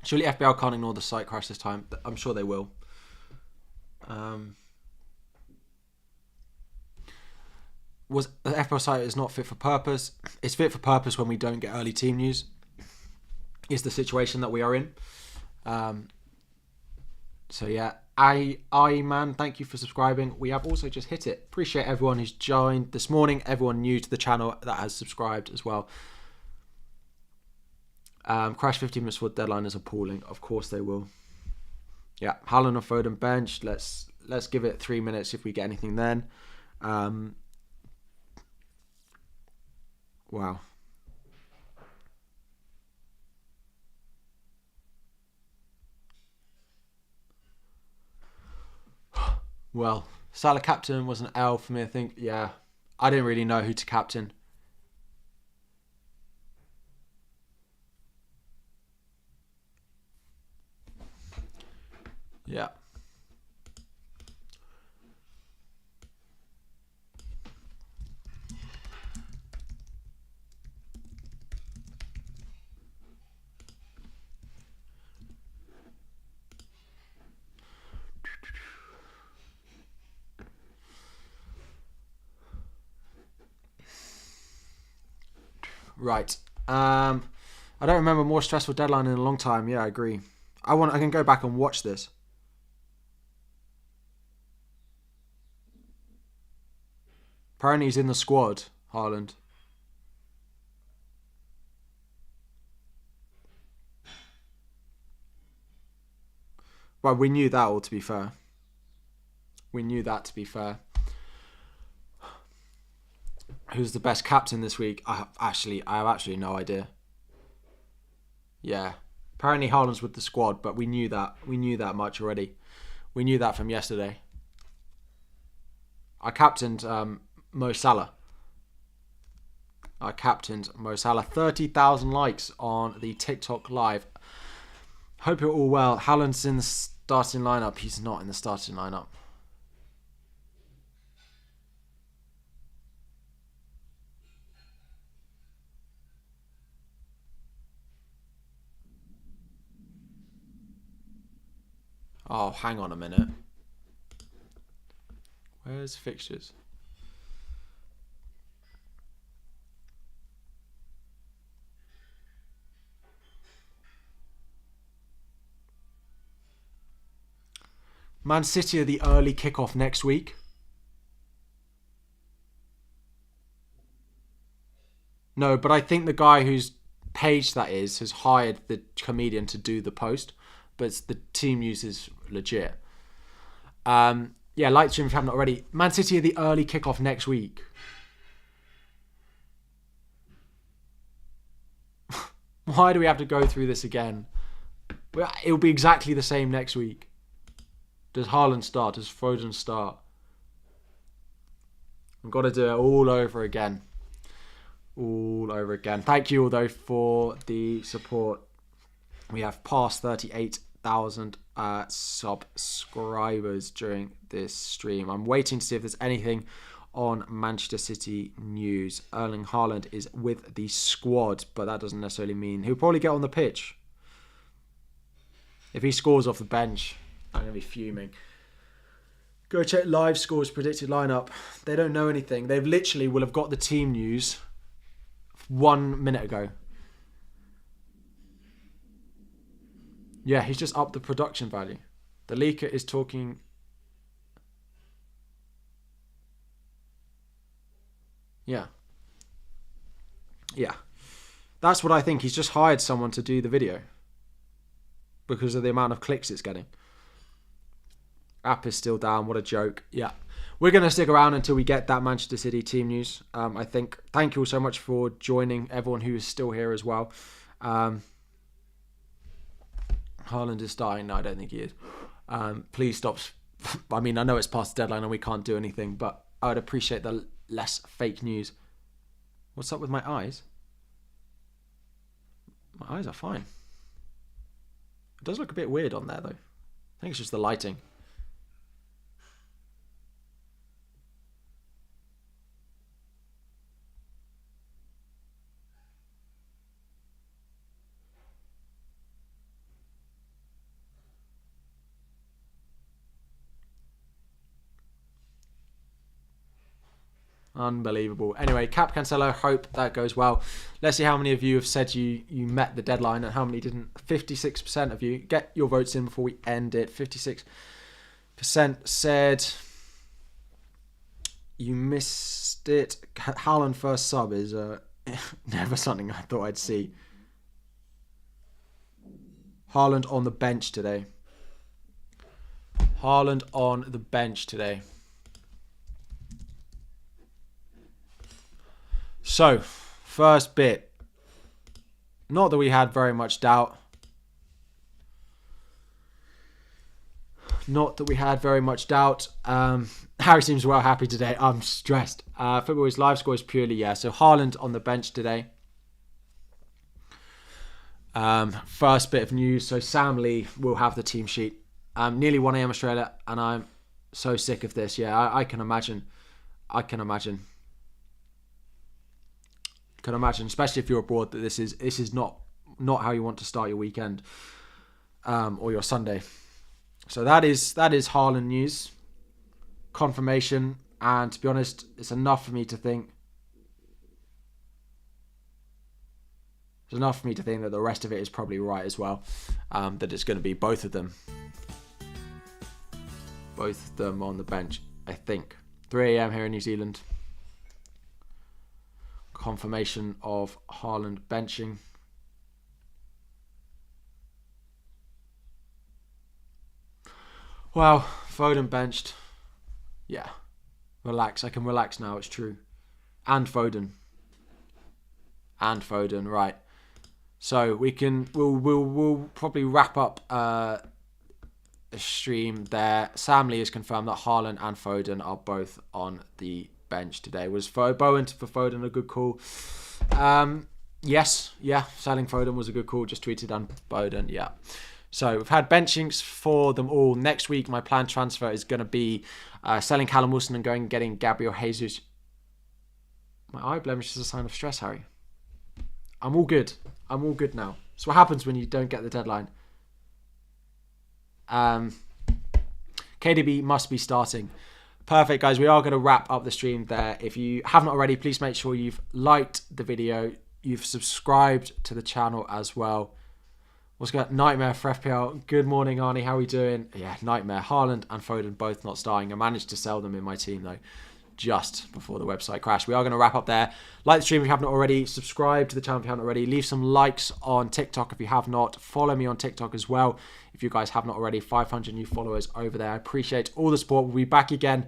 Surely FPL can't ignore the site crash this time. I'm sure they will. Was the FPL site is not fit for purpose? It's fit for purpose when we don't get early team news. Is the situation that we are in. So yeah, I man, thank you for subscribing. We have also just hit it. Appreciate everyone who's joined this morning. Everyone new to the channel that has subscribed as well. Crash 15 minutes for deadline is appalling. Of course they will. Yeah, Haaland or Foden bench. Let's give it 3 minutes if we get anything then. Wow. Well, Salah captain was an L for me, I think. Yeah, I didn't really know who to captain. Yeah. Right. I don't remember a more stressful deadline in a long time. Yeah, I agree. I can go back and watch this. Apparently he's in the squad, Haaland. Well, we knew that all, to be fair. Who's the best captain this week? I have actually no idea. Yeah. Apparently Haaland's with the squad, but we knew that. We knew that much already. We knew that from yesterday. I captained Mo Salah. 30,000 likes on the TikTok live. Hope you're all well. Haaland's in the starting lineup. He's not in the starting lineup. Oh, hang on a minute. Where's fixtures? Man City are the early kickoff next week. No, but I think the guy who's page that has hired the comedian to do the post, but the team news is legit. Yeah, like stream if you haven't already. Man City are the early kickoff next week. Why do we have to go through this again? It'll be exactly the same next week. Does Haaland start? Does Foden start? I've got to do it all over again. All over again. Thank you all, though, for the support. We have passed 38,000 subscribers during this stream. I'm waiting to see if there's anything on Manchester City news. Erling Haaland is with the squad, but that doesn't necessarily mean he'll probably get on the pitch. If he scores off the bench, I'm going to be fuming. Go check live scores, predicted lineup. They don't know anything. They've literally will have got the team news 1 minute ago. Yeah, he's just upped the production value. The leaker is talking. Yeah. Yeah. That's what I think. He's just hired someone to do the video because of the amount of clicks it's getting. App is still down. What a joke. Yeah. We're going to stick around until we get that Manchester City team news. I think. Thank you all so much for joining. Everyone who is still here as well. Haaland is starting. No, I don't think he is. Please stop. I mean, I know it's past the deadline and we can't do anything, but I would appreciate the less fake news. What's up with my eyes? My eyes are fine. It does look a bit weird on there, though. I think it's just the lighting. Unbelievable. Anyway, Cap Cancelo, hope that goes well. Let's see how many of you have said you met the deadline and how many didn't. 56% of you. Get your votes in before we end it. 56% said you missed it. Haaland first sub is never something I thought I'd see. Haaland on the bench today. Haaland on the bench today. So, first bit. Not that we had very much doubt. Harry seems well happy today. I'm stressed. February's live score is purely, yeah. So, Haaland on the bench today. First bit of news. So, Sam Lee will have the team sheet. Nearly 1 a.m. Australia, and I'm so sick of this. Yeah, I can imagine. Can imagine, especially if you're abroad, that this is not how you want to start your weekend or your Sunday. So that is Haaland news, confirmation, and to be honest, it's enough for me to think. It's enough for me to think that the rest of it is probably right as well. That it's going to be both of them on the bench. I think 3 a.m. here in New Zealand. Confirmation of Haaland benching. Wow, Foden benched. Yeah, relax. I can relax now. It's true. And Foden, right? So we'll probably wrap up the stream there. Sam Lee has confirmed that Haaland and Foden are both on the bench today. Was Bowen for Foden a good call? Yes, yeah. Selling Foden was a good call. Just tweeted on Foden, yeah. So we've had benchings for them all. Next week, my planned transfer is going to be selling Callum Wilson and going and getting Gabriel Jesus. My eye blemish is a sign of stress, Harry. I'm all good now. That's what happens when you don't get the deadline. KDB must be starting. Perfect, guys. We are going to wrap up the stream there. If you haven't already, please make sure you've liked the video. You've subscribed to the channel as well. What's going on? Nightmare for FPL. Good morning, Arnie. How are we doing? Yeah, nightmare. Haaland and Foden both not starting. I managed to sell them in my team, though. just before the website crashed. We are going to wrap up there. Like the stream if you haven't already. Subscribe to the channel if you haven't already. Leave some likes on TikTok if you have not. Follow me on TikTok as well if you guys have not already. 500 new followers over there. I appreciate all the support. We'll be back again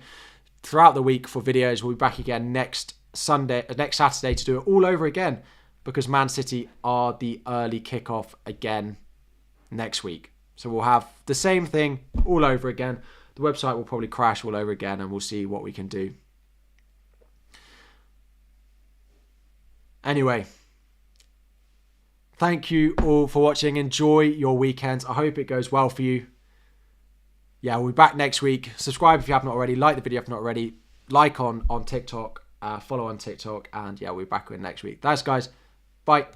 throughout the week for videos. We'll be back again next Saturday to do it all over again, because Man City are the early kickoff again next week. So we'll have the same thing all over again. The website will probably crash all over again, and we'll see what we can do. Anyway, thank you all for watching. Enjoy your weekends. I hope it goes well for you. Yeah, we'll be back next week. Subscribe if you haven't already. Like the video if not already. Like on TikTok. Follow on TikTok. And yeah, we'll be back in next week. Thanks, guys. Bye.